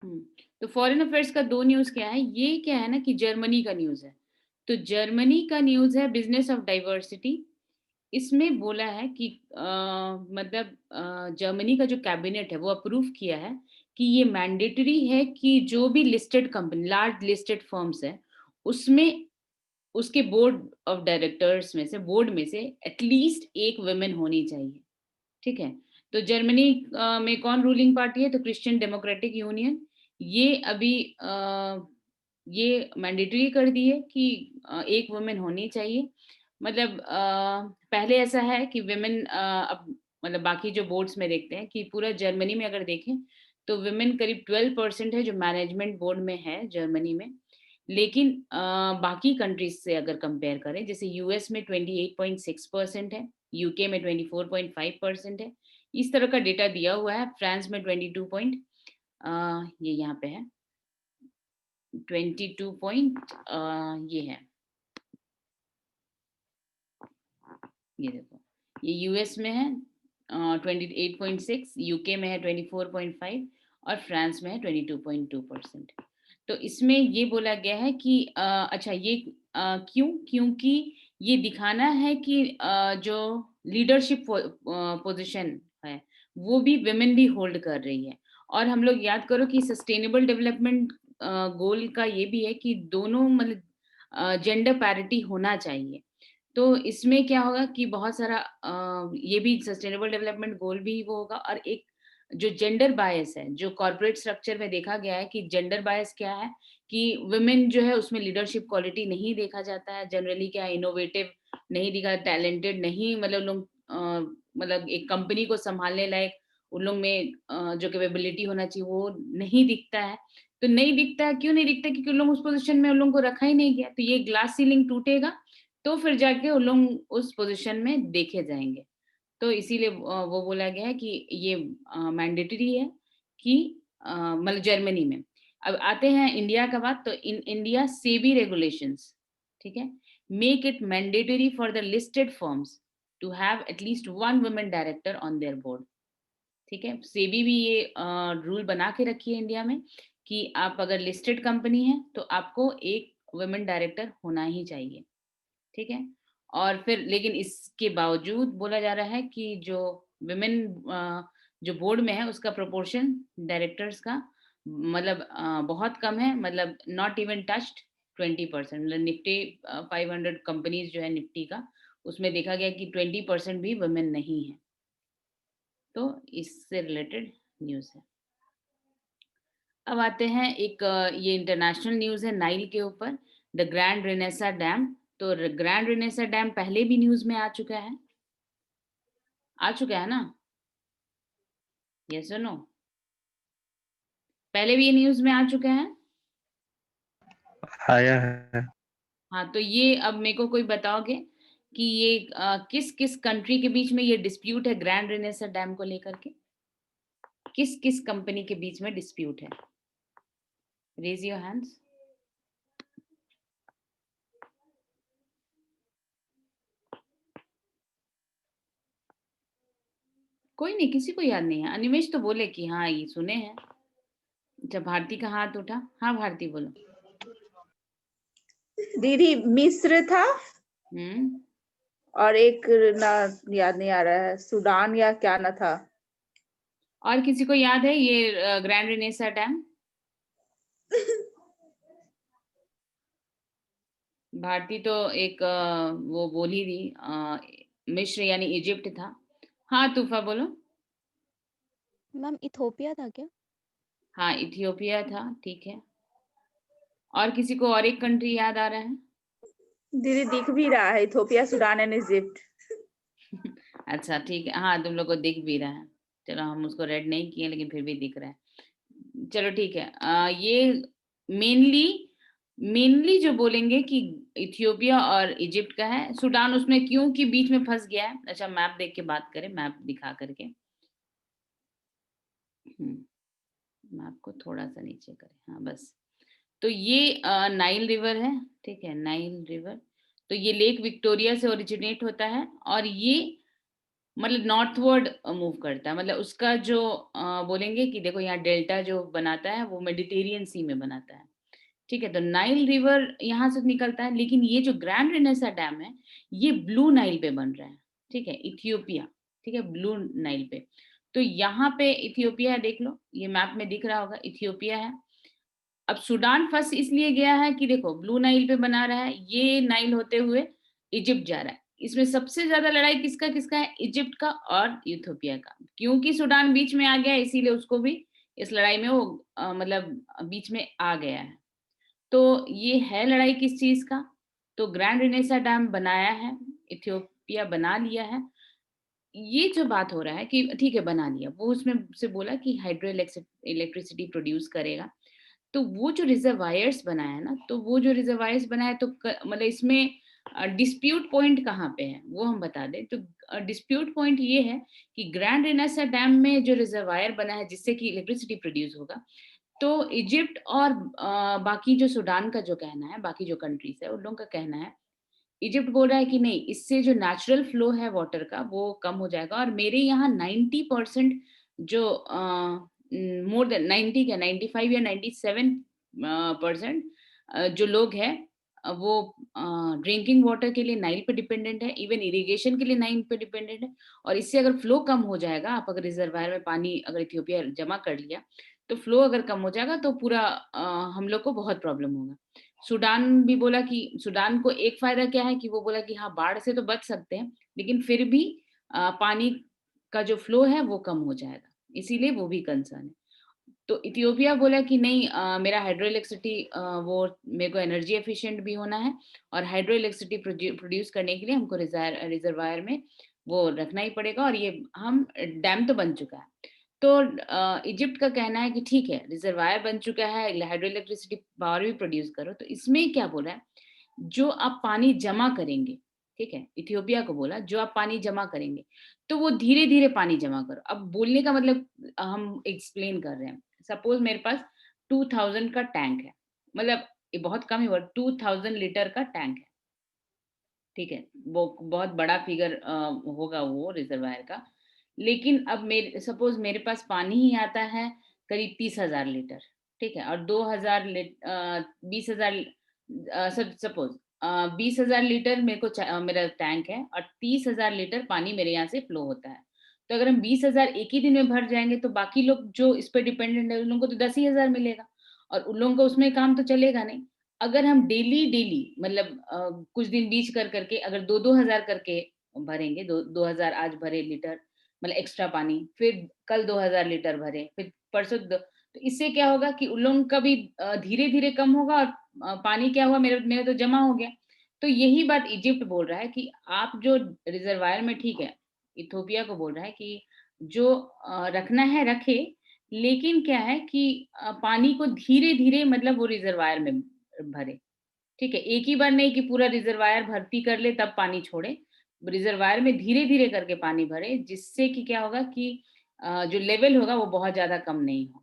हम्म, तो foreign affairs का दो न्यूज क्या है, ये क्या है ना कि जर्मनी का न्यूज है। तो जर्मनी का न्यूज है बिजनेस ऑफ डाइवर्सिटी। इसमें बोला है कि मतलब जर्मनी का जो कैबिनेट है वो अप्रूव किया है कि ये मैंडेटरी है कि जो भी listed company, large listed firms है, उसमें उसके बोर्ड ऑफ डायरेक्टर्स में से, बोर्ड में से एटलीस्ट एक वुमेन होनी चाहिए। ठीक है। तो जर्मनी में कौन रूलिंग पार्टी है, तो क्रिश्चियन डेमोक्रेटिक यूनियन। ये अभी ये मैंडेटरी कर दी है कि एक वुमेन होनी चाहिए। मतलब पहले ऐसा है कि वुमेन अब मतलब बाकी जो बोर्ड्स में देखते हैं कि पूरा जर्मनी में अगर देखें तो वुमेन करीब 12% है जो मैनेजमेंट बोर्ड में है जर्मनी में। लेकिन बाकी कंट्रीज से अगर कंपेयर करें, जैसे यूएस में 28.6% है, यूके में 24.5% है, इस तरह का डेटा दिया हुआ है। फ्रांस में 22 पॉइंट, ये यहाँ पे है 22 पॉइंट, ये है, ये देखो, ये यूएस में है 28.6, यूके में है 24.5 और फ्रांस में है 22.2%। तो इसमें ये बोला गया है कि अच्छा ये क्योंकि ये दिखाना है कि जो लीडरशिप पोजीशन है वो भी विमेन भी होल्ड कर रही है। और हम लोग याद करो कि सस्टेनेबल डेवलपमेंट गोल का ये भी है कि दोनों मतलब जेंडर पैरिटी होना चाहिए। तो इसमें क्या होगा कि बहुत सारा ये भी सस्टेनेबल डेवलपमेंट गोल भी वो होगा। और एक जो जेंडर बायस है, जो कॉर्पोरेट स्ट्रक्चर में देखा गया है कि जेंडर बायस क्या है कि वुमेन जो है उसमें लीडरशिप क्वालिटी नहीं देखा जाता है जनरली, क्या इनोवेटिव नहीं दिखा, टैलेंटेड नहीं, मतलब लोग मतलब एक कंपनी को संभालने लायक उन लोग में जो कैपेबिलिटी होना चाहिए वो नहीं दिखता है। तो नहीं दिखता है, क्यों नहीं दिखता, क्योंकि उन लोग उस पोजीशन में उन लोगों को रखा ही नहीं गया। तो ये ग्लास सीलिंग टूटेगा तो फिर जाके उन लोग उस पोजीशन में देखे जाएंगे। तो इसीलिए वो बोला गया है कि ये मैंडेटरी है कि मतलब जर्मनी में। अब आते हैं इंडिया का बात, तो इन इंडिया सेबी रेगुलेशंस, ठीक है, make it mandatory for the listed firms to have at least one women director on their board. ठीक है, सेबी भी ये रूल बना के रखी है इंडिया में कि आप अगर लिस्टेड कंपनी है तो आपको एक वुमेन डायरेक्टर होना ही चाहिए। ठीक है। और फिर लेकिन इसके बावजूद बोला जा रहा है कि जो विमेन जो बोर्ड में है उसका प्रोपोर्शन डायरेक्टर्स का मतलब बहुत कम है, मतलब नॉट इवन टच्ड 20%। मतलब निफ्टी 500 कंपनीज जो है निफ्टी का, उसमें देखा गया कि 20% भी वुमेन नहीं है। तो इससे रिलेटेड न्यूज है। अब आते हैं एक ये इंटरनेशनल न्यूज है नाइल के ऊपर, द ग्रैंड रेनेसा डैम। तो ग्रैंड रेनेसा डैम पहले भी न्यूज में आ चुका है, आ चुका है ना, यस और नो, पहले भी ये न्यूज में आ चुका है। आया है। हाँ, तो ये अब मेरे को कोई बताओगे कि ये किस किस कंट्री के बीच में ये डिस्प्यूट है ग्रैंड रेनेसा डैम को लेकर के, किस किस कंपनी के बीच में डिस्प्यूट है, रेज योर हैंड्स। कोई नहीं, किसी को याद नहीं है। अनिमेश तो बोले कि हाँ ये सुने हैं। अच्छा, भारती का हाथ उठा, हाँ भारती बोलो। दीदी मिस्र था हम्म, और एक ना याद नहीं आ रहा है, सूडान या क्या ना था। और किसी को याद है ये ग्रैंड रेनेसा डैम? भारती तो एक वो बोली थी मिस्र यानी इजिप्ट था। हाँ तूफा बोलो। मैम इथोपिया था क्या? हाँ इथियोपिया था, ठीक है। और किसी को और एक कंट्री याद आ रहा है? दीदी दिख भी रहा है, इथोपिया, सूडान एंड इजिप्ट। अच्छा ठीक है, हाँ तुम लोग को दिख भी रहा है। चलो हम उसको रेड नहीं किए लेकिन फिर भी दिख रहा है। चलो ठीक है, ये मेनली मेनली जो बोलेंगे कि इथियोपिया और इजिप्ट का है। सूडान उसमें क्यों कि बीच में फंस गया है। अच्छा मैप देख के बात करें, मैप दिखा करके। मैप को थोड़ा सा नीचे करें, हाँ बस। तो ये नाइल रिवर है, ठीक है, नाइल रिवर। तो ये लेक विक्टोरिया से ओरिजिनेट होता है और ये मतलब नॉर्थवर्ड मूव करता है, मतलब उसका जो बोलेंगे कि देखो यहाँ डेल्टा जो बनाता है वो मेडिटेरियन सी में बनाता है। ठीक है, तो नाइल रिवर यहाँ से निकलता है, लेकिन ये जो ग्रैंड रेनेसा डैम है ये ब्लू नाइल पे बन रहा है। ठीक है, इथियोपिया, ठीक है, ब्लू नाइल पे। तो यहाँ पे इथियोपिया है, देख लो ये मैप में दिख रहा होगा, इथियोपिया है। अब सूडान फंस इसलिए गया है कि देखो ब्लू नाइल पे बना रहा है, ये नाइल होते हुए इजिप्ट जा रहा है। इसमें सबसे ज्यादा लड़ाई किसका किसका है, इजिप्ट का और इथियोपिया का। क्योंकि सूडान बीच में आ गया है, इसीलिए उसको भी इस लड़ाई में वो मतलब बीच में आ गया है। तो ये है लड़ाई किस चीज का, तो ग्रैंड रेनेसा डैम बनाया है, इथियोपिया बना लिया है। ये जो बात हो रहा है कि ठीक है बना लिया, वो उसमें से बोला कि हाइड्रो इलेक्ट्रिसिटी प्रोड्यूस करेगा। तो वो जो रिजर्वायर्स बनाया है ना, तो वो जो रिजर्वायर्स बनाया तो मतलब इसमें डिस्प्यूट पॉइंट कहाँ पे है वो हम बता दें। तो डिस्प्यूट पॉइंट ये है कि ग्रैंड रेनेसा डैम में जो रिजर्वायर बना है जिससे कि इलेक्ट्रिसिटी प्रोड्यूस होगा, तो इजिप्ट और बाकी जो सूडान का जो कहना है, बाकी जो कंट्रीज है उन लोगों का कहना है, इजिप्ट बोल रहा है कि नहीं, इससे जो नेचुरल फ्लो है वाटर का वो कम हो जाएगा। और मेरे यहाँ 90% जो मोर देन 90 क्या 95 या 97% जो लोग हैं वो ड्रिंकिंग वाटर के लिए नाइल पे डिपेंडेंट है, इवन इरिगेशन के लिए नाइल पे डिपेंडेंट है। और इससे अगर फ्लो कम हो जाएगा, आप अगर रिजर्वायर में पानी अगर इथियोपिया जमा कर लिया तो फ्लो अगर कम हो जाएगा तो पूरा हम लोग को बहुत प्रॉब्लम होगा। सूडान भी बोला कि सूडान को एक फायदा क्या है कि वो बोला कि हाँ बाढ़ से तो बच सकते हैं, लेकिन फिर भी पानी का जो फ्लो है वो कम हो जाएगा, इसीलिए वो भी कंसर्न है। तो इथियोपिया बोला कि नहीं, मेरा हाइड्रो इलेक्ट्रिसिटी वो मेरे को एनर्जी एफिशिएंट भी होना है, और हाइड्रो इलेक्ट्रिसिटी प्रोड्यूस करने के लिए हमको रिजर्वायर में वो रखना ही पड़ेगा। और ये हम डैम तो बन चुका है। तो इजिप्ट का कहना है कि ठीक है रिजर्वायर बन चुका है, हाइड्रो इलेक्ट्रिसिटी पावर भी प्रोड्यूस करो। तो इसमें क्या बोला है, जो आप पानी जमा करेंगे, ठीक है, इथियोपिया को बोला जो आप पानी जमा करेंगे तो वो धीरे धीरे पानी जमा करो। अब बोलने का मतलब हम एक्सप्लेन कर रहे हैं। सपोज मेरे पास 2000 का टैंक है, मतलब ये बहुत कम ही वर्ड, 2000 लीटर का टैंक है। ठीक है, वो बहुत बड़ा फिगर होगा वो रिजर्वायर का। लेकिन अब मेरे सपोज मेरे पास पानी ही आता है करीब 30,000 लीटर। ठीक है, और 20,000 सपोज 20,000 लीटर मेरे को मेरा टैंक है, और 30,000 लीटर पानी मेरे यहाँ से फ्लो होता है। तो अगर हम 20,000 एक ही दिन में भर जाएंगे तो बाकी लोग जो इस पर डिपेंडेंट है उन लोगों को तो 10 ही हजार मिलेगा, और उन लोगों को उसमें काम तो चलेगा नहीं। अगर हम डेली डेली मतलब कुछ दिन बीच कर करके अगर 2-2 हजार करके भरेंगे, 2-2 हजार आज भरे लीटर, मतलब एक्स्ट्रा पानी, फिर कल 2,000 लीटर भरे, फिर परसों तो इससे क्या होगा कि उन लोगों का भी धीरे धीरे कम होगा, और पानी क्या हुआ, मेरे मेरे तो जमा हो गया। तो यही बात इजिप्ट बोल रहा है कि आप जो रिजर्वायर में, ठीक है, इथोपिया को बोल रहा है कि जो रखना है रखे, लेकिन क्या है कि पानी को धीरे धीरे मतलब वो रिजर्वायर में भरे। ठीक है, एक ही बार नहीं कि पूरा रिजर्वायर भर्ती कर ले तब पानी छोड़े, रिजर्वायर में धीरे धीरे करके पानी भरे, जिससे कि क्या होगा कि जो लेवल होगा वो बहुत ज्यादा कम नहीं होगा।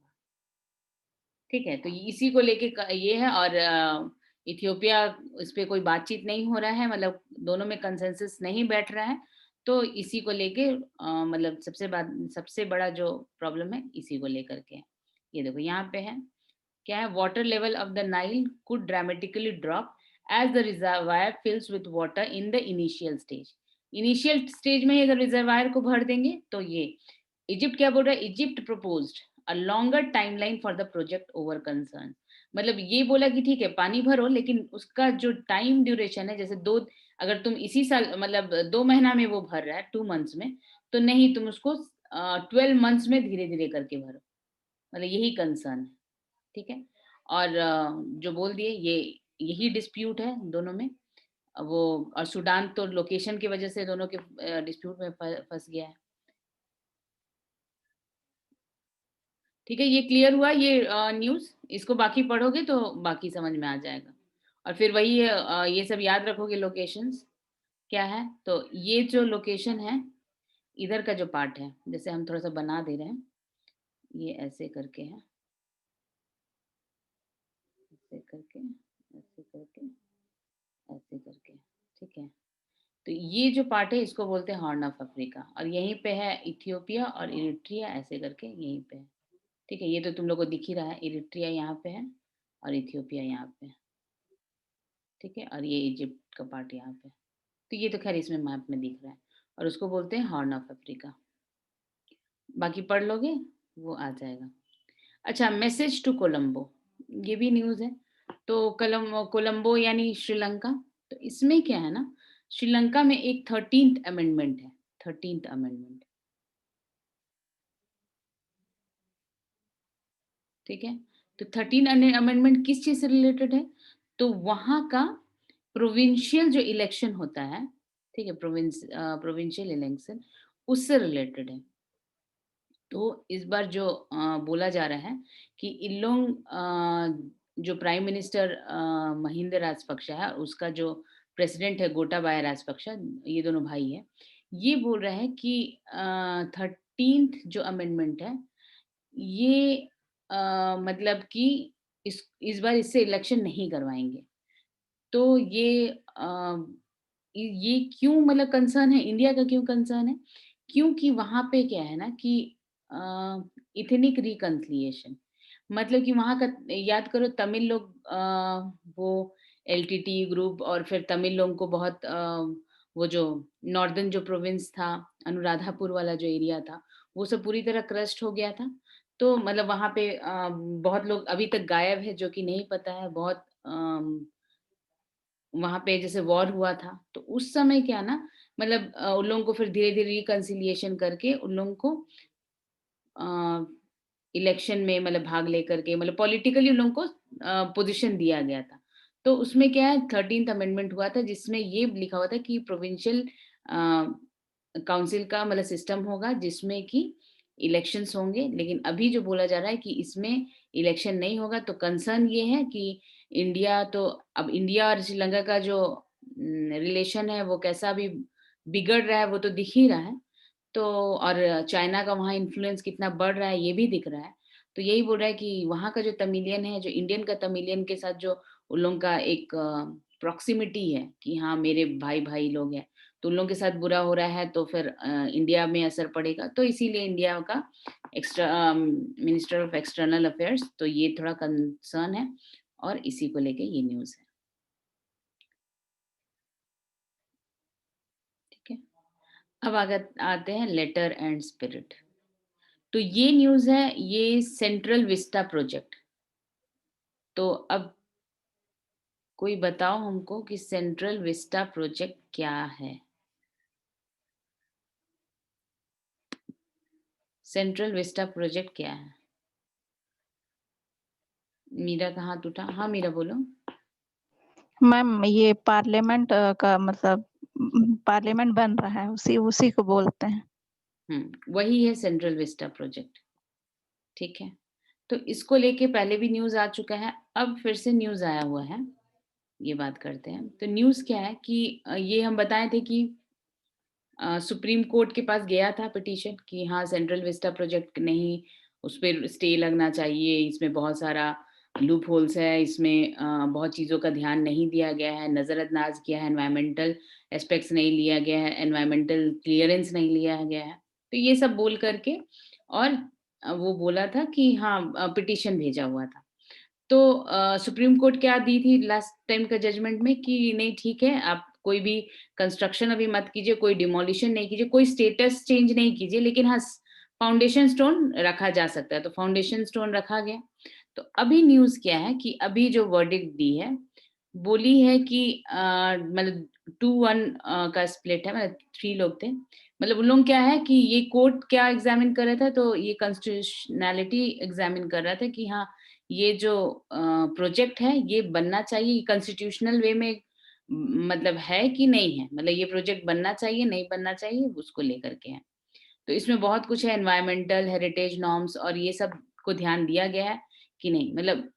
ठीक है, तो इसी को लेके ये है। और इथियोपिया, इस पे कोई बातचीत नहीं हो रहा है, मतलब दोनों में कंसेंसस नहीं बैठ रहा है। तो इसी को लेके मतलब सबसे बड़ा जो प्रॉब्लम है इसी को लेकर के है। ये देखो यहाँ पे है, क्या है, water level of the Nile could dramatically drop as the reservoir fills with water in the initial stage. Initial stage में ही अगर रिजर्वायर को भर देंगे तो ये इजिप्ट क्या बोल रहा है, Egypt proposed a longer timeline for the project over concern. मतलब ये बोला कि ठीक है पानी भरो, लेकिन उसका जो टाइम ड्यूरेशन है, जैसे दो, अगर तुम इसी साल मतलब 2 महीना में वो भर रहा है 2 मंथ्स में, तो नहीं, तुम उसको 12 मंथ्स में धीरे धीरे करके भरो। मतलब यही कंसर्न है। ठीक है, और जो बोल दिए ये यही डिस्प्यूट है दोनों में। वो और सूडान तो लोकेशन की वजह से दोनों के डिस्प्यूट में फंस गया है। ठीक है, ये क्लियर हुआ ये न्यूज़, इसको बाकी पढ़ोगे तो बाकी समझ में आ जाएगा। और फिर वही ये सब याद रखोगे लोकेशंस क्या है। तो ये जो लोकेशन है इधर का जो पार्ट है, जैसे हम थोड़ा सा बना दे रहे हैं, ये ऐसे करके है, ऐसे करके, ऐसे करके, ऐसे करके। ठीक है, तो ये जो पार्ट है इसको बोलते हैं हॉर्न ऑफ अफ्रीका, और यहीं पे है इथियोपिया और इरिट्रिया, ऐसे करके यहीं पे है। ठीक है, ये तो तुम लोग को दिख ही रहा है, इरिट्रिया यहाँ पे है और इथियोपिया यहाँ पे है। ठीक है, और ये इजिप्ट का पार्ट यहाँ पे। तो ये तो खैर इसमें मैप में दिख रहा है, और उसको बोलते हैं हॉर्न ऑफ अफ्रीका। बाकी पढ़ लोगे, वो आ जाएगा। अच्छा, मैसेज टू कोलंबो, ये भी न्यूज़ है। तो कोलंबो यानी श्रीलंका। तो इसमें क्या है ना, श्रीलंका में एक 13th अमेंडमेंट है, 13th अमेंडमेंट। ठीक है, तो 13 अमेंडमेंट किस चीज से रिलेटेड है? तो वहां का प्रोविंशियल जो इलेक्शन होता है, ठीक है, प्रोविंशियल इलेक्शन, उससे रिलेटेड है। तो इस बार जो बोला जा रहा है कि इल्लोंग जो प्राइम मिनिस्टर महिंदा राजपक्षे है, उसका जो प्रेसिडेंट है गोटाबाया राजपक्षा, ये दोनों भाई हैं, ये बोल रहे हैं कि 13th जो अमेंडमेंट है, ये मतलब कि इस बार इससे इलेक्शन नहीं करवाएंगे। तो ये क्यों मतलब कंसर्न है, इंडिया का क्यों कंसर्न है? क्योंकि वहाँ पे क्या है ना कि एथनिक रिकन्सिलिएशन, मतलब कि वहाँ का, याद करो तमिल लोग, वो एलटीटी ग्रुप और फिर तमिल लोगों को बहुत वो जो नॉर्दर्न जो प्रोविंस था, अनुराधापुर वाला जो एरिया था, वो सब पूरी तरह क्रस्ट हो गया था। तो मतलब वहाँ पे बहुत लोग अभी तक गायब है, जो कि नहीं पता है। बहुत वहाँ पे जैसे वॉर हुआ था, तो उस समय क्या ना, मतलब उन लोगों को फिर धीरे-धीरे रिकन्सिलिएशन करके उन लोगों को अ, इलेक्शन में मतलब भाग लेकर के, मतलब पॉलिटिकली उन लोगों को पोज़ीशन दिया गया था। तो उसमें क्या है, 13th अमेंडमेंट हुआ था जिसमें ये लिखा हुआ था कि प्रोविंशियल अ, काउंसिल का मतलब सिस्टम होगा जिसमें कि इलेक्शंस होंगे। लेकिन अभी जो बोला जा रहा है कि इसमें इलेक्शन नहीं होगा, तो कंसर्न ये है कि इंडिया तो, अब इंडिया और श्रीलंका का जो रिलेशन है वो कैसा अभी बिगड़ रहा है वो तो दिख ही रहा है। तो और चाइना का वहाँ इन्फ्लुएंस कितना बढ़ रहा है ये भी दिख रहा है। तो यही बोल रहा है कि वहाँ का जो तमिलियन है, जो इंडियन का तमिलियन के साथ जो उन लोगों का एक प्रॉक्सिमिटी है कि हाँ मेरे भाई-भाई लोग हैं, तो उन लोगों के साथ बुरा हो रहा है, तो फिर इंडिया में असर पड़ेगा। तो इसीलिए इंडिया का मिनिस्टर ऑफ एक्सटर्नल अफेयर्स, तो ये थोड़ा कंसर्न है, और इसी को लेके ये न्यूज़ है। ठीक है, अब आगे आते हैं लेटर एंड स्पिरिट। तो ये न्यूज़ है, ये सेंट्रल विस्टा प्रोजेक्ट। तो अब कोई बताओ हमको कि सेंट्रल विस्टा प्रोजेक्ट क्या है? सेंट्रल विस्टा प्रोजेक्ट क्या है? मीरा का हाथ उठा। हाँ मीरा बोलो। मैम ये पार्लियामेंट का मतलब पार्लियामेंट बन रहा है, उसी उसी को बोलते हैं। वही है सेंट्रल विस्टा प्रोजेक्ट। ठीक है, तो इसको लेके पहले भी न्यूज़ आ चुका है, अब फिर से न्यूज़ आया हुआ है, ये बात करते हैं। तो न्यूज़ क्या है कि ये हम बताए थे कि सुप्रीम कोर्ट के पास गया था पिटीशन कि हाँ सेंट्रल विस्टा प्रोजेक्ट नहीं, उस पर स्टे लगना चाहिए, इसमें बहुत सारा लूप होल्स है, इसमें बहुत चीज़ों का ध्यान नहीं दिया गया है, नज़रअंदाज किया है, एनवायरमेंटल एस्पेक्ट्स नहीं लिया गया है, एनवायरमेंटल क्लियरेंस नहीं लिया गया है। तो ये सब बोल करके, और वो बोला था कि हाँ पिटीशन भेजा हुआ था। तो सुप्रीम कोर्ट क्या दी थी लास्ट टाइम का जजमेंट में कि नहीं ठीक है, आप कोई भी कंस्ट्रक्शन अभी मत कीजिए, कोई डिमोलिशन नहीं कीजिए, कोई स्टेटस चेंज नहीं कीजिए, लेकिन हाँ फाउंडेशन स्टोन रखा जा सकता है। तो फाउंडेशन स्टोन रखा गया। तो अभी न्यूज़ क्या है कि अभी जो वर्डिक्ट दी है, बोली है कि मतलब 2-1 का स्प्लिट है, मतलब 3 लोग थे। मतलब उन लोग क्या है कि ये कोर्ट क्या एग्ज़ामिन कर रहा था, तो ये कॉन्स्टिट्यूशनैलिटी एग्ज़ामिन कर रहा था कि हाँ, ये जो प्रोजेक्ट है ये बनना चाहिए, कॉन्स्टिट्यूशनल वे में मतलब है कि नहीं है, मतलब ये प्रोजेक्ट बनना चाहिए, नहीं बनना चाहिए, उसको लेकर के है। तो इसमें बहुत कुछ है, एनवायरमेंटल, हेरिटेज नॉर्म्स और ये सब को ध्यान दिया गया है कि नहीं, मतलब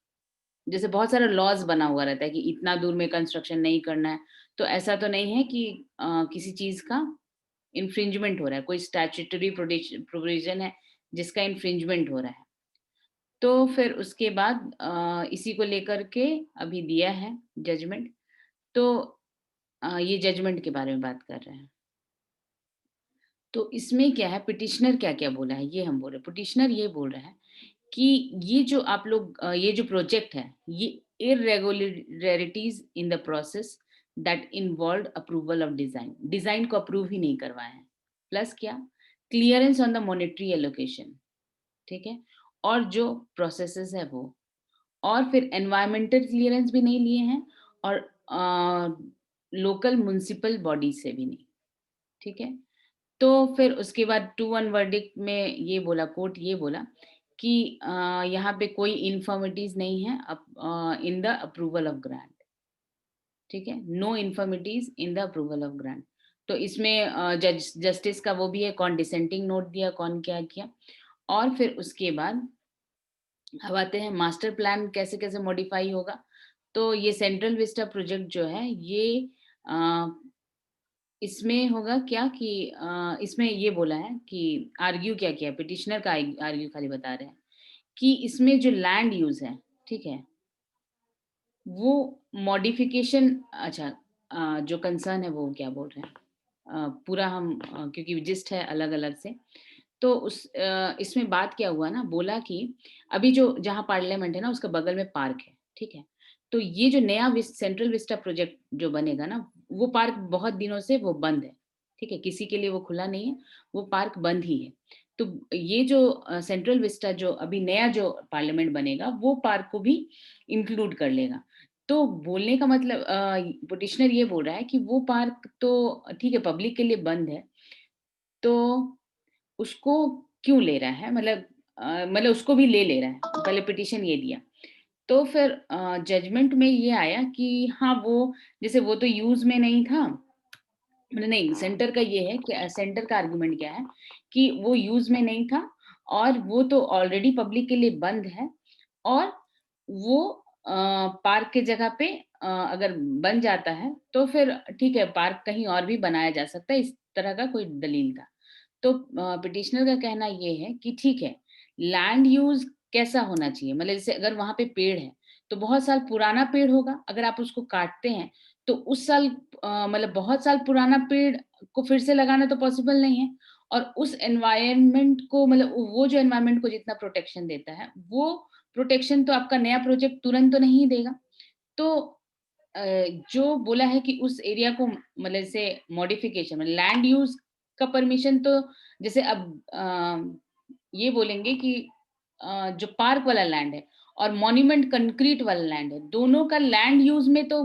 जैसे बहुत सारा लॉज़ बना हुआ रहता है कि इतना दूर में कंस्ट्रक्शन नहीं करना है, तो ऐसा तो नहीं है कि किसी चीज़ का इन्फ्रिंजमेंट हो रहा है, कोई स्टैट्यूटरी प्रोविज़न है जिसका इन्फ्रिंजमेंट हो रहा है। तो फिर उसके बाद इसी को लेकर के अभी दिया है जजमेंट। तो ये जजमेंट के बारे में बात कर रहे हैं। तो इसमें क्या है, पिटिशनर क्या-क्या बोला है, ये हम बोल रहे हैं। पिटिशनर ये बोल रहा है कि ये जो आप लोग ये जो प्रोजेक्ट है, ये irregularities in the process that involved approval of design. Design को अप्रूव ही नहीं करवाया है। प्लस क्या? Clearance on the monetary allocation, ठीक है? और जो प्रोसेसेस है वो। और फिर एनवायरमेंटल क्लियरेंस भी नहीं लिए हैं और लोकल म्युनिसिपल बॉडी से भी नहीं, ठीक है? तो फिर उसके बाद 2-1 वर्डिक्ट में ये बोला, कोर्ट ये बोला कि यहाँ पे कोई इन्फर्मिटीज़ नहीं है in the approval of grant, ठीक है? No infirmities in the approval of grant. तो इसमें जस्टिस का वो भी है, कौन डिसेंटिंग नोट दिया, कौन क्या किया। और फिर उसके बाद अब आते हैं मास्टर प्लान कैसे-कैसे मॉडिफाई होगा। तो ये सेंट्रल विस्टा प्रोजेक्ट जो है ये अ, इसमें होगा क्या कि इसमें ये बोला है कि आर्ग्यू क्या किया, पिटिशनर का आर्ग्यू खाली बता रहे हैं कि इसमें जो लैंड यूज़ है, ठीक है? वो मॉडिफिकेशन अच्छा जो कंसर्न है वो क्या बोल रहे हैं? पूरा हम क्योंकि जिस्ट है अलग-अलग से, तो इसमें बात क्या हुआ ना, बोला कि अभी जो जहाँ पार्लियामेंट है ना, उसके बगल में पार्क है, ठीक है? तो ये जो नया सेंट्रल विस्टा प्रोजेक्ट जो बनेगा ना, वो पार्क बहुत दिनों से वो बंद है, ठीक है? किसी के लिए वो खुला नहीं है, वो पार्क बंद ही है। तो ये जो सेंट्रल विस्टा जो अभी नया जो पार्लियामेंट बनेगा, वो पार्क को भी इंक्लूड कर लेगा। तो बोलने का मतलब पिटिशनर ये बोल रहा है कि वो पार्क तो ठीक है, पब्लिक के लिए बंद है, तो उसको क्यों ले रहा है? मतलब उसको भी ले रहा है, पहले पिटीशन ये दिया। तो फिर जजमेंट में ये आया कि हाँ, वो जैसे वो तो यूज़ में नहीं था, मतलब नहीं, सेंटर का ये है कि सेंटर का आर्गुमेंट क्या है कि वो यूज़ में नहीं था और वो तो ऑलरेडी पब्लिक के लिए बंद है और वो पार्क के जगह पे अगर बन जाता है, तो फिर ठीक है, पार्क कहीं और भी बनाया जा सकता है, इस तरह का कोई दलील था। तो पिटिशनर का कहना ये है कि ठीक है, लैंड यूज़ कैसा होना चाहिए? मतलब जैसे अगर वहाँ पे पेड़ है, तो बहुत साल पुराना पेड़ होगा, अगर आप उसको काटते हैं, तो उस साल मतलब बहुत साल पुराना पेड़ को फिर से लगाना तो पॉसिबल नहीं है और उस एनवायरनमेंट को मतलब वो जो एनवायरनमेंट को जितना प्रोटेक्शन देता है, वो प्रोटेक्शन तो आपका नया प्रोजेक्ट तुरंत तो नहीं देगा। तो अ, जो बोला है कि उस एरिया को मतलब जैसे मॉडिफिकेशन मतलब लैंड यूज़ का परमिशन तो जैसे अब ये बोलेंगे कि जो पार्क वाला लैंड है और मॉन्यूमेंट कंक्रीट वाला लैंड है, दोनों का लैंड यूज़ में तो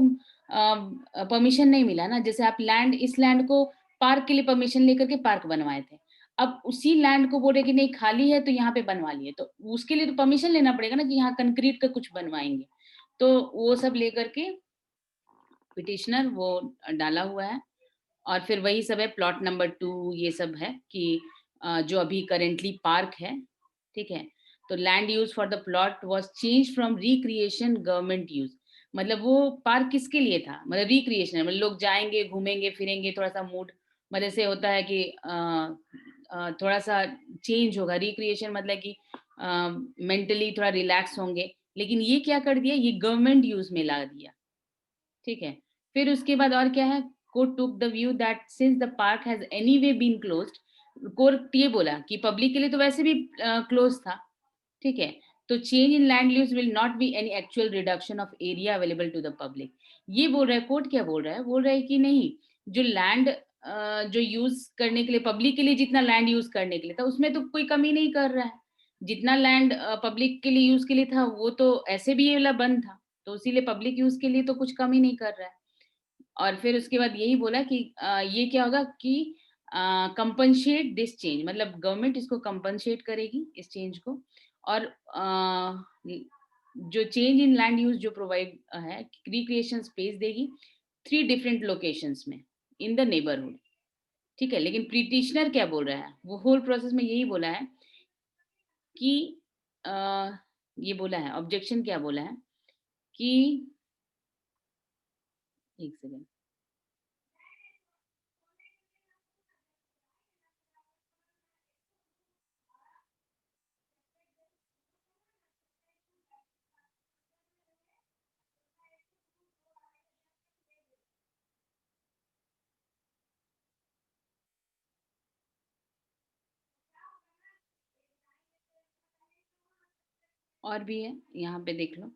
परमिशन नहीं मिला ना। जैसे आप इस लैंड को पार्क के लिए परमिशन लेकर के पार्क बनवाए थे। अब उसी लैंड को बोल रहे हैं कि नहीं खाली है तो यहाँ पे बनवा लिए, तो उसके लिए तो परमिशन लेना पड़ेगा ना कि यहाँ कंक्रीट का कुछ बनवाएँगे। तो वो सब लेकर के पिटिशनर वो डाला हुआ है और फिर वही सब है प्लॉट नंबर 2 ये सब है कि जो अभी करेंटली पार्क है, ठीक है? तो land use for the plot was changed from recreation government use मतलब वो पार्क किसके लिए था? मतलब रिक्रिएशन मतलब लोग जाएँगे, घूमेंगे, फिरेंगे, थोड़ा-सा मूड मतलब जैसे होता है कि थोड़ा-सा चेंज होगा, रिक्रिएशन मतलब कि मेंटली थोड़ा रिलैक्स होंगे। लेकिन ये क्या कर दिया, ये गवर्नमेंट यूज़ में ला दिया। ठीक है। फिर उसके बाद और क्या है, court took the view that since the park has anyway been closed court ये बोला कि पब्लिक के लिए तो वैसे भी क्लोज़ था, ठीक है? तो change in land use will not be any actual reduction of area available to the public. ये बोल रहा है कोर्ट क्या बोल रहा है? बोल रहा है कि नहीं, जो लैंड जो यूज़ करने के लिए पब्लिक के लिए जितना लैंड यूज़ करने के लिए था, उसमें तो कोई कमी नहीं कर रहा है। जितना लैंड पब्लिक के लिए यूज़ के लिए था, वो तो ऐसे भी ये वाला बंद था। तो इसीलिए पब्लिक यूज़ के लिए तो कुछ कम ही नहीं कर रहा है। और फिर उसके बाद यही बोला कि ये क्या होगा कि कंपनसेट दिस चेंज मतलब गवर्नमेंट इसको कंपनसेट करेगी इस चेंज को और जो चेंज इन लैंड यूज़ जो प्रोवाइड है रिक्रिएशन स्पेस देगी 3 डिफरेंट लोकेशंस में इन द नेबरहुड, ठीक है? लेकिन पिटिशनर क्या बोल रहा है? वो होल प्रोसेस में यही बोला है कि अ, ये बोला है ऑब्जेक्शन क्या बोला है कि 1 सेकंड और भी है, यहाँ पे देख लो,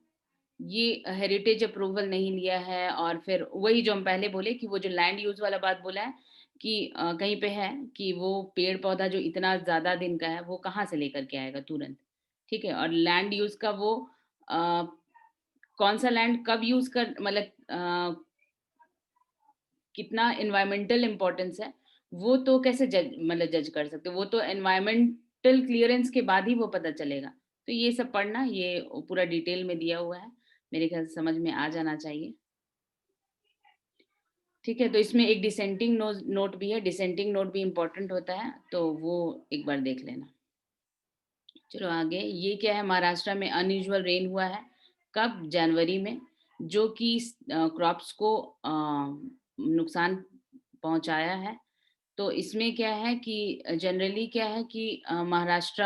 ये हेरिटेज अप्रूवल नहीं लिया है, और फिर वही जो हम पहले बोले कि वो जो लैंड यूज वाला बात बोला है कि कहीं पे है कि वो पेड़ पौधा जो इतना ज्यादा दिन का है वो कहाँ से लेकर के आएगा तुरंत, ठीक है। और लैंड यूज का वो अ, कौन सा लैंड कब यूज कर, मतलब कितना एनवायरमेंटल इम्पोर्टेंस है, वो तो कैसे जज, मतलब जज कर सकते, वो तो एनवायरमेंटल क्लियरेंस के बाद ही वो पता चलेगा। तो ये सब पढ़ना, ये पूरा डिटेल में दिया हुआ है, मेरे ख्याल से समझ में आ जाना चाहिए, ठीक है। तो इसमें एक डिसेंटिंग नोट भी है, डिसेंटिंग नोट भी इम्पोर्टेंट होता है, तो वो एक बार देख लेना। चलो आगे, ये क्या है, महाराष्ट्र में अनयूजुअल रेन हुआ है, कब, जनवरी में, जो कि क्रॉप्स को नुकसान पहुंचाया है। तो इसमें क्या है कि जनरली क्या है कि महाराष्ट्र,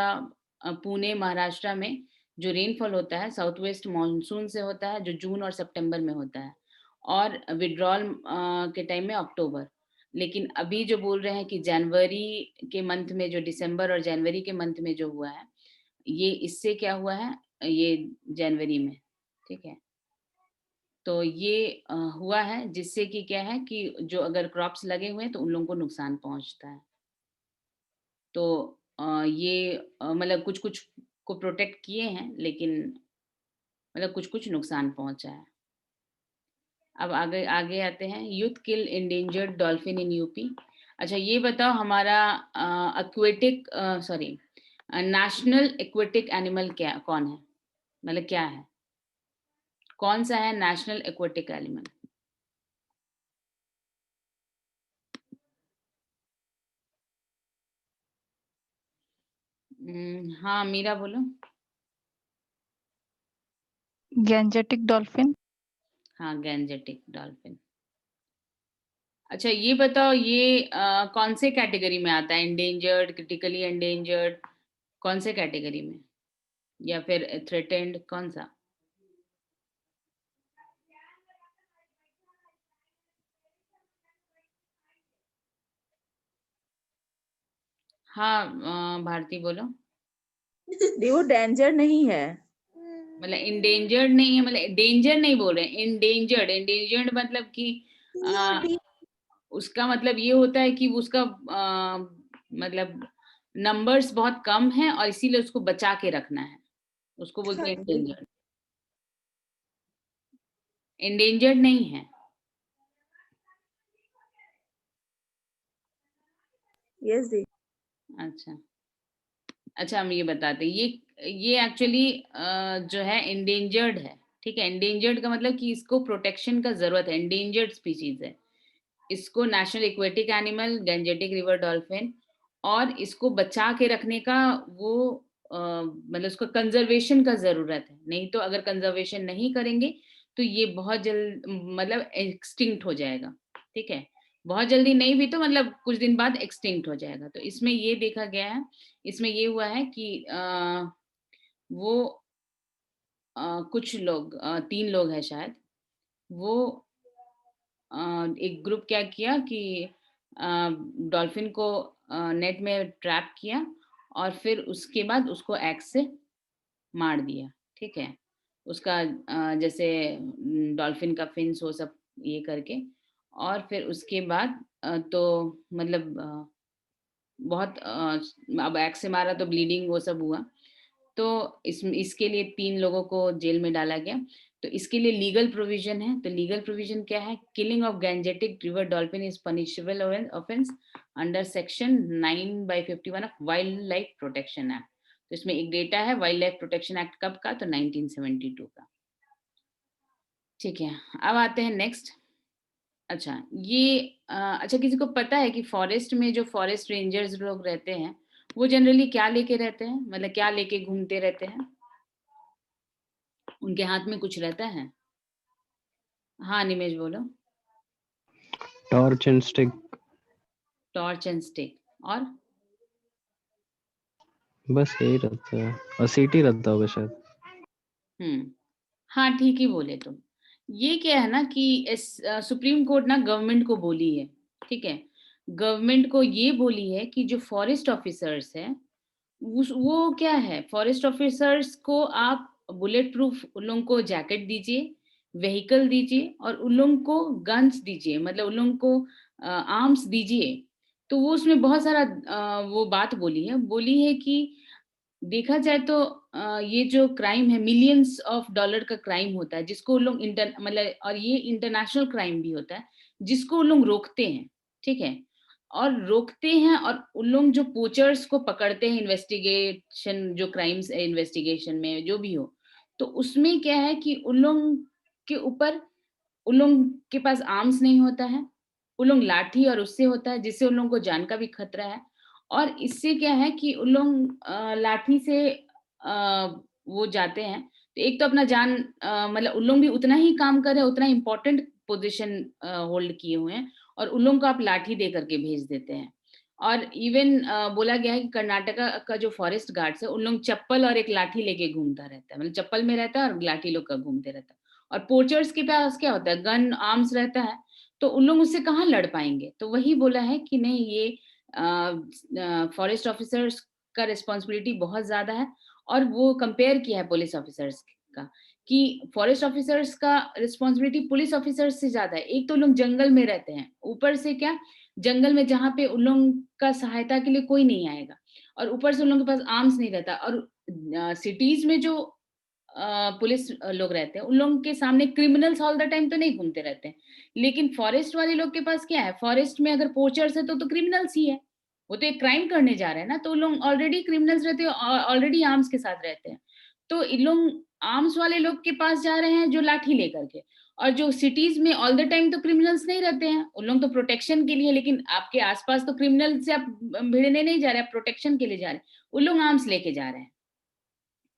पुणे महाराष्ट्र में जो रेनफॉल होता है साउथ वेस्ट मानसून से होता है, जो जून और सितंबर में होता है, और विड्रॉल के टाइम में अक्टूबर। लेकिन अभी जो बोल रहे हैं कि जनवरी के मंथ में, जो दिसंबर और जनवरी के मंथ में जो हुआ है, ये इससे क्या हुआ है, ये जनवरी में, ठीक है। तो ये हुआ है जिससे कि क्या है कि जो अगर क्रॉप्स लगे हुए हैं तो उन लोगों को नुकसान पहुंचता है। तो ये मतलब कुछ कुछ को प्रोटेक्ट किए हैं, लेकिन मतलब कुछ कुछ नुकसान पहुंचा है। अब आगे आगे आते हैं, youth kill endangered dolphin in UP. अच्छा ये बताओ, हमारा aquatic sorry national aquatic animal क्या, कौन है, मतलब क्या है, कौन सा है नेशनल एक्वेटिक एनिमल? हाँ मीरा बोलो। Gangetic dolphin. हाँ गैंजेटिक डॉल्फिन। अच्छा ये बताओ, ये कौन से कैटेगरी में आता है, इंडेंजर्ड, क्रिटिकली एंडेंजर्ड, कौन से कैटेगरी में, या फिर थ्रेटेंड, कौन सा? हाँ भारती बोलो। दी वो डेंजर नहीं है। मतलब इंडेंजर्ड नहीं है, मतलब डेंजर नहीं बोल रहे हैं, इंडेंजर्ड। इंडेंजर्ड मतलब कि उसका मतलब ये होता है कि उसका मतलब नंबर्स बहुत कम है और इसीलिए उसको बचा के रखना है, उसको बोलते हैं इंडेंजर्ड। इंडेंजर्ड नहीं है। यस दी। अच्छा अच्छा, हम ये बताते हैं, ये एक्चुअली जो है इंडेंजर्ड है, ठीक है। इंडेंजर्ड का मतलब कि इसको प्रोटेक्शन का जरूरत है, इंडेंजर्ड स्पीशीज है। इसको national aquatic animal Gangetic river dolphin, और इसको बचा के रखने का वो मतलब उसको कंजर्वेशन का जरूरत है, नहीं तो अगर कंजर्वेशन नहीं करेंगे तो ये बहुत जल्द मतलब एक्सटिंक्ट हो जाएगा, ठीक है। बहुत जल्दी नहीं भी तो मतलब कुछ दिन बाद एक्सटिंक्ट हो जाएगा। तो इसमें ये देखा गया है, इसमें ये हुआ है कि वो कुछ लोग 3 लोग हैं शायद, वो एक ग्रुप क्या किया कि डॉल्फिन को नेट में ट्रैप किया, और फिर उसके बाद उसको एक्स से मार दिया, ठीक है। उसका जैसे डॉल्फिन का फिन्स वो सब ये करके, और फिर उसके बाद तो मतलब बहुत अब एक्स से मारा तो ब्लीडिंग वो सब हुआ। तो इसके लिए 3 लोगों को जेल में डाला गया। तो इसके लिए लीगल प्रोविजन है, तो लीगल प्रोविजन क्या है, killing of Gangetic river dolphin is punishable offence under section 9/51 of wild life protection act. तो इसमें एक डेटा है वाइल्ड लाइफ प्रोटेक्शन एक्ट कब का, तो 1972 का, ठीक है। अब आते हैं नेक्स्ट। अच्छा ये अच्छा किसी को पता है कि फॉरेस्ट में जो फॉरेस्ट रेंजर्स लोग रहते हैं वो जनरली क्या लेके रहते हैं, मतलब क्या लेके घूमते रहते हैं, उनके हाथ में कुछ रहता है? हाँ निमेश बोलो। Torch and stick. Torch and stick, और बस यही रहता है, और सीटी रहता होगा शायद। हाँ ठीक ही बोले तुम। ये क्या है ना कि सुप्रीम कोर्ट ना गवर्नमेंट को बोली है, ठीक है। गवर्नमेंट को ये बोली है कि जो फॉरेस्ट ऑफिसर्स है वो क्या है, फॉरेस्ट ऑफिसर्स को आप बुलेट प्रूफ उन लोगों को जैकेट दीजिए, व्हीकल दीजिए और उन लोगों को गन्स दीजिए, मतलब उन लोगों को आर्म्स दीजिए। तो वो उसमें बहुत सारा वो बात बोली है कि देखा जाए तो ये जो क्राइम है मिलियंस ऑफ डॉलर का क्राइम होता है, जिसको वो लोग मतलब, और ये इंटरनेशनल क्राइम भी होता है जिसको वो लोग रोकते हैं, ठीक है, और रोकते हैं, और उन लोग जो पोचर्स को पकड़ते हैं इन्वेस्टिगेशन, जो क्राइम्स इन्वेस्टिगेशन में जो भी हो, तो उसमें क्या है कि उन लोग के ऊपर, उन लोग के पास आर्म्स नहीं होता है, उन लोग लाठी और उससे होता है जिससे उन लोगों को जान का भी खतरा है। और इससे क्या है कि उन लोग लाठी से वो जाते हैं, तो एक तो अपना जान मतलब उन लोग भी उतना ही काम कर रहे हैं, उतना इम्पोर्टेंट पोजीशन होल्ड किए हुए हैं, और उन लोगों को आप लाठी दे करके भेज देते हैं। और इवन बोला गया है कि कर्नाटका का जो फॉरेस्ट गार्ड्स है, उन लोग चप्पल और एक लाठी लेके घूमता रहता है, मतलब चप्पल में रहता है और लाठी लोग का घूमते रहता है। और पोचर्स के पास क्या होता है, गन आर्म्स रहता है, तो उन लोग उससे कहाँ लड़ पाएंगे। तो वही बोला है कि नहीं, ये फॉरेस्ट ऑफिसर्स का रिस्पॉन्सिबिलिटी बहुत ज्यादा है। और वो कंपेयर किया है पुलिस ऑफिसर्स का, कि फॉरेस्ट ऑफिसर्स का रिस्पॉन्सिबिलिटी पुलिस ऑफिसर्स से ज्यादा है। एक तो लोग जंगल में रहते हैं, ऊपर से क्या, जंगल में जहाँ पे उन लोगों का सहायता के लिए कोई नहीं आएगा, और ऊपर से उन लोगों के पास आर्म्स नहीं रहता। और सिटीज में जो पुलिस लोग रहते हैं, उन लोगों के सामने क्रिमिनल्स ऑल द टाइम तो नहीं घूमते रहते हैं, लेकिन फॉरेस्ट वाले लोग के पास क्या है, फॉरेस्ट में अगर पोचर्स है तो क्रिमिनल्स ही है, वो तो एक क्राइम करने जा रहे हैं ना, तो लोग ऑलरेडी क्रिमिनल्स रहते हैं, ऑलरेडी आर्म्स के साथ रहते हैं। तो इन लोग आर्म्स वाले लोग के पास जा रहे हैं जो लाठी लेकर के, और जो सिटीज में ऑल द टाइम तो क्रिमिनल्स नहीं रहते हैं, उन लोग तो प्रोटेक्शन के लिए, लेकिन आपके आसपास तो क्रिमिनल से आप भिड़ने नहीं जा रहे, आप प्रोटेक्शन के लिए जा रहे हैं, उन लोग आर्म्स लेके जा रहे हैं।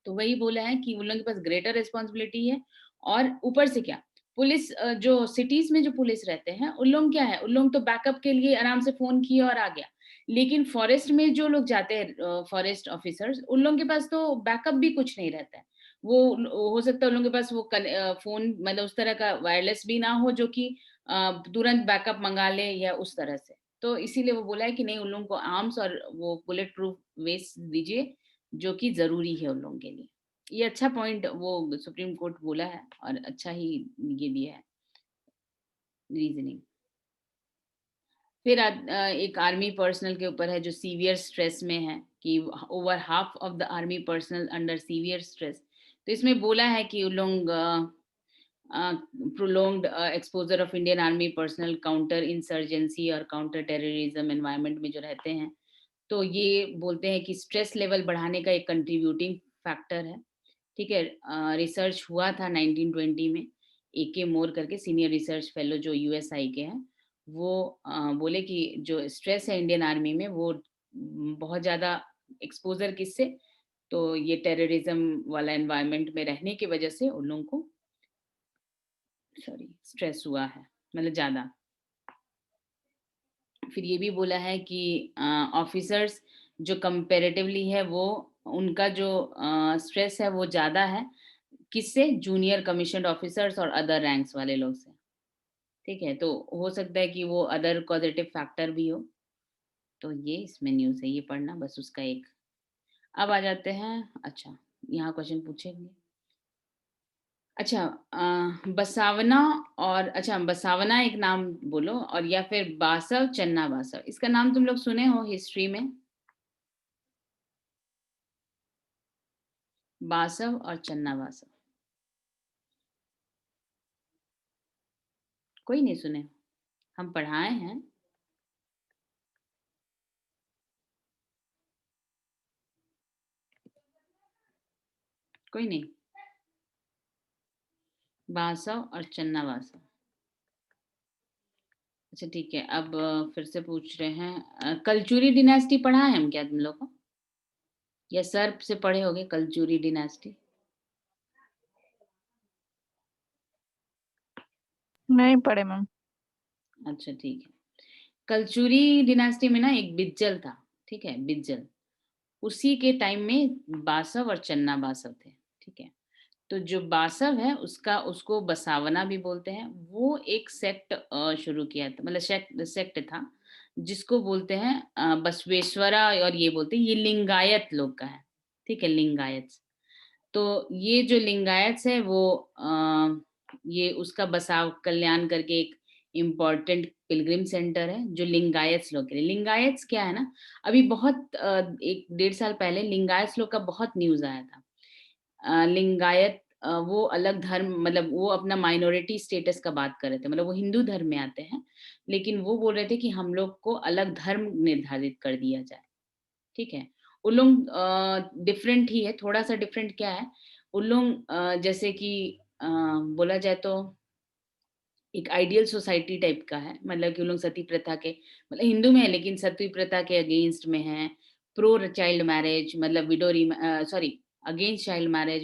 तो वही बोला है कि उन लोगों के पास ग्रेटर रिस्पॉन्सिबिलिटी है। और ऊपर से क्या, पुलिस जो सिटीज में जो पुलिस रहते हैं, उन लोग क्या है, उन लोग तो बैकअप के लिए आराम से फोन किया और आ गया, लेकिन फॉरेस्ट में जो लोग जाते हैं फॉरेस्ट ऑफिसर्स, उन लोगों के पास तो बैकअप भी कुछ नहीं रहता है। वो हो सकता है उन लोगों के पास वो फोन, मतलब उस तरह का वायरलेस भी ना हो जो कि तुरंत बैकअप मंगा ले या उस तरह से। तो इसीलिए वो बोला है कि नहीं, उन लोगों को आर्म्स और वो बुलेट प्रूफ वेस्ट दीजिए, जो कि जरूरी है उन लोगों के लिए। ये अच्छा पॉइंट वो सुप्रीम कोर्ट बोला है, और अच्छा ही ये दिया है रीजनिंग। फिर एक आर्मी पर्सनल के ऊपर है जो सीवियर स्ट्रेस में है, कि over half of the army personnel under severe stress. तो इसमें बोला है कि उन लोग prolonged exposure of Indian army personnel counter insurgency और काउंटर टेररिज्म एनवायरनमेंट में जो रहते हैं, तो ये बोलते हैं कि स्ट्रेस लेवल बढ़ाने का एक कंट्रीब्यूटिंग फैक्टर है। ठीक है, रिसर्च हुआ था 1920 में, AK मोर करके सीनियर रिसर्च फेलो जो USI के हैं, वो बोले कि जो स्ट्रेस है इंडियन आर्मी में, वो बहुत ज्यादा एक्सपोजर किससे, तो ये टेररिज्म वाला एनवायरनमेंट में रहने की वजह से उन लोगों को स्ट्रेस हुआ है, मतलब ज्यादा। फिर ये भी बोला है कि ऑफिसर्स जो कंपेरेटिवली है, वो उनका जो स्ट्रेस है वो ज्यादा है किससे, जूनियर कमीशन ऑफिसर्स और अदर रैंक्स वाले लोग से। ठीक है, तो हो सकता है कि वो अदर पॉजिटिव फैक्टर भी हो। तो ये इसमें न्यूज़ है, ये पढ़ना बस उसका एक। अब आ जाते हैं, अच्छा यहाँ क्वेश्चन पूछेंगे। अच्छा, बसावना, और अच्छा बसावना एक नाम बोलो, और या फिर बासव, चन्ना बासव, इसका नाम तुम लोग सुने हो हिस्ट्री में, बासव और चन्ना बासव, कोई नहीं सुने? हम पढ़ाए हैं। कोई नहीं, बासव और चन्ना बासव। अच्छा ठीक है, अब फिर से पूछ रहे हैं, कलचुरी डिनेस्टी पढ़ा है हम क्या तुम लोग को, या सर से पढ़े होगे कलचुरी डिनेस्टी? नहीं पढ़े मैम। अच्छा ठीक है, कलचुरी डिनेस्टी में ना एक बिज्जल था, ठीक है, बिज्जल, उसी के टाइम में बासव और चन्ना बासव थे। ठीक है, तो जो बासव है उसका, उसको बसावना भी बोलते हैं, वो एक सेक्ट शुरू किया था, मतलब सेक्ट था, जिसको बोलते हैं बसवेश्वरा, और ये बोलते हैं ये लिंगायत लोग का है। ठीक है, लिंगायत। तो ये जो लिंगायत है वो ये उसका बसाव कल्याण करके एक इम्पोर्टेंट पिलग्रिम सेंटर है जो लिंगायत लोग के लिए। लिंगायत क्या है ना, अभी बहुत 1-1.5 साल पहले लिंगायत लोग का बहुत न्यूज आया था। लिंगायत वो अलग धर्म, मतलब वो अपना माइनॉरिटी स्टेटस का बात कर रहे थे, मतलब वो हिंदू धर्म में आते हैं, लेकिन वो बोल रहे थे कि हम लोग को अलग धर्म निर्धारित कर दिया जाए। ठीक है, उन लोग डिफरेंट ही है, थोड़ा सा डिफरेंट क्या है, उन लोग जैसे कि बोला जाए तो एक आइडियल सोसाइटी टाइप का है, मतलब कि उन लोग सती प्रथा के, मतलब हिंदू में है लेकिन सती प्रथा के अगेंस्ट में है, प्रो चाइल्ड मैरिज, मतलब against child marriage,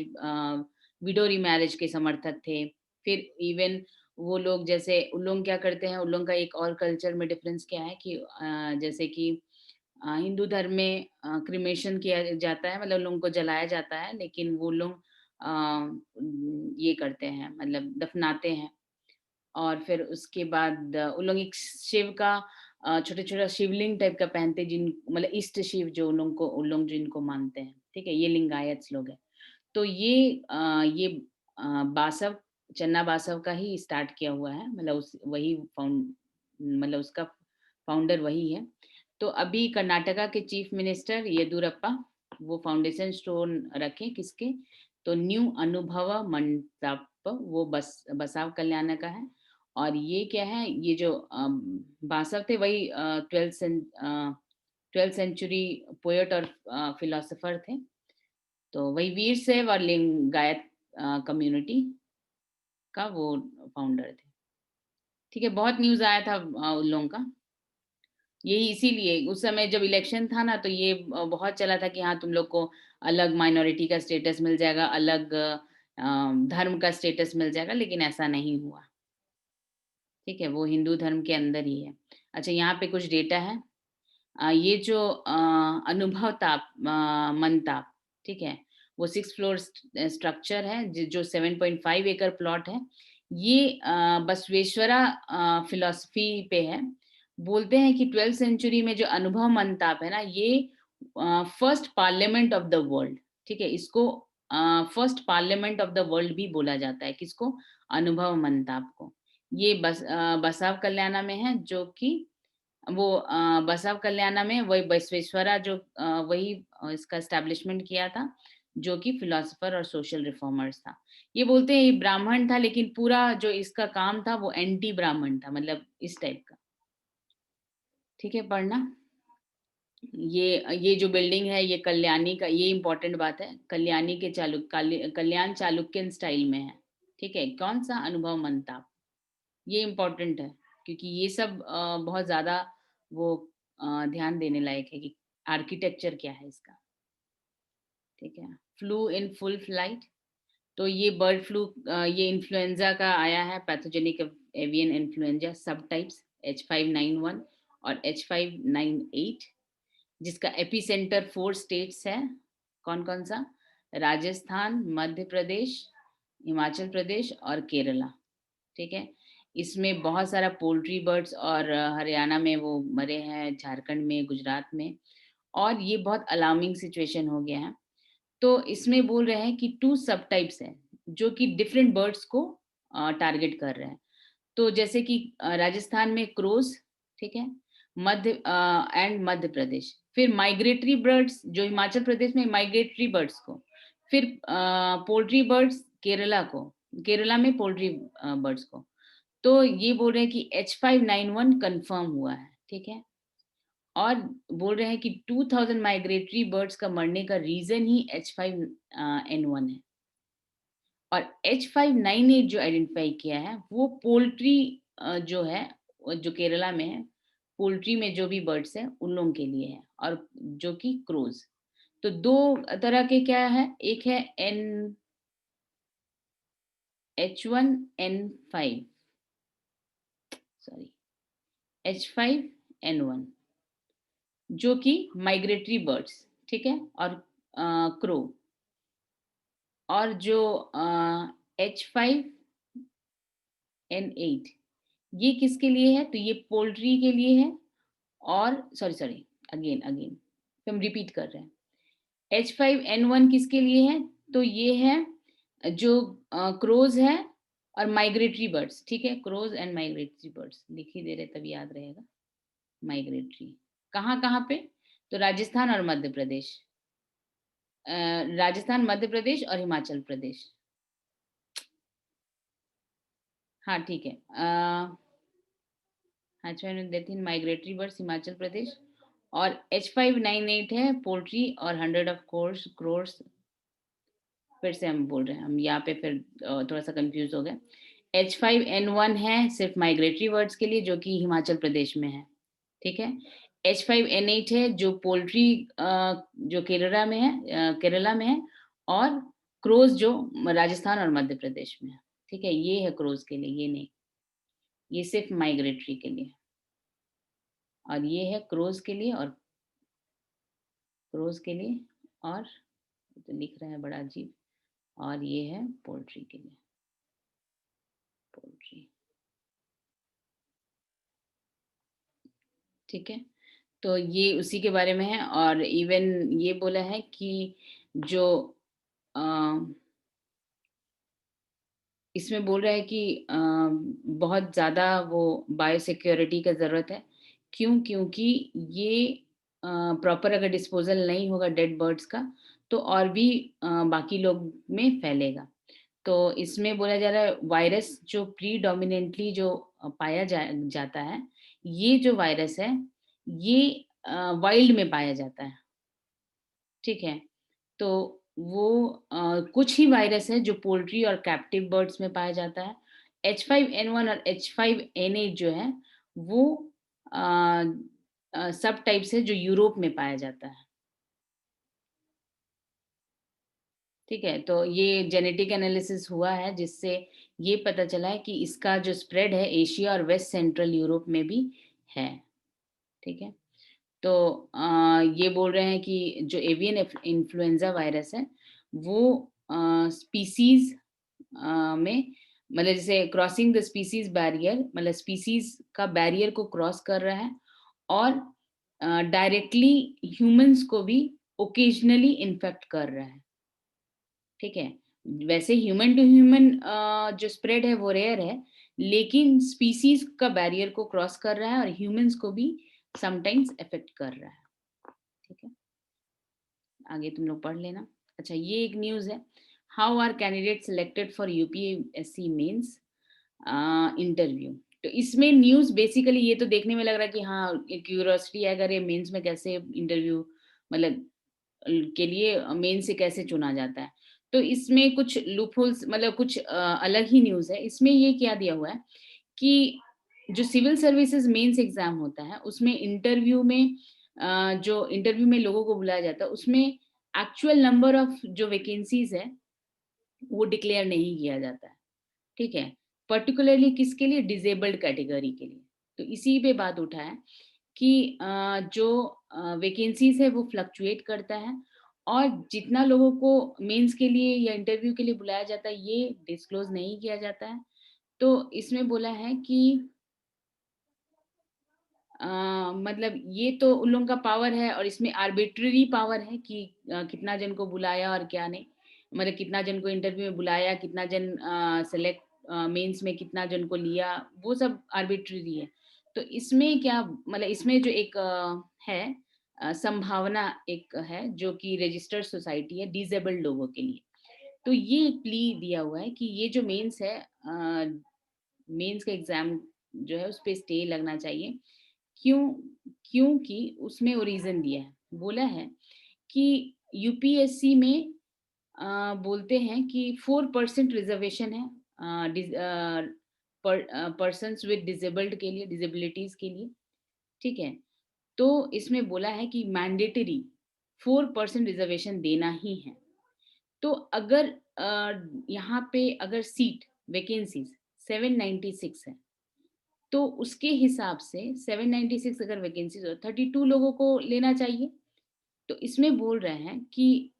window marriage के समर्थक थे। फिर इवन वो लोग जैसे उन लोग क्या करते हैं, उन लोग का एक और कल्चर में डिफरेंस क्या है कि जैसे कि हिंदू धर्म में क्रिमेशन किया जाता है, मतलब लोगों को जलाया जाता है, लेकिन वो लोग ये करते हैं, मतलब दफनाते हैं। और फिर उसके बाद उन लोग एक शिव का छोटा-छोटा शिवलिंग टाइप का पहनते हैं, जिन मतलब इष्ट शिव जो उन लोग जिनको मानते हैं, ठीक है? ये लिंगायत लोग हैं। तो ये बासव, चन्ना बासव का ही स्टार्ट किया हुआ है, मतलब वही मतलब उसका फाउंडर वही है। तो अभी कर्नाटका के चीफ मिनिस्टर येदुरप्पा वो फाउंडेशन स्टोन रखे किसके, तो न्यू अनुभव मंडप, वो बसाव कल्याण का है। और ये क्या है, ये जो बासव थे वही 12th सेंचुरी पोएट और फिलोसोफर थे। तो वही वीर शैव और लिंगायत कम्युनिटी का वो फाउंडर थे। ठीक है, बहुत न्यूज़ आया था उन लोगों का। यही इसीलिए उस समय जब इलेक्शन था ना, तो ये बहुत चला था कि हाँ, तुम लोग को अलग माइनॉरिटी का स्टेटस मिल जाएगा, अलग धर्म का स्टेटस मिल जाएगा, लेकिन ऐसा नहीं हुआ। ठीक है, वो हिंदू धर्म के अंदर ही है। अच्छा, यहाँ पे कुछ डेटा है। ये जो अनुभव ताप मनताप, ठीक है, वो 6 फ्लोर स्ट्रक्चर है जो 7.5 एकड़ प्लॉट है। ये बसवेश्वरा फिलॉसफी पे है। बोलते हैं कि 12th सेंचुरी में जो अनुभव मनताप है ना, ये first parliament of the world, ठीक है, इसको first parliament of the world भी बोला जाता है, किसको, अनुभव मनताप को। ये बसाव कल्याणा में है, जो कि वो बसव कल्याणा में वही बसवेश्वरा जो वही इसका एस्टेब्लिशमेंट किया था, जो कि फिलोसोफर और सोशल रिफॉर्मर्स था। ये बोलते हैं ये ब्राह्मण था, लेकिन पूरा जो इसका काम था वो एंटी ब्राह्मण था, मतलब इस टाइप का। ठीक है, पढ़ना। ये जो बिल्डिंग है ये कल्याणी का, ये इंपॉर्टेंट बात है, कल्याणी के कल्याण चालुक्यन स्टाइल में है। ठीक है, कौन सा, अनुभव मंताप, ये इम्पोर्टेंट है क्योंकि ये सब बहुत ज्यादा वो ध्यान देने लायक है कि आर्किटेक्चर क्या है इसका। ठीक है, फ्लू इन फुल फ्लाइट, तो ये बर्ड फ्लू, ये इन्फ्लुएंजा का आया है, पैथोजेनिक एवियन इन्फ्लुएंजा सब टाइप्स H5N1 और H5N8, जिसका एपिसेंटर 4 स्टेट्स है। कौन कौन सा, राजस्थान, मध्य प्रदेश, हिमाचल प्रदेश और केरला। ठीक है, इसमें बहुत सारा पोल्ट्री बर्ड्स और हरियाणा में वो मरे हैं, झारखंड में, गुजरात में, और ये बहुत अलार्मिंग सिचुएशन हो गया है। तो इसमें बोल रहे हैं कि 2 सब टाइप्स हैं जो कि डिफरेंट बर्ड्स को टारगेट कर रहे हैं। तो जैसे कि राजस्थान में क्रोज, ठीक है, मध्य प्रदेश, फिर माइग्रेटरी बर्ड्स जो हिमाचल प्रदेश में, माइग्रेटरी बर्ड्स को, फिर पोल्ट्री बर्ड्स केरला में पोल्ट्री बर्ड्स को। तो ये बोल रहे हैं कि H5N1 कंफर्म हुआ है। ठीक है, और बोल रहे हैं कि 2000 माइग्रेटरी बर्ड्स का मरने का रीजन ही H5N1 है। और H5N8 जो आइडेंटिफाई किया है वो पोल्ट्री जो है, जो केरला में है, पोल्ट्री में जो भी बर्ड्स है उन लोगों के लिए है, और जो कि क्रोज। तो 2 तरह के क्या है, एक है H1N5, सॉरी H5N1 जो कि माइग्रेटरी बर्ड्स, ठीक है, और क्रो, और जो H5N8 ये किसके लिए है, तो ये पोल्ट्री के लिए है। और सॉरी अगेन फिर हम रिपीट कर रहे हैं, H5N1 किसके लिए है, तो ये है जो क्रोज है और माइग्रेटरी बर्ड्स, ठीक है, क्रोज एंड माइग्रेटरी बर्ड्स लिख ही दे रहे तब याद रहेगा। माइग्रेटरी कहाँ कहाँ पे? तो राजस्थान और मध्य प्रदेश, राजस्थान, मध्य प्रदेश और हिमाचल प्रदेश। हाँ ठीक है, माइग्रेटरी बर्ड्स हिमाचल प्रदेश, और H598 है पोल्ट्री, और 100 ऑफ कोर्स क्रोर्स, फिर से हम बोल रहे हैं, हम यहाँ पे फिर थोड़ा सा कंफ्यूज हो गए। H5N1 है सिर्फ माइग्रेटरी बर्ड्स के लिए, जो कि हिमाचल प्रदेश में है, ठीक है। H5N8 है जो पोल्ट्री जो केरला में है, और क्रोज जो राजस्थान और मध्य प्रदेश में है, ठीक है। ये है क्रोज के लिए, ये नहीं, ये सिर्फ माइग्रेटरी के लिए, और ये है क्रोज के लिए, और क्रोज के लिए, और तो लिख रहा है बड़ा अजीब, और ये है पोल्ट्री के लिए, पोल्ट्री, ठीक है। तो ये उसी के बारे में है, और इवन ये बोला है कि जो इसमें बोल रहा है कि बहुत ज़्यादा वो बायोसिक्योरिटी का ज़रूरत है। क्यों? क्योंकि ये प्रॉपर अगर डिस्पोजल नहीं होगा डेड बर्ड्स का, तो और भी बाकी लोग में फैलेगा। तो इसमें बोला जा रहा है वायरस जो प्रीडोमिनेंटली जो जाता है, ये जो वायरस है ये वाइल्ड में पाया जाता है, ठीक है। तो वो कुछ ही वायरस है जो पोल्ट्री और कैप्टिव बर्ड्स में पाया जाता है। H5N1 और H5N8 जो है वो सब टाइप्स है जो यूरोप में पाया जाता है, ठीक है। तो ये जेनेटिक एनालिसिस हुआ है जिससे ये पता चला है कि इसका जो स्प्रेड है एशिया और वेस्ट सेंट्रल यूरोप में भी है, ठीक है। तो ये बोल रहे हैं कि जो एवियन इन्फ्लुएंजा वायरस है वो स्पीसीज में, मतलब जैसे क्रॉसिंग द स्पीसीज बैरियर, मतलब स्पीसीज का बैरियर को क्रॉस कर रहा है, और डायरेक्टली ह्यूमंस को भी ओकेजनली इन्फेक्ट कर रहा है, ठीक है। वैसे ह्यूमन टू ह्यूमन जो स्प्रेड है वो रेयर है, लेकिन स्पीसीज का बैरियर को क्रॉस कर रहा है और ह्यूमंस को भी समटाइम्स इफेक्ट कर रहा है, ठीक है। आगे तुम लोग पढ़ लेना। अच्छा, ये एक न्यूज है, how are candidate selected for UPSC mains interview. तो इसमें न्यूज बेसिकली ये तो देखने में लग रहा है कि हाँ क्यूरियोसिटी है, अगर ये मेंस में कैसे इंटरव्यू, मतलब के लिए मेन से कैसे चुना जाता है। तो इसमें कुछ लूपहोल्स, मतलब कुछ अलग ही न्यूज है। इसमें ये क्या दिया हुआ है कि जो सिविल सर्विसेज मेंस एग्जाम होता है उसमें इंटरव्यू में जो इंटरव्यू में लोगों को बुलाया जाता है उसमें एक्चुअल नंबर ऑफ जो वैकेंसीज है वो डिक्लेयर नहीं किया जाता है, ठीक है। पर्टिकुलरली किसके लिए? डिजेबल्ड कैटेगरी के लिए। तो इसी पे बात उठा है कि जो वैकेंसीज है वो फ्लक्चुएट करता है, और जितना लोगों को मेंस के लिए या इंटरव्यू के लिए बुलाया जाता है ये डिस्क्लोज नहीं किया जाता है। तो इसमें बोला है कि मतलब ये तो उन लोगों का पावर है, और इसमें आर्बिट्ररी पावर है कि कितना जन को बुलाया और क्या नहीं, मतलब कितना जन को इंटरव्यू में बुलाया, कितना जन सेलेक्ट मेंस में कितना जन को लिया, वो सब आर्बिट्ररी है। तो इसमें क्या, मतलब इसमें जो एक है संभावना एक है जो कि रजिस्टर्ड सोसाइटी है डिसेबल्ड लोगों के लिए। तो ये एक प्ली दिया हुआ है कि ये जो मेंस है, मेंस का एग्जाम जो है उस पर स्टे लगना चाहिए। क्यों? क्योंकि उसमें वो रीजन दिया है, बोला है कि यूपीएससी में बोलते हैं कि 4% रिजर्वेशन है पर्सन्स विद डिसेबल्ड के लिए, डिसेबिलिटीज के लिए, ठीक है। तो इसमें बोला है कि मैंडेटरी 4% रिजर्वेशन देना ही है। तो अगर यहाँ पे अगर सीट वैकेंसीज 796 है, तो उसके हिसाब से 796 अगर वैकेंसीज हो 32 लोगों को लेना चाहिए। तो इसमें बोल रहे हैं कि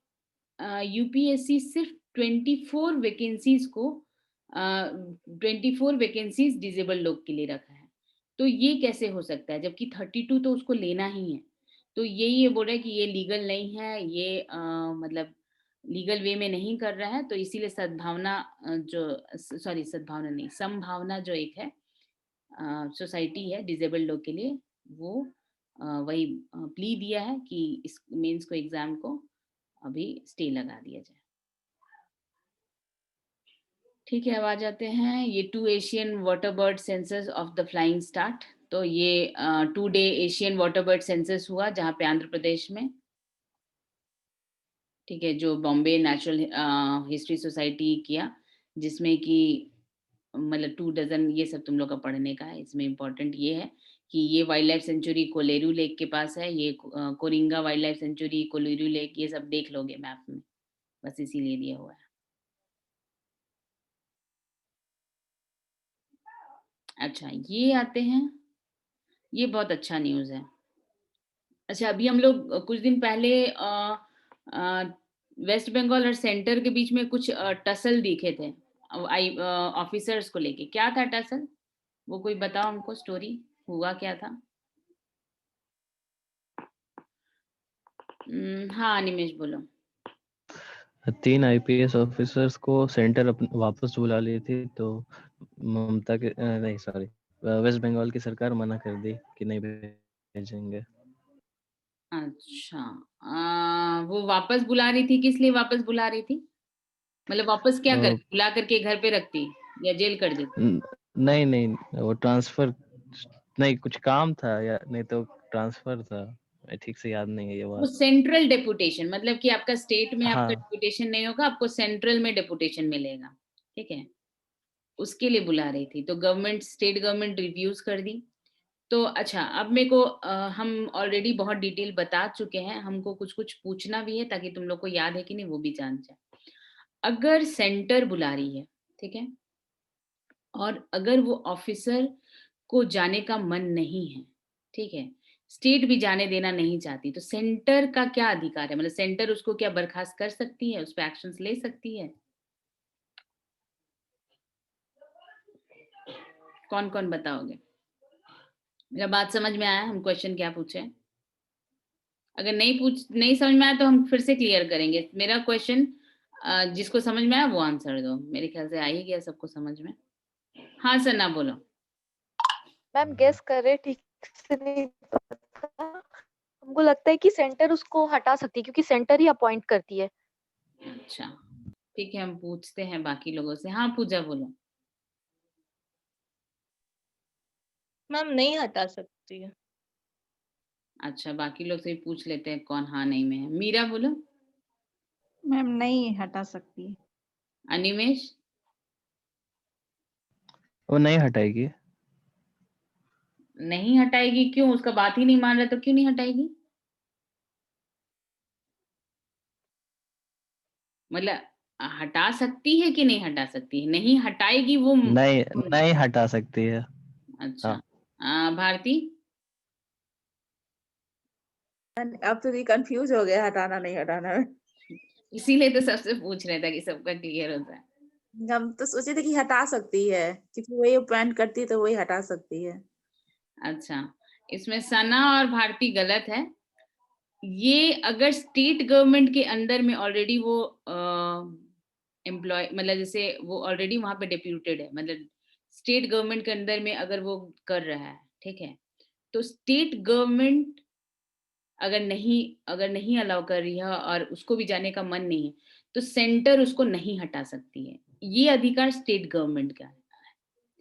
यूपीएससी सिर्फ 24 वैकेंसीज को 24 वैकेंसीज डिसेबल लोग के लिए रखा है। तो ये कैसे हो सकता है, जबकि 32 तो उसको लेना ही है। तो ये बोल रहा है कि ये लीगल नहीं है, ये मतलब लीगल वे में नहीं कर रहा है, तो इसीलिए सद्भावना सद्भावना नहीं, समभावना जो एक है सोसाइटी है डिसेबल्ड लोग के लिए, वो वही प्ली दिया है कि इस मेंस को एग्जाम को अभी स्टे लगा दिया जाए। ठीक है, अब आ जाते हैं ये 2 Asian water bird census of the flying start. तो ये 2 day Asian water bird census हुआ जहाँ पे आंध्र प्रदेश में, ठीक है, जो बॉम्बे नेचुरल हिस्ट्री सोसाइटी किया, जिसमें कि मतलब 2 डज़न ये सब तुम लोग का पढ़ने का है। इसमें इम्पोर्टेंट ये है कि ये wild life sanctuary Kolleru lake के पास है, ये Coringa wild life sanctuary, Kolleru lake, ये सब देख लोगे मैप में, बस इसीलिए दिया हुआ है। अच्छा, ये आते हैं, ये बहुत अच्छा न्यूज़ है। अच्छा, अभी हम लोग कुछ दिन पहले वेस्ट बंगाल और सेंटर के बीच में कुछ टसल दिखे थे ऑफिसर्स को लेके। क्या था टसल? वो कोई बताओ हमको, स्टोरी हुआ क्या था? हाँ निमेश बोलो। 3 आईपीएस ऑफिसर्स को सेंटर वापस बुला ली थी, तो ममता के नहीं सॉरी वेस्ट बंगाल की सरकार मना कर दी कि नहीं भेजेंगे। अच्छा, वो वापस बुला रही थी, किस लिए वापस बुला रही थी? मतलब वापस क्या कर, बुला करके घर पे रखती या जेल कर देती? नहीं नहीं, वो ट्रांसफर नहीं, कुछ काम था या नहीं तो ट्रांसफर था, ठीक से याद नहीं है ये वो बात। सेंट्रल डेपुटेशन, मतलब कि आपका स्टेट में आपका हाँ डेपुटेशन नहीं होगा, आपको सेंट्रल में डेपुटेशन मिलेगा, ठीक है, उसके लिए बुला रही थी। तो गवर्नमेंट, स्टेट गवर्नमेंट रिव्यूज कर दी। तो अच्छा, अब मेरे को हम ऑलरेडी बहुत डिटेल बता चुके हैं, हमको कुछ कुछ पूछना भी है ताकि तुम लोग को याद है कि नहीं वो भी जान जाए। अगर सेंटर बुला रही है, ठीक है, और अगर वो ऑफिसर को जाने का मन नहीं है, ठीक है, स्टेट भी जाने देना नहीं चाहती, तो सेंटर का क्या अधिकार है? मतलब सेंटर उसको क्या बर्खास्त कर सकती है, उस पर एक्शंस ले सकती है? कौन कौन बताओगे? मेरा बात समझ में आया? हम क्वेश्चन क्या पूछे? अगर नहीं समझ में आया तो हम फिर से क्लियर करेंगे। मेरा क्वेश्चन जिसको समझ में आया वो आंसर दो। मेरे ख्याल से आ ही गया सबको समझ में। हाँ सना बोलो। मैम गेस कर रहे, ठीक से नहीं पता। हमको लगता है कि सेंटर उसको हटा सकती है क्योंकि सेंटर ही अपॉइंट करती है। अच्छा ठीक है, हम पूछते हैं बाकी लोगों से। हाँ पूजा बोलो। मैम नहीं हटा सकती है। अच्छा, बाकी लोग से भी पूछ लेते हैं कौन हाँ नहीं में है। मीरा बोलो। मैम नहीं हटा सकती। अनिमेश? वो नहीं हटाएगी। नहीं हटाएगी क्यों? उसका बात ही नहीं मान रहा तो क्यों नहीं हटाएगी? मतलब हटा सकती है कि नहीं हटा सकती है? नहीं हटाएगी वो। नहीं नहीं हटा सकती है। अच्छा हाँ। भारती? अब तो ये कंफ्यूज हो गया, हटाना नहीं हटाना में। इसीलिए तो सबसे पूछ रहे थे कि सबका क्लियर होता है। हम तो सोचे थे कि हटा सकती है, क्योंकि वही अपॉइंट करती है तो वही हटा सकती है। अच्छा, इसमें सना और भारती गलत है। ये अगर स्टेट गवर्नमेंट के अंदर में ऑलरेडी वो एम्प्लॉय, मतलब जैसे वो ऑलरेडी वहां पे डिप्यूटेड है, मतलब स्टेट गवर्नमेंट के अंदर में अगर वो कर रहा है, ठीक है, तो स्टेट गवर्नमेंट अगर नहीं अलाउ कर रही है और उसको भी जाने का मन नहीं है, तो सेंटर उसको नहीं हटा सकती है। ये अधिकार स्टेट गवर्नमेंट का है,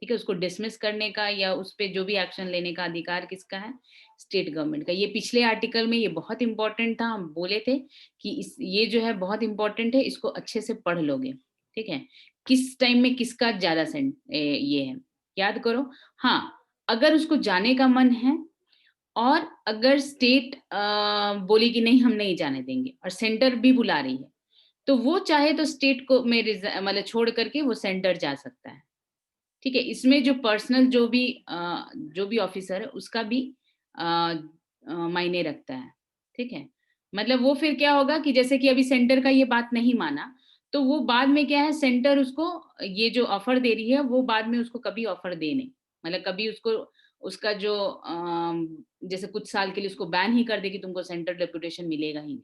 ठीक है। उसको डिसमिस करने का या उस पर जो भी एक्शन लेने का अधिकार किसका है? स्टेट गवर्नमेंट का। ये पिछले आर्टिकल में ये बहुत इंपॉर्टेंट था, हम बोले थे कि ये जो है बहुत इंपॉर्टेंट है, इसको अच्छे से पढ़ लोगे, ठीक है। किस टाइम में किसका ज्यादा ये है, याद करो। हाँ, अगर उसको जाने का मन है और अगर स्टेट बोली कि नहीं हम नहीं जाने देंगे और सेंटर भी बुला रही है, तो वो चाहे तो स्टेट को में मतलब छोड़ करके वो सेंटर जा सकता है, ठीक है। इसमें जो पर्सनल जो भी ऑफिसर है उसका भी मायने रखता है, ठीक है। मतलब वो फिर क्या होगा कि जैसे कि अभी सेंटर का ये बात नहीं माना, तो वो बाद में क्या है, सेंटर उसको ये जो ऑफर दे रही है वो बाद में उसको कभी ऑफर दे नहीं, मतलब कभी उसको उसका जो जैसे कुछ साल के लिए उसको बैन ही कर दे कि तुमको सेंटर डेपुटेशन मिलेगा ही नहीं,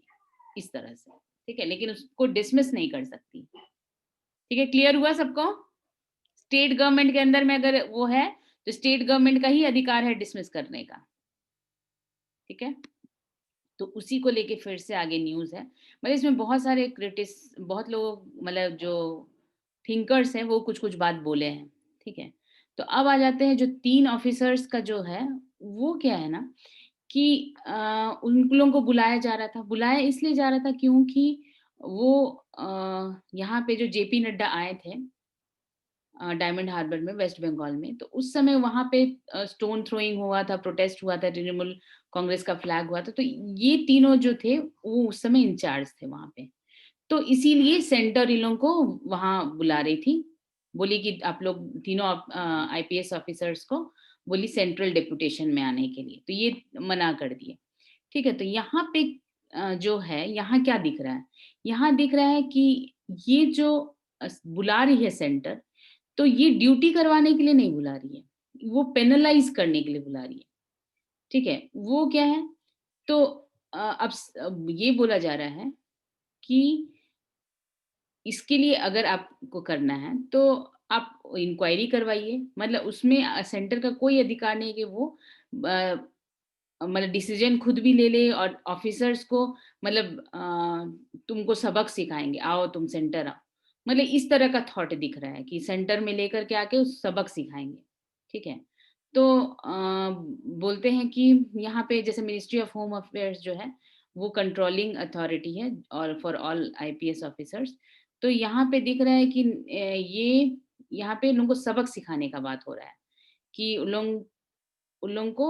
इस तरह से। ठीक है, लेकिन उसको डिसमिस नहीं कर सकती। ठीक है, क्लियर हुआ सबको? स्टेट गवर्नमेंट के अंदर में अगर वो है तो स्टेट गवर्नमेंट का ही अधिकार है डिसमिस करने का। ठीक है, तो उसी को लेके फिर से आगे न्यूज़ है। मतलब इसमें बहुत सारे बहुत लोग, मतलब जो थिंकर्स हैं वो कुछ-कुछ बात बोले हैं। ठीक है, तो अब आ जाते हैं जो 3 ऑफिसर्स का जो है, वो क्या है ना कि उन लोगों को बुलाया जा रहा था। बुलाया इसलिए जा रहा था क्योंकि वो यहाँ पे जो जेपी नड्डा आए थे डायमंड हार्बर में, वेस्ट बंगाल में, तो उस समय वहाँ पे स्टोन थ्रोइंग हुआ था, प्रोटेस्ट हुआ था, तृणमूल कांग्रेस का फ्लैग हुआ था, तो ये तीनों जो थे वो उस समय इंचार्ज थे वहाँ पे। तो इसीलिए सेंटर इन लोगों को वहाँ बुला रही थी, बोली कि आप लोग तीनों आईपीएस ऑफिसर्स को बोली सेंट्रल डेपुटेशन में आने के लिए, तो ये मना कर दिए। ठीक है, तो यहाँ पे जो है, यहाँ क्या दिख रहा है? यहाँ दिख रहा है कि ये जो बुला रही है सेंटर, तो ये ड्यूटी करवाने के लिए नहीं बुला रही है, वो पेनलाइज करने के लिए बुला रही है। ठीक है, वो क्या है? तो अब ये बोला जा रहा है कि इसके लिए अगर आपको करना है तो आप इंक्वायरी करवाइए, मतलब उसमें सेंटर का कोई अधिकार नहीं है कि वो मतलब डिसीजन खुद भी ले ले और ऑफिसर्स को मतलब तुमको सबक सिखाएंगे, आओ तुम सेंटर आओ, मतलब इस तरह का थॉट दिख रहा है कि सेंटर में लेकर के आके उस सबक सिखाएंगे। ठीक है, तो बोलते हैं कि यहाँ पे जैसे मिनिस्ट्री ऑफ होम अफेयर्स जो है वो कंट्रोलिंग अथॉरिटी है और फॉर ऑल आईपीएस ऑफिसर्स, तो यहाँ पे दिख रहा है कि ये यहाँ पे लोगों को सबक सिखाने का बात हो रहा है कि उन लोगों को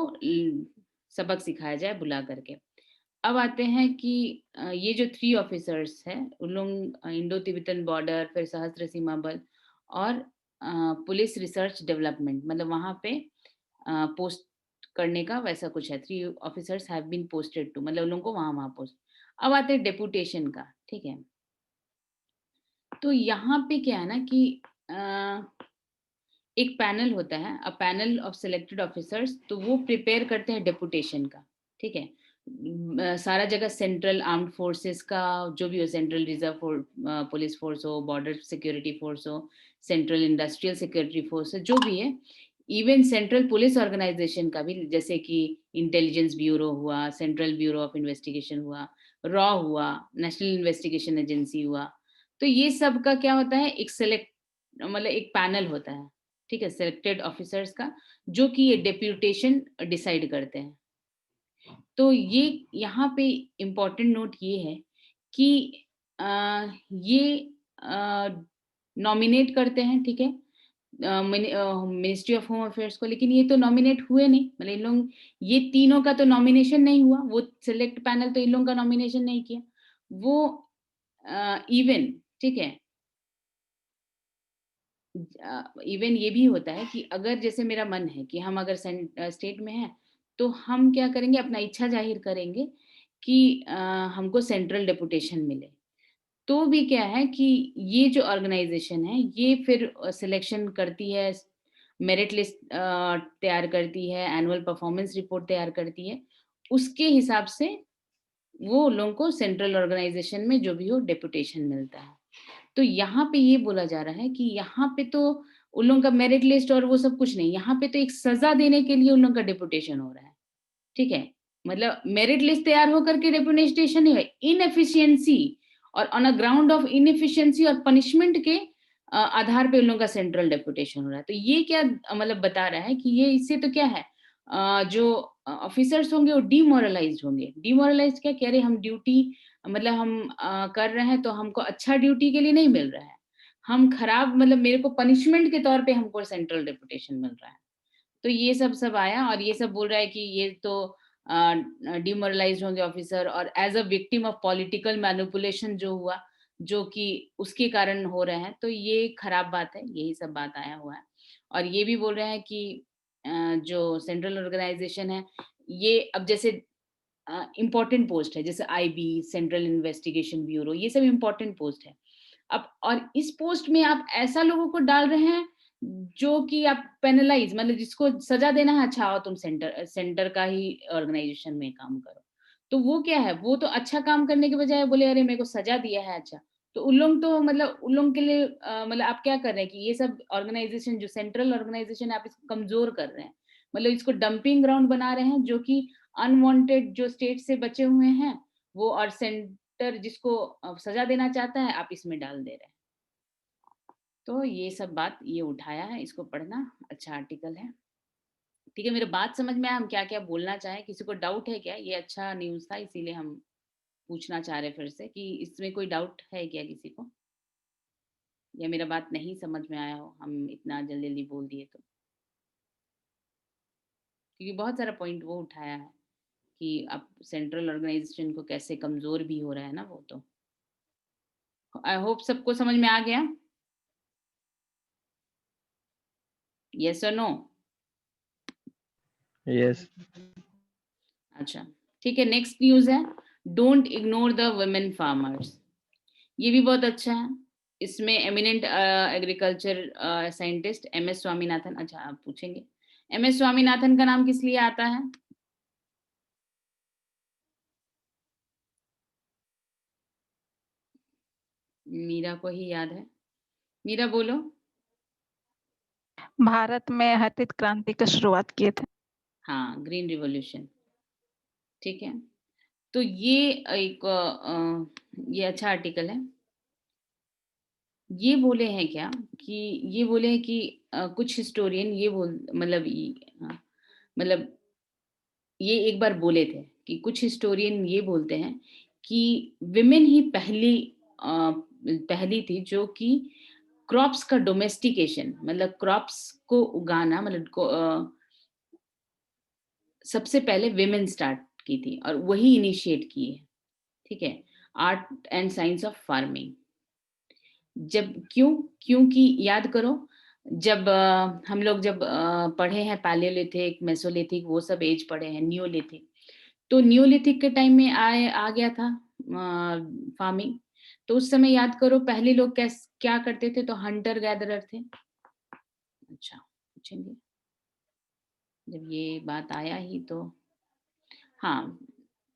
सबक सिखाया जाए बुला करके। अब आते हैं कि ये जो 3 ऑफिसर्स हैं उन लोग इंडो तिब्बतन बॉर्डर, फिर सशस्त्र सीमा बल और पुलिस रिसर्च डेवलपमेंट, मतलब वहाँ पे पोस्ट करने का वैसा कुछ है। 3 officers have been posted to, मतलब उन लोगों को वहाँ पोस्ट। अब आते हैं डेपुटेशन का। ठीक है, तो यहाँ पे क्या है ना कि एक पैनल होता है, a panel of selected officers, तो वो प्रिपेयर करते हैं डेपुटेशन का। ठीक है, सारा जगह सेंट्रल आर्म्ड फोर्सेस का जो भी हो, सेंट्रल रिजर्व पुलिस फोर्स हो, बॉर्डर सिक्योरिटी फोर्स हो, सेंट्रल इंडस्ट्रियल सिक्योरिटी फोर्स हो, जो भी है, इवन सेंट्रल पुलिस ऑर्गेनाइजेशन का भी, जैसे कि इंटेलिजेंस ब्यूरो हुआ, सेंट्रल ब्यूरो ऑफ इन्वेस्टिगेशन हुआ, रॉ हुआ, नेशनल इन्वेस्टिगेशन एजेंसी हुआ, तो ये सब का क्या होता है, एक मतलब एक पैनल होता है। ठीक है, सिलेक्टेड ऑफिसर्स का, जो कि ये डेप्यूटेशन डिसाइड करते हैं। तो ये यहाँ पे इम्पोर्टेंट नोट ये है कि ये नॉमिनेट करते हैं, ठीक है, मिनिस्ट्री ऑफ होम अफेयर्स को, लेकिन ये तो नॉमिनेट हुए नहीं, मतलब इन लोग, ये तीनों का तो नॉमिनेशन नहीं हुआ, वो सिलेक्ट पैनल तो इन लोगों का नॉमिनेशन नहीं किया, वो इवन, ठीक है, इवन ये भी होता है कि अगर जैसे मेरा मन है कि हम अगर स्टेट में हैं, तो हम क्या करेंगे, अपना इच्छा जाहिर करेंगे कि हमको सेंट्रल डेपुटेशन मिले, तो भी क्या है कि ये जो ऑर्गेनाइजेशन है ये फिर सिलेक्शन करती है, मेरिट लिस्ट तैयार करती है, एनुअल परफॉर्मेंस रिपोर्ट तैयार करती है, उसके हिसाब से वो लोगों को सेंट्रल ऑर्गेनाइजेशन में जो भी हो डेपुटेशन मिलता है। तो यहाँ पे ये बोला जा रहा है कि यहाँ पे तो उन लोगों का मेरिट लिस्ट और वो सब कुछ नहीं, यहाँ पे तो एक सजा देने के लिए उन लोगों का डेपुटेशन हो रहा है। ठीक है, मतलब मेरिट लिस्ट तैयार होकर के डेपुटेशन नहीं है, इनएफिशिएंसी और on a ground of inefficiency और पनिशमेंट के आधार पे उन लोगों का सेंट्रल डेपुटेशन हो रहा है। तो ये क्या मतलब बता रहा है कि ये इससे तो क्या है, जो ऑफिसर्स होंगे वो डीमोरलाइज्ड होंगे। डीमोरलाइज्ड क्या कह रहे, हम ड्यूटी मतलब हम कर रहे हैं तो हमको अच्छा ड्यूटी के लिए नहीं मिल रहा है, हम खराब, मतलब मेरे को पनिशमेंट के तौर पे हमको सेंट्रल डेपुटेशन मिल रहा है। तो ये सब आया और ये सब बोल रहा है कि ये तो डिमोरलाइज होंगे ऑफिसर, और as a victim of political manipulation जो हुआ, जो कि उसके कारण हो रहे हैं, तो ये खराब बात है, यही सब बात आया हुआ है। और ये भी बोल रहे हैं कि जो सेंट्रल ऑर्गेनाइजेशन है, ये अब जैसे इम्पोर्टेंट पोस्ट है, जैसे आईबी, सेंट्रल इन्वेस्टिगेशन ब्यूरो, ये सब इम्पोर्टेंट पोस्ट है। अब और इस पोस्ट में आप ऐसा लोगों को डाल रहे हैं जो कि आप पेनलाइज, मतलब जिसको सजा देना है, अच्छा आओ तुम सेंटर का ही ऑर्गेनाइजेशन में काम करो। तो वो क्या है, वो तो अच्छा काम करने के बजाय बोले अरे मेरे को सजा दिया है अच्छा, तो उन लोग तो मतलब उन लोग के लिए मतलब आप क्या कर रहे हैं कि ये सब ऑर्गेनाइजेशन जो सेंट्रल ऑर्गेनाइजेशन है आप इसको कमजोर कर रहे हैं, मतलब इसको डंपिंग ग्राउंड बना रहे हैं, जो कि अनवांटेड जो स्टेट से बचे हुए हैं वो, और सेंटर जिसको सजा देना चाहता है आप इसमें डाल दे रहे हैं। तो ये सब बात ये उठाया है, इसको पढ़ना, अच्छा आर्टिकल है। ठीक है, मेरे बात समझ में आया हम क्या क्या बोलना चाहें, किसी को डाउट है क्या? ये अच्छा न्यूज़ था इसीलिए हम पूछना चाह रहे फिर से कि इसमें कोई डाउट है क्या किसी को, या मेरा बात नहीं समझ में आया हो, हम इतना जल्दी जल्दी बोल दिए तो, क्योंकि बहुत सारा पॉइंट वो उठाया है कि अब सेंट्रल ऑर्गेनाइजेशन को कैसे कमजोर भी हो रहा है ना वो, तो आई होप सबको समझ में आ गया। यस और नो? यस। अच्छा ठीक है, नेक्स्ट न्यूज़ है don't ignore the women farmers. ये भी बहुत अच्छा है, इसमें eminent agriculture scientist MS Swaminathan, अच्छा आप पूछेंगे MS स्वामीनाथन का नाम किस लिए आता है? मीरा को ही याद है, मीरा बोलो। भारत में हरित क्रांति की शुरुआत किए थे। हाँ, ग्रीन रिवॉल्यूशन, ठीक है। तो ये एक ये अच्छा आर्टिकल है। ये बोले हैं क्या कि ये बोले हैं कि कुछ हिस्टोरियन ये बोल मतलब हाँ, मतलब ये एक बार बोले थे कि कुछ हिस्टोरियन ये बोलते हैं कि विमेन ही पहली थी जो कि क्रॉप्स का डोमेस्टिकेशन, मतलब क्रॉप्स को उगाना, मतलब सबसे पहले विमेन स्टार्ट की थी और वही इनिशिएट की है, ठीक है, art and science of farming. जब क्योंकि याद करो, जब हम लोग जब पढ़े हैं पैलियोलिथिक, मेसोलिथिक, वो सब एज पढ़े हैं, नियोलिथिक, तो नियोलिथिक के टाइम में आ गया था फार्मिंग। तो उस समय याद करो पहले लोग क्या करते थे, तो हंटर गैदरर थे। अच्छा पूछेंगे जब ये बात आया ही तो, हाँ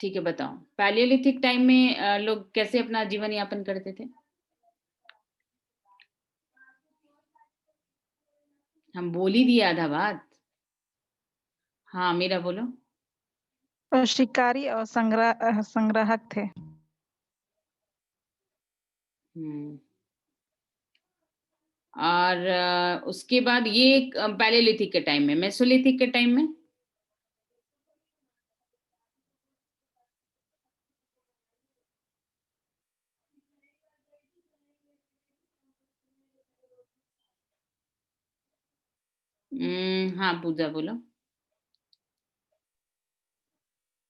ठीक है बताओ, पैलियोलिथिक टाइम में लोग कैसे अपना जीवन यापन करते थे? हम बोल ही दिया आधा बात। हाँ मेरा बोलो। और शिकारी और संग्राहक थे। और उसके बाद ये पैलेलिथिक के टाइम में, मेसोलिथिक के टाइम में हाँ पूजा बोलो।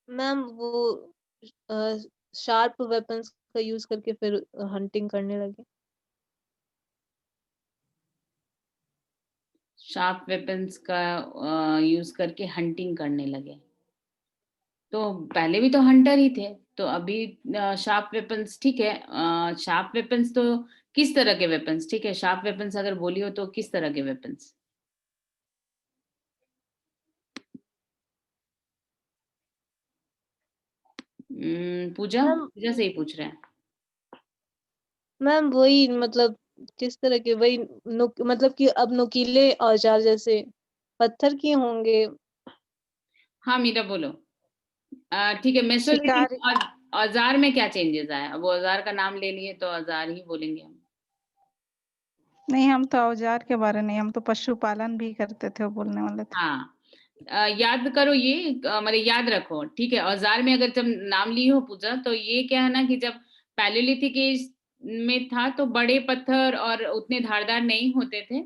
मैम वो शार्प वेपन्स का यूज करके फिर हंटिंग करने लगे। शार्प वेपन्स का यूज करके हंटिंग करने लगे, तो पहले भी तो हंटर ही थे, तो अभी शार्प वेपन्स, ठीक है। शार्प वेपन्स तो किस तरह के वेपन्स, ठीक है, शार्प वेपन्स अगर बोली हो तो किस तरह के वेपन्स? पूजा मैम पूजा से ही पूछ रहे हैं। मैम वही मतलब किस तरह के, वही मतलब कि अब नुकीले औजार जैसे पत्थर के होंगे। हाँ मीरा बोलो। ठीक है, मेसोलिथिक शिकारी औजार में क्या चेंजेस आया? वो औजार का नाम ले लिए तो औजार ही बोलेंगे हम। नहीं, हम तो औजार के बारे नहीं, हम तो पशुपालन भी करते थे, वो बोलने वाले थे। हाँ याद करो ये, मतलब याद रखो, ठीक है। औजार में अगर जब नाम ली हो पूजा, तो ये क्या है ना कि जब पैलेलिथिक एज में था तो बड़े पत्थर और उतने धारदार नहीं होते थे,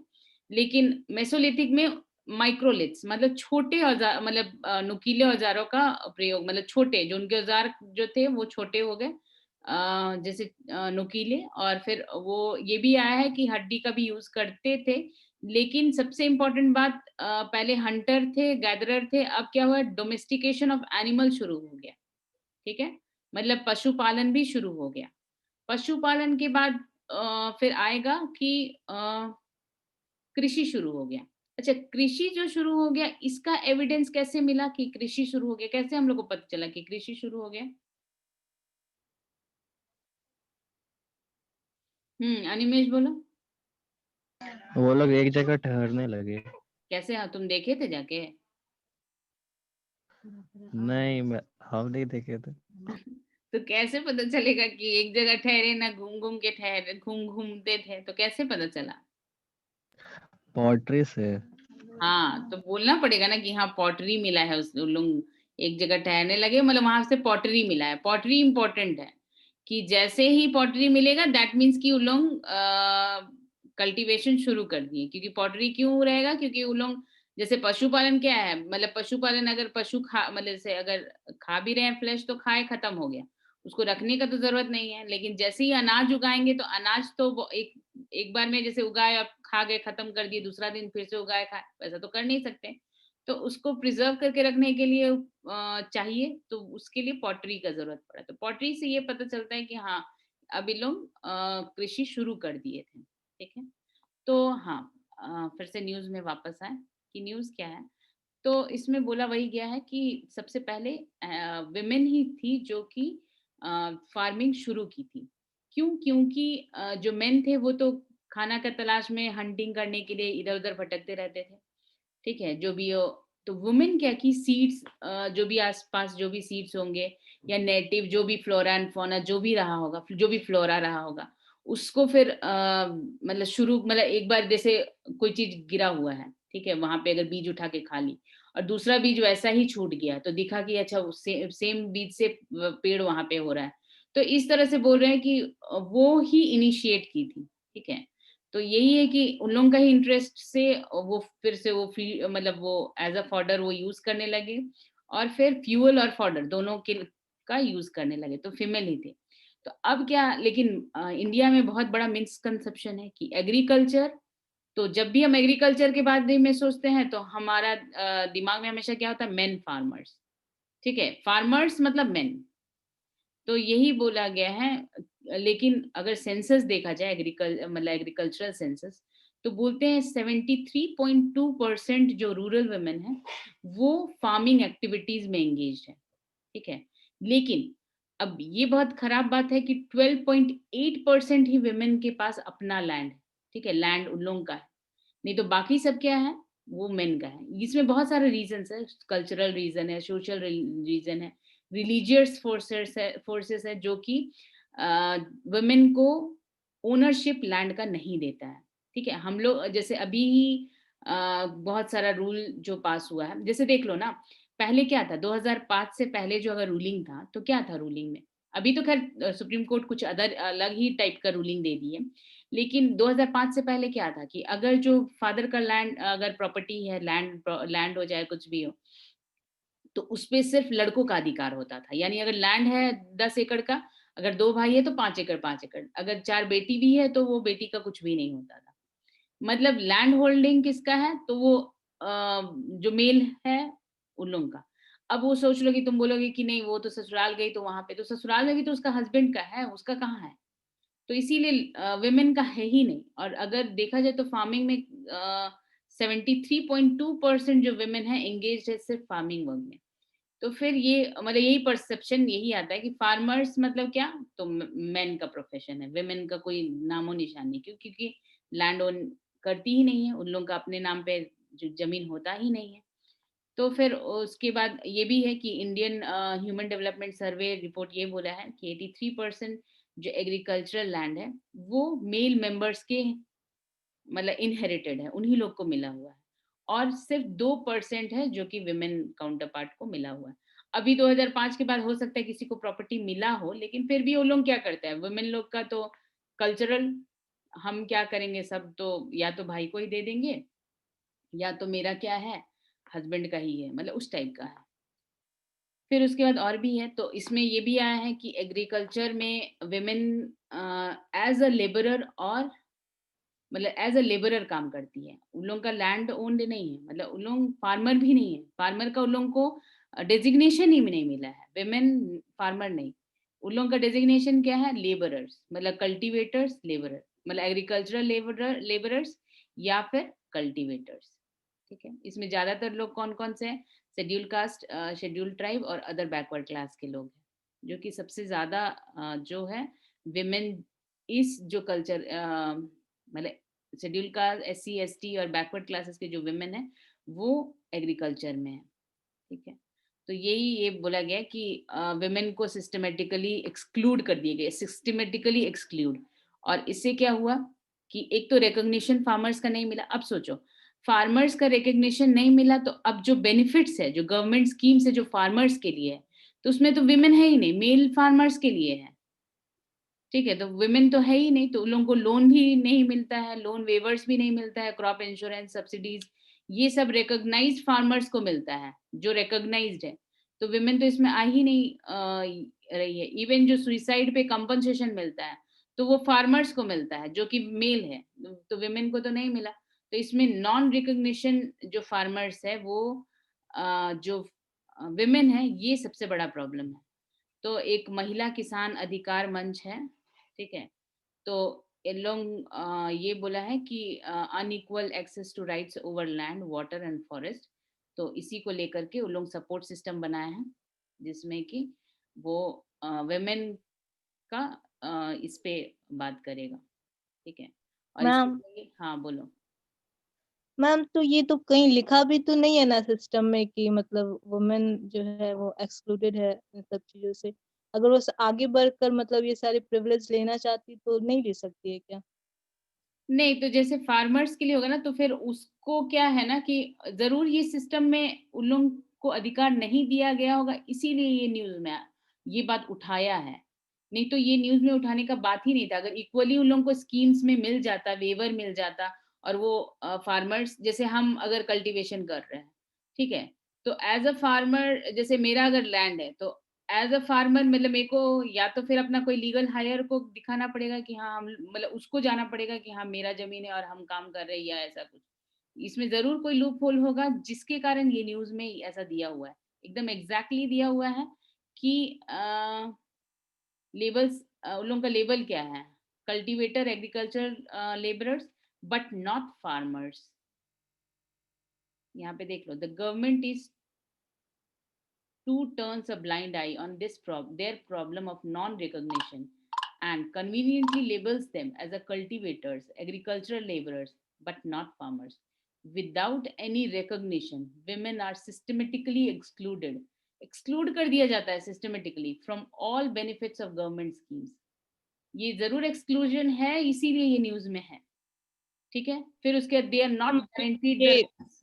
लेकिन मेसोलिथिक में माइक्रोलिथ्स, मतलब छोटे औजार, मतलब नुकीले औजारों का प्रयोग, मतलब छोटे जो उनके औजार जो थे वो छोटे हो गए, जैसे नुकीले। और फिर वो ये भी आया है कि हड्डी का भी यूज करते थे, लेकिन सबसे इम्पोर्टेंट बात, पहले हंटर थे, गैदरर थे, अब क्या हुआ, डोमेस्टिकेशन ऑफ एनिमल शुरू हो गया, ठीक है, मतलब पशुपालन भी शुरू हो गया। पशुपालन के बाद फिर आएगा कि कृषि शुरू हो गया, अच्छा, कृषि जो शुरू हो गया, इसका एविडेंस कैसे मिला कि कृषि शुरू हो गया? कैसे हम लोग को पता चला कि कृषि शुरू हो गया? अनिमेश बोलो। वो लोग एक जगह ठहरने लगे। कैसे? हाँ, तुम देखे थे जाके? नहीं, हम नहीं देखे थे। तो कैसे पता चलेगा कि एक जगह ठहरे ना, घूम घूम के ठहरे, घूमते थे, तो कैसे पता चला? पोट्री से। हाँ, तो बोलना पड़ेगा ना कि हाँ पॉटरी मिला है, उस उन लोग एक जगह ठहरने लगे, मतलब वहां से पॉटरी मिला है। पॉटरी इंपॉर्टेंट है कि जैसे ही पॉटरी मिलेगा दैट मीन्स कि उन लोग कल्टीवेशन शुरू कर दिए। क्योंकि पॉटरी क्यों रहेगा? क्योंकि उन लोग जैसे पशुपालन क्या है, मतलब पशुपालन अगर पशु खा, मतलब जैसे अगर खा भी रहे हैं फ्लैश तो खाए, खत्म हो गया, उसको रखने का तो जरूरत नहीं है। लेकिन जैसे ही अनाज उगाएंगे तो अनाज तो एक एक बार में जैसे उगाए और खा गए, खत्म कर दिए, दूसरा दिन फिर से उगाए खाए, वैसा तो कर नहीं सकते। तो उसको प्रिजर्व करके रखने के लिए चाहिए, तो उसके लिए पॉटरी का जरूरत पड़ा। तो पॉटरी से ये पता चलता है कि हाँ अभी लोग कृषि शुरू कर दिए थे। ठीक है, तो हाँ, फिर से न्यूज में वापस आए कि न्यूज क्या है। तो इसमें बोला वही गया है कि सबसे पहले विमेन ही थी जो कि फार्मिंग शुरू की थी। क्यों? क्योंकि जो मेन थे वो तो खाना का तलाश में हंटिंग करने के लिए इधर उधर भटकते रहते थे। ठीक है, जो भी हो। तो वुमेन क्या की सीड्स, जो भी आसपास जो भी सीड्स होंगे या नेटिव जो भी फ्लोरा एंड फौना जो भी रहा होगा, जो भी फ्लोरा रहा होगा, उसको फिर मतलब शुरू, मतलब एक बार जैसे कोई चीज गिरा हुआ है, ठीक है, वहां पे अगर बीज उठा के खा ली और दूसरा बीज वैसा ही छूट गया तो दिखा कि अच्छा सेम बीज से पेड़ वहां पे हो रहा है। तो इस तरह से बोल रहे हैं कि वो ही इनिशिएट की थी। ठीक है, तो यही है कि उन लोगों का ही इंटरेस्ट से वो फिर से वो मतलब वो एज अ फॉडर वो यूज करने लगे, और फिर फ्यूल और फॉडर दोनों के का यूज करने लगे, तो फीमेल ही थे। तो अब क्या, लेकिन इंडिया में बहुत बड़ा मिसकंसेप्शन है कि एग्रीकल्चर, तो जब भी हम एग्रीकल्चर के बारे में सोचते हैं तो हमारा दिमाग में हमेशा क्या होता है, मेन फार्मर्स। ठीक है, फार्मर्स मतलब मेन, तो यही बोला गया है। लेकिन अगर सेंसस देखा जाए, मतलब एग्रीकल्चरल सेंसस, तो बोलते हैं 73.2% जो रूरल वुमेन है वो फार्मिंग एक्टिविटीज में एंगेज है। ठीक है, लेकिन अब ये बहुत खराब बात है कि 12.8% ही वुमेन के पास अपना लैंड है। ठीक है, लैंड उन लोगों का है, नहीं तो बाकी सब क्या है, वो मेन का है। इसमें बहुत सारे रीजन है, कल्चरल रीजन है, सोशल रीजन है, रिलीजियस फोर्सेस है जो कि वुमेन को ओनरशिप लैंड का नहीं देता है। ठीक है, हम लोग जैसे अभी ही बहुत सारा रूल जो पास हुआ है, जैसे देख लो ना, पहले क्या था, 2005 से पहले जो अगर रूलिंग था तो क्या था रूलिंग में। अभी तो खैर सुप्रीम कोर्ट कुछ अदर अलग ही टाइप का रूलिंग दे दी है, लेकिन 2005 से पहले क्या था कि अगर जो फादर का लैंड, अगर प्रॉपर्टी है, लैंड हो जाए कुछ भी हो, तो उसपे सिर्फ लड़कों का अधिकार होता था। यानी अगर लैंड है 10 एकड़ का, अगर 2 भाई है तो 5 एकड़ 5 एकड़, अगर 4 बेटी भी है तो वो बेटी का कुछ भी नहीं होता था। मतलब लैंड होल्डिंग किसका है, तो वो जो मेल है उन लोगों का। अब वो सोच लो कि तुम बोलोगे कि नहीं वो तो ससुराल गई, तो वहां पे तो ससुराल में भी तो उसका हस्बैंड का है, उसका कहाँ है। तो इसीलिए वुमेन का है ही नहीं। और अगर देखा जाए तो फार्मिंग में 73.2% जो वुमेन है एंगेज है सिर्फ फार्मिंग वर्क में। तो फिर ये मतलब यही परसेप्शन यही आता है कि फार्मर्स मतलब क्या, तो मेन का प्रोफेशन है, वुमेन का कोई नामो निशान नहीं। क्यों? क्योंकि लैंड ओन करती ही नहीं है, उन लोगों का अपने नाम पे जो जमीन होता ही नहीं है। तो फिर उसके बाद ये भी है कि Indian human development survey report ये बोला है कि 83% जो एग्रीकल्चरल लैंड है वो मेल मेंबर्स के मतलब इनहेरिटेड है, उन्हीं लोग को मिला हुआ है, और सिर्फ 2% है जो कि विमेन काउंटर पार्ट को मिला हुआ है। अभी 2005 के बाद हो सकता है किसी को प्रॉपर्टी मिला हो, लेकिन फिर भी वो लोग क्या करते हैं, वुमेन लोग का तो कल्चरल, हम क्या करेंगे, सब तो या तो भाई को ही दे देंगे या तो मेरा क्या है, हस्बैंड का ही है, मतलब उस टाइप का है। फिर उसके बाद और भी है, तो इसमें ये भी आया है कि एग्रीकल्चर में विमेन एज अ लेबरर, और मतलब एज अ लेबरर काम करती है। उन लोगों का लैंड ओन्ड नहीं है, मतलब उन लोग फार्मर भी नहीं है, फार्मर का उन लोगों को डेजिग्नेशन ही नहीं मिला है, विमेन फार्मर नहीं। उन लोगों का डेजिग्नेशन क्या है, लेबरर्स, मतलब कल्टीवेटर्स, लेबरर, मतलब एग्रीकल्चरल लेबरर्स या फिर कल्टीवेटर्स। ठीक है, इसमें ज्यादातर लोग कौन कौन से हैं? शेड्यूल कास्ट, शेड्यूल ट्राइब और अदर बैकवर्ड क्लास के लोग हैं, जो कि सबसे ज्यादा जो है विमेन इस जो कल्चर मतलब शेड्यूल कास्ट, SC ST और बैकवर्ड क्लासेस के जो विमेन है वो एग्रीकल्चर में है। ठीक है, तो यही ये बोला गया कि विमेन को सिस्टमेटिकली एक्सक्लूड कर दिए गए, सिस्टमेटिकली एक्सक्लूड। और इससे क्या हुआ कि एक तो रिकॉग्निशन फार्मर्स का नहीं मिला। अब सोचो, फार्मर्स का रिकॉग्निशन नहीं मिला तो अब जो बेनिफिट्स है, जो गवर्नमेंट स्कीम्स है जो फार्मर्स के लिए है, तो उसमें तो विमेन है ही नहीं, मेल फार्मर्स के लिए है। ठीक है, तो विमेन तो है ही नहीं, तो उन लोगों को लोन भी नहीं मिलता है, लोन वेवर्स भी नहीं मिलता है, क्रॉप इंश्योरेंस सब्सिडीज, ये सब रिकॉग्नाइज्ड फार्मर्स को मिलता है, जो रिकॉग्नाइज्ड है। तो विमेन तो इसमें आ ही नहीं रही है। इवन जो सुइसाइड पे कंपनसेशन मिलता है तो वो फार्मर्स को मिलता है जो कि मेल है, तो विमेन को तो नहीं मिला। तो इसमें नॉन रिकॉग्निशन जो फार्मर्स है वो जो विमेन है, ये सबसे बड़ा प्रॉब्लम है। तो एक महिला किसान अधिकार मंच है, ठीक है, तो इन लोग ये बोला है कि unequal access to rights over land, water and forest, तो इसी को लेकर के उन लोग सपोर्ट सिस्टम बनाए हैं जिसमें कि वो वेमेन का इस पे बात करेगा। ठीक है, और मैम इसके हाँ बोलो। मैम तो ये तो कहीं लिखा भी तो नहीं है ना सिस्टम में कि मतलब वुमेन जो है वो एक्सक्लूडेड है इन सब चीजों से। अगर वो आगे बढ़कर मतलब ये सारे प्रिविलेज लेना चाहती तो नहीं ले सकती है क्या? नहीं, तो जैसे फार्मर्स के लिए होगा ना, तो फिर उसको क्या है ना कि जरूर ये सिस्टम में उन लोगों को अधिकार नहीं दिया गया होगा, इसीलिए ये न्यूज में ये बात उठाया है। नहीं तो ये न्यूज में उठाने का बात ही नहीं था। अगर इक्वली उन लोगों को स्कीम्स में मिल जाता, वेवर मिल जाता, और वो फार्मर्स, जैसे हम अगर कल्टीवेशन कर रहे हैं, ठीक है, तो एज अ फार्मर, जैसे मेरा अगर लैंड है, तो एज अ फार्मर मतलब मेरे को या तो फिर अपना कोई लीगल हायर को दिखाना पड़ेगा कि हाँ हम, मतलब उसको जाना पड़ेगा कि हाँ मेरा जमीन है और हम काम कर रहे हैं, या ऐसा कुछ। इसमें जरूर कोई लूप होल होगा जिसके कारण ये न्यूज में ऐसा दिया हुआ है, एकदम एग्जैक्टली दिया हुआ है कि लेबल्स, उन लोगों का लेबल क्या है, cultivator, agriculture labourers, but not farmers. यहाँ पे देख लो, the government is to turns a blind eye on their problem of non-recognition and conveniently labels them as a cultivators, agricultural laborers, but not farmers. Without any recognition, women are systematically excluded. Exclude कर दिया जाता है systematically from all benefits of government schemes. ये जरूर exclusion है, इसीलिए ये news में है। ठीक है, फिर उसके they are not guaranteed the ये rights।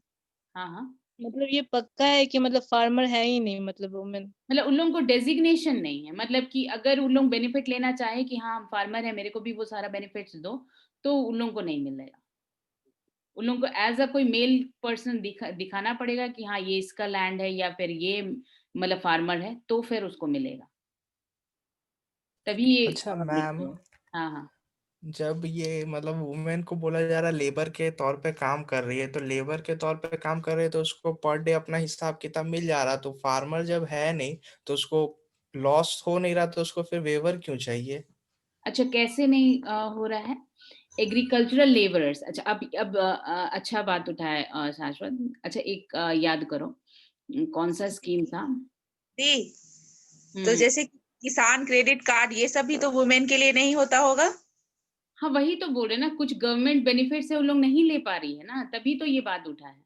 हाँ हाँ, मतलब ये पक्का है कि मतलब फार्मर है ही नहीं मतलब वुमेन? मतलब उन लोगों को डेजिग्नेशन नहीं है, मतलब कि अगर उन लोग बेनिफिट लेना चाहे कि हाँ हम फार्मर है, मेरे को भी वो सारा बेनिफिट्स दो, तो उन लोगों को नहीं मिलेगा। उन लोगों को एज अ कोई मेल पर्सन दिखाना पड़ेगा कि हाँ ये इसका लैंड है या फिर ये मतलब फार्मर है, तो फिर उसको मिलेगा, तभी ये अच्छा मैम, मिलेगा। हाँ हाँ, जब ये मतलब वुमेन को बोला जा रहा है लेबर के तौर पे काम कर रही है, तो लेबर के तौर पे काम कर रही है तो उसको पर डे अपना हिसाब किताब मिल जा रहा, तो फार्मर जब है नहीं तो उसको लॉस हो नहीं रहा, तो उसको फिर वेवर क्यों चाहिए? अच्छा कैसे नहीं हो रहा है? एग्रीकल्चरल लेबरर्स, अच्छा अब अच्छा बात उठाए शाश्वत। अच्छा एक याद करो कौन सा स्कीम था। दी तो जैसे किसान क्रेडिट कार्ड ये सब भी तो वुमेन के लिए नहीं होता होगा? हाँ वही तो बोल रहे ना, कुछ गवर्नमेंट बेनिफिट से वो लोग नहीं ले पा रही है ना, तभी तो ये बात उठा है।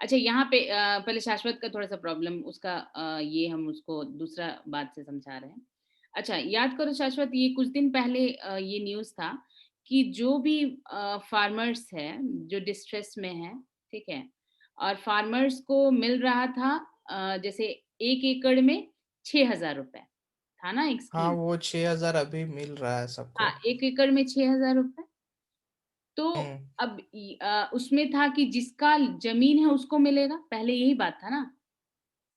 अच्छा यहाँ पे पहले शाश्वत का थोड़ा सा प्रॉब्लम उसका, ये हम उसको दूसरा बात से समझा रहे हैं। अच्छा याद करो शाश्वत, ये कुछ दिन पहले ये न्यूज था कि जो भी फार्मर्स है जो डिस्ट्रेस में है, ठीक है, और फार्मर्स को मिल रहा था जैसे 1 एकड़ में 6,000 रुपए था ना एक हाँ, स्कीम। वो 6,000 अभी मिल रहा है सबको। हाँ 1 एकड़ में 6,000 रुपए। तो हम्म। अब उसमें था कि जिसका जमीन है उसको मिलेगा, पहले यही बात था ना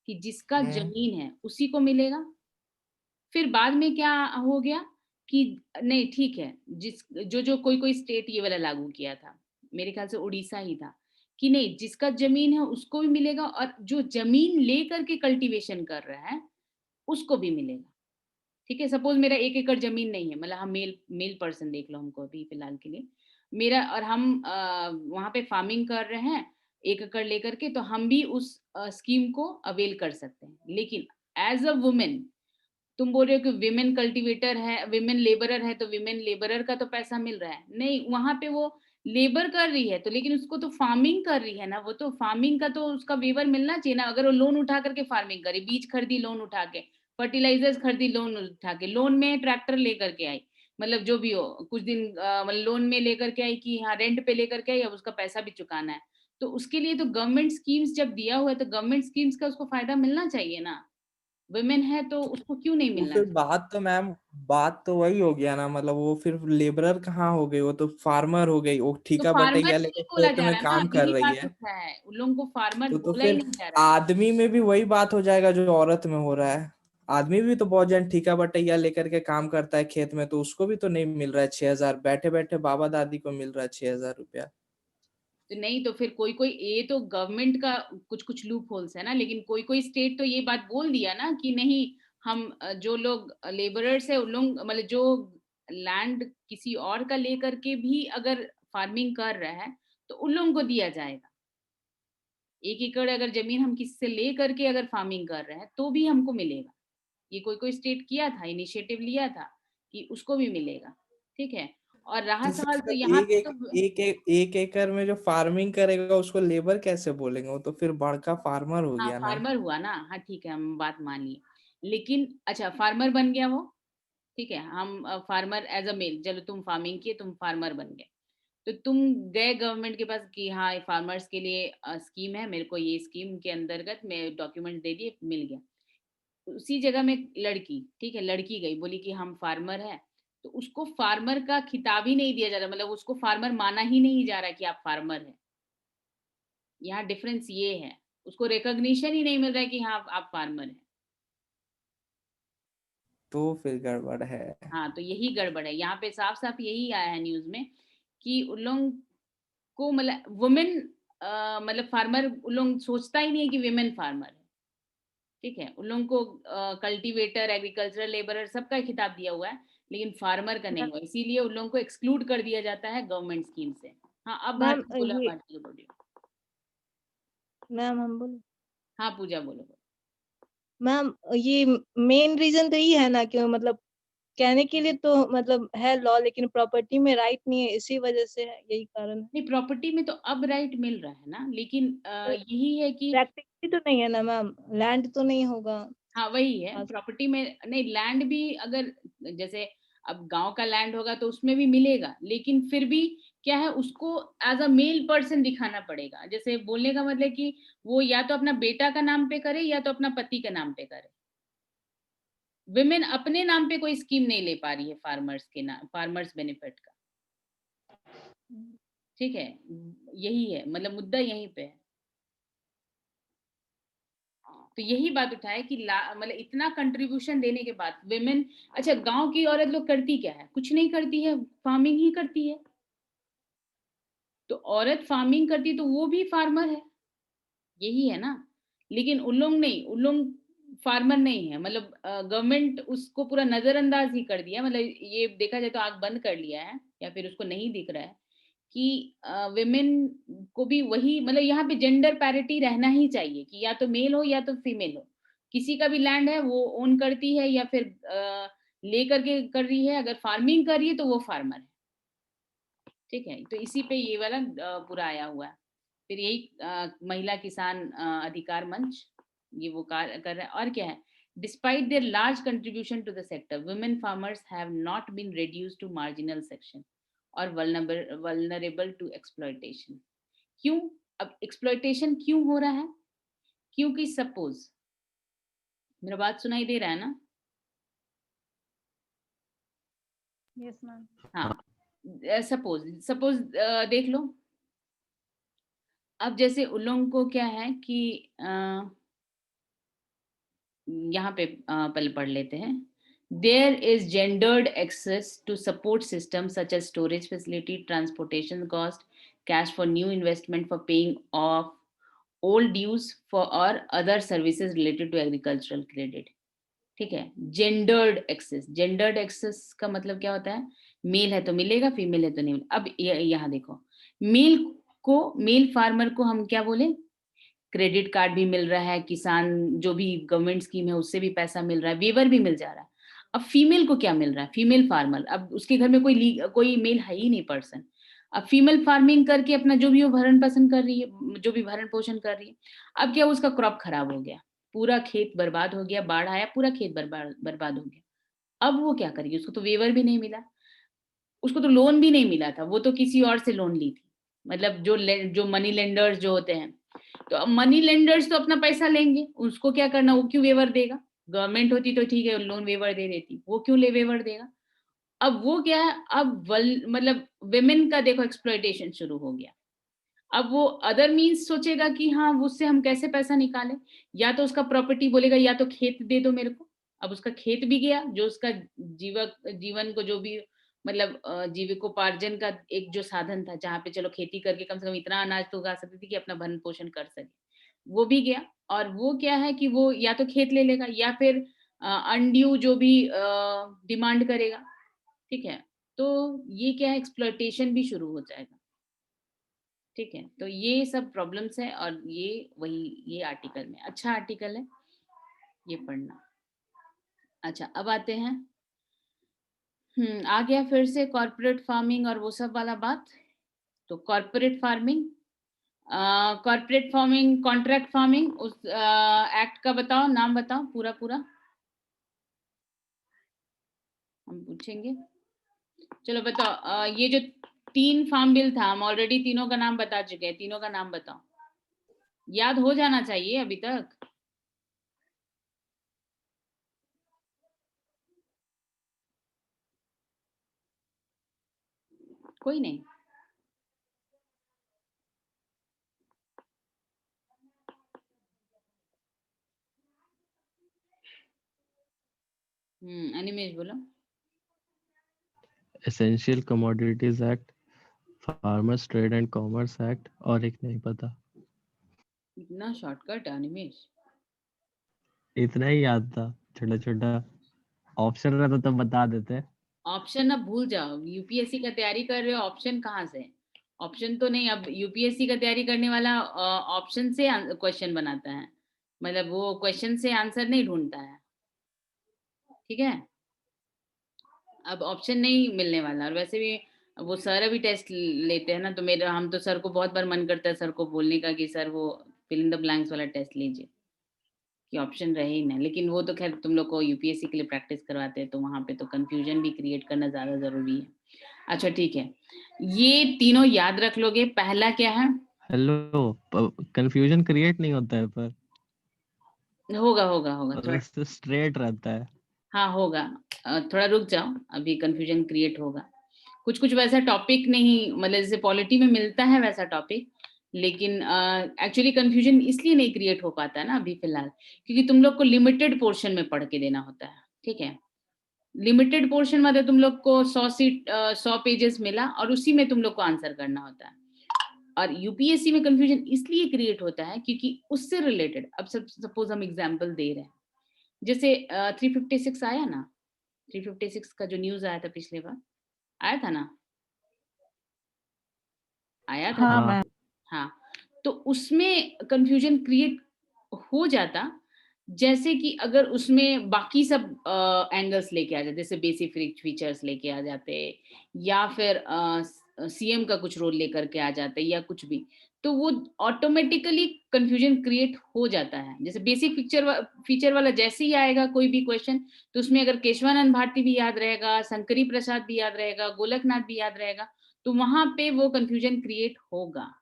कि जिसका हम्म। जमीन है उसी को मिलेगा। फिर बाद में क्या हो गया कि नहीं ठीक है, जिस जो जो कोई कोई स्टेट ये वाला लागू किया था, मेरे ख्याल से उड़ीसा ही था, कि नहीं जिसका जमीन है उसको भी मिलेगा और जो जमीन लेकर के कल्टीवेशन कर रहा है उसको भी मिलेगा। ठीक है, सपोज मेरा 1 एकड़ जमीन नहीं है, मतलब हम मेल मेल पर्सन देख लो हमको अभी फिलहाल के लिए, मेरा और हम वहां पे फार्मिंग कर रहे हैं, 1 एकड़ लेकर के, तो हम भी उस स्कीम को अवेल कर सकते हैं। लेकिन एज अ वुमेन, तुम बोल रहे हो कि विमेन कल्टीवेटर है, विमेन लेबरर है, तो विमेन लेबरर का तो पैसा मिल रहा है। नहीं, वहां पे वो लेबर कर रही है, तो लेकिन उसको तो फार्मिंग कर रही है ना, वो तो फार्मिंग का तो उसका वेवर मिलना चाहिए ना। अगर वो लोन उठा करके फार्मिंग करे, बीज खरीदी लोन उठा के, फर्टिलाइजर्स खरीदी लोन उठा के, लोन में ट्रैक्टर लेकर के आई, मतलब जो भी हो, कुछ दिन मतलब लोन में लेकर के आई कि हाँ रेंट पे लेकर के आई, अब उसका पैसा भी चुकाना है, तो उसके लिए तो गवर्नमेंट स्कीम्स जब दिया हुआ है, तो गवर्नमेंट स्कीम्स का उसको फायदा मिलना चाहिए ना। वुमेन है तो उसको क्यों नहीं तो मिलना फिर चाहिए? बात तो मैम, बात तो वही हो गया ना, मतलब वो फिर लेबरर कहाँ हो गई, वो तो फार्मर हो गई, वो तो ठीका फार्मर बटैया लेके नहीं बोला खेत जा में रहा ना, काम अभी कर ही रही बात है। उठा है, उन लोगों को फार्मर तो बोला ही फिर नहीं जा रहा है। आदमी में भी वही बात हो जाएगा जो औरत में हो रहा है। आदमी भी तो बहुत जन ठीका बटैया लेकर के काम करता है खेत में, तो उसको भी तो नहीं मिल रहा है 6,000, बैठे बैठे बाबा दादी को मिल रहा है 6,000 रुपया। तो नहीं, तो फिर कोई कोई, ये तो गवर्नमेंट का कुछ कुछ लूप होल्स है ना, लेकिन कोई कोई स्टेट तो ये बात बोल दिया ना कि नहीं, हम जो लोग लेबरर्स है उन लोग, मतलब जो लैंड किसी और का लेकर के भी अगर फार्मिंग कर रहा है, तो उन लोगों को दिया जाएगा। 1 एकड़ अगर जमीन हम किसी से ले करके अगर फार्मिंग कर रहे हैं, तो भी हमको मिलेगा। ये कोई कोई स्टेट किया था, इनिशिएटिव लिया था कि उसको भी मिलेगा। ठीक है, और रहा तो सवाल, फिर तो यहाँ एक पे एक तो एक एक एक एकड़ में जो फार्मिंग करेगा उसको लेबर कैसे बोलेंगे, वो तो फिर बड़का फार्मर हो हाँ गया ना। फार्मर हुआ ना, हाँ ठीक है, हम बात मान लिए। लेकिन अच्छा, फार्मर बन गया वो, ठीक है, हम फार्मर एज अ मेल, चलो तुम फार्मिंग किए, तुम फार्मर बन गए, तो तुम गए गवर्नमेंट के पास कि हाँ फार्मर्स के लिए स्कीम है, मेरे को ये स्कीम के अंतर्गत मैं डॉक्यूमेंट दे दिए, मिल गया। उसी जगह में लड़की, ठीक है, लड़की गई बोली कि हम फार्मर है, तो उसको फार्मर का खिताब ही नहीं दिया जा रहा, मतलब उसको फार्मर माना ही नहीं जा रहा कि आप फार्मर है। यहाँ डिफरेंस ये है, उसको रिकॉग्निशन ही नहीं मिल रहा है कि हाँ आप फार्मर है। तो फिर गड़बड़ है। हाँ, तो यही गड़बड़ है, यहाँ पे साफ साफ यही आया है न्यूज में कि उन लोग को, मतलब वुमेन, मतलब फार्मर, उन लोग सोचता ही नहीं है कि विमेन फार्मर है। ठीक है, उन लोगों को कल्टीवेटर, एग्रीकल्चरल लेबरर सबका खिताब दिया हुआ है, लेकिन फार्मर का नहीं हुआ, इसीलिए उन लोगों को एक्सक्लूड कर दिया जाता है गवर्नमेंट स्कीम से। हाँ, अब मैम भारती बोला, ये भारती को बोलिए। मैम हम बोले हाँ पूजा बोलो। मैम ये मेन रीजन तो ये है ना कि मतलब कहने के लिए तो मतलब है लॉ, लेकिन प्रॉपर्टी में राइट नहीं है, इसी वजह से है, यही कारण है। नहीं, प्रॉपर्टी में तो अब राइट मिल रहा है ना, लेकिन यही है कि प्रैक्टिकली तो नहीं है ना मैम, लैंड तो नहीं होगा हाँ वही है, पास। प्रॉपर्टी में नहीं, लैंड भी अगर, जैसे अब गांव का लैंड होगा तो उसमें भी मिलेगा, लेकिन फिर भी क्या है, उसको एज अ मेल पर्सन दिखाना पड़ेगा। जैसे बोलने का मतलब कि वो या तो अपना बेटा का नाम पे करे या तो अपना पति का नाम पे करे। विमेन अपने नाम पे कोई स्कीम नहीं ले पा रही है फार्मर्स के नाम, फार्मर्स बेनिफिट का। ठीक है, यही है, मतलब मुद्दा यहीं पे है। तो यही बात उठाए कि मतलब इतना कंट्रीब्यूशन देने के बाद विमेन, अच्छा गांव की औरत लोग करती क्या है, कुछ नहीं करती है, फार्मिंग ही करती है। तो औरत फार्मिंग करती है तो वो भी फार्मर है, यही है ना। लेकिन उन लोग नहीं, उन लोग फार्मर नहीं है, मतलब गवर्नमेंट उसको पूरा नजरअंदाज ही कर दिया, मतलब ये देखा जाए तो आंख बंद कर लिया है, या फिर उसको नहीं दिख रहा है कि विमेन को भी वही, मतलब यहाँ पे जेंडर पैरिटी रहना ही चाहिए कि या तो मेल हो या तो फीमेल हो। किसी का भी लैंड है वो ओन करती है या फिर ले करके कर रही है, अगर फार्मिंग कर रही है तो वो फार्मर है। ठीक है, तो इसी पे ये वाला पूरा आया हुआ है। फिर यही महिला किसान अधिकार मंच, ये वो कार्य कर रहा है। और क्या है, despite their large contribution to the sector, women farmers have not been reduced to marginal section और वल्नरेबल टू एक्सप्लॉयटेशन। क्यों? अब एक्सप्लॉयटेशन क्यों हो रहा है? क्योंकि सपोज, मेरा बात सुनाई दे रहा है ना? Yes ma'am. हाँ, सपोज सपोज देख लो, अब जैसे उन लोगों को क्या है कि यहाँ पे पहले पढ़ लेते हैं। There is gendered access to support system such as storage facility, transportation cost, cash for new investment for paying off old dues for और other services related to agricultural credit. ठीक है, जेंडर्ड एक्सेस, जेंडर्ड एक्सेस का मतलब क्या होता है, mail है तो मिलेगा, फीमेल है तो नहीं मिलेगा। अब यहाँ देखो, मेल आपको मेल फार्मर को हम क्या बोले, क्रेडिट कार्ड भी मिल रहा है, किसान जो भी गवर्नमेंट स्कीम है उससे भी पैसा मिल रहा है, वेवर भी मिल जा रहा है। अब फीमेल को क्या मिल रहा है, फीमेल फार्मर, अब उसके घर में कोई मेल है ही नहीं पर्सन, अब फीमेल फार्मिंग करके अपना जो भी वो भरण पोषण कर रही है, जो भी भरण पोषण कर रही है, अब क्या उसका क्रॉप खराब हो गया, पूरा खेत बर्बाद हो गया, बाढ़ आया, पूरा खेत बर्बाद हो गया। अब वो क्या करेगी, उसको तो वेवर भी नहीं मिला, उसको तो लोन भी नहीं मिला था, वो तो किसी और से लोन ली थी, मतलब जो मनी लेंडर्स जो होते हैं, तो अब मनी लेंडर्स तो अपना पैसा लेंगे, उसको क्या करना, वो क्यों वेवर देगा, गवर्नमेंट होती तो ठीक है लोन वेवर दे देती, वो क्यों ले वेवर देगा। अब वो क्या है, अब मतलब विमेन का देखो एक्सप्लॉयटेशन शुरू हो गया, अब वो अदर मीन्स सोचेगा कि हाँ उससे हम कैसे पैसा निकालें, या तो उसका प्रॉपर्टी बोलेगा या तो खेत दे दो मेरे को, अब उसका खेत भी गया, जो उसका जीवन को जो भी मतलब जीविकोपार्जन का एक जो साधन था, जहाँ पे चलो खेती करके कम से कम इतना अनाज तो उगा सकती थी कि अपना भरण पोषण कर सके, वो भी गया। और वो क्या है कि वो या तो खेत ले लेगा या फिर अनड्यू जो भी डिमांड करेगा, ठीक है, तो ये क्या है, एक्सप्लॉयटेशन भी शुरू हो जाएगा, ठीक है। तो ये सब प्रॉब्लम्स है, और ये आर्टिकल में अच्छा आर्टिकल है, ये पढ़ना। अच्छा, अब आते हैं आ गया फिर से कॉर्पोरेट फार्मिंग और वो सब वाला बात। तो कॉर्पोरेट फार्मिंग, कॉन्ट्रैक्ट फार्मिंग, उस एक्ट का बताओ, नाम बताओ पूरा पूरा, हम पूछेंगे। चलो बताओ, ये जो 3 फार्म बिल था, हम ऑलरेडी तीनों का नाम बता चुके हैं, तीनों का नाम बताओ, याद हो जाना चाहिए अभी तक। कोई नहीं, अनिमेश बोलो। Essential commodities act, farmers trade and commerce act, और एक नहीं पता। इतना शॉर्टकट अनिमेश, इतना ही याद था, छोटा छोटा ऑप्शन रहता तो बता देते। ऑप्शन अब भूल जाओ, यूपीएससी का तैयारी कर रहे हो, ऑप्शन कहाँ से, ऑप्शन तो नहीं, अब यूपीएससी का तैयारी करने वाला ऑप्शन से क्वेश्चन बनाता है, मतलब वो क्वेश्चन से आंसर नहीं ढूंढता है, ठीक है। अब ऑप्शन नहीं मिलने वाला, और वैसे भी वो सर अभी टेस्ट लेते हैं ना, तो हम तो सर को बहुत बार मन करता है सर को बोलने का कि सर वो फिल इन द ब्लैंक्स वाला टेस्ट लीजिए, कि ऑप्शन रहे ही ना, लेकिन वो तो खैर तुम लोग को यूपीएससी के लिए प्रैक्टिस करवाते हैं, तो वहां पे तो कंफ्यूजन भी क्रिएट करना ज्यादा जरूरी है। अच्छा ठीक है, ये तीनों याद रख लोगे। पहला क्या है, हेलो, कंफ्यूजन क्रिएट नहीं होता है, पर होगा होगा होगा थोड़ा, स्ट्रेट रहता है। हाँ होगा, थोड़ा रुक जाओ, अभी कंफ्यूजन क्रिएट होगा। कुछ कुछ वैसा टॉपिक नहीं, मतलब जैसे पॉलिटी में मिलता है वैसा टॉपिक, लेकिन एक्चुअली कंफ्यूजन इसलिए नहीं क्रिएट हो पाता है ना अभी फिलहाल, क्योंकि तुम लोग को लिमिटेड पोर्शन में पढ़ के देना होता है, ठीक है। लिमिटेड पोर्शन मतलब तुम लोग को 100 पेजेस मिला और उसी में तुम लोग को आंसर करना होता है। और यूपीएससी में कंफ्यूजन इसलिए क्रिएट होता है क्योंकि उससे रिलेटेड, अब सपोज हम एग्जांपल दे रहे हैं, जैसे 356 आया ना, 356 का जो न्यूज आया था पिछले बार, आया था ना, आया था हाँ ना? मैम। हाँ, तो उसमें कंफ्यूजन क्रिएट हो जाता, जैसे कि अगर उसमें बाकी सब एंगल्स लेके आ जाते, जैसे बेसिक फीचर्स लेके आ जाते, या फिर सीएम का कुछ रोल लेकर के आ जाते, या कुछ भी, तो वो ऑटोमेटिकली कंफ्यूजन क्रिएट हो जाता है। जैसे बेसिक फीचर वाला जैसे ही आएगा कोई भी क्वेश्चन, तो उसमें अगर केशवानंद भारती भी याद रहेगा, शंकरी प्रसाद भी याद रहेगा, गोलकनाथ भी याद रहेगा, तो वहां पे वो कंफ्यूजन क्रिएट होगा,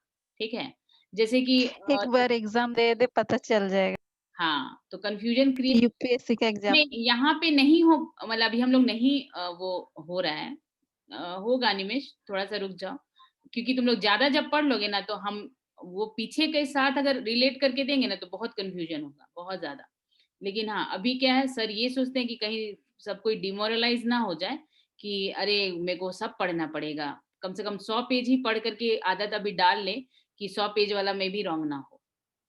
ठीक है। जैसे कि एक बार एग्जाम दे दे पता चल जाएगा, हाँ, तो कंफ्यूजन क्रिएट यूपीएससी का एग्जाम। में यहाँ पे नहीं हो, मतलब अभी हम लोग नहीं वो हो रहा है, होगा निमेश, थोड़ा सा रुक जाओ, क्योंकि तुम लोग ज्यादा जब पढ़ लोगे ना, तो हम वो पीछे के साथ अगर रिलेट करके देंगे ना, तो बहुत कंफ्यूजन होगा, बहुत ज्यादा। लेकिन हाँ, अभी क्या है, सर ये सोचते हैं कि कहीं सब कोई डिमोरलाइज ना हो जाए, कि अरे मेरे को सब पढ़ना पड़ेगा, कम से कम 100 पेज ही पढ़ करके आदत अभी डाल ले, कि 100 पेज वाला में भी रॉन्ग ना हो,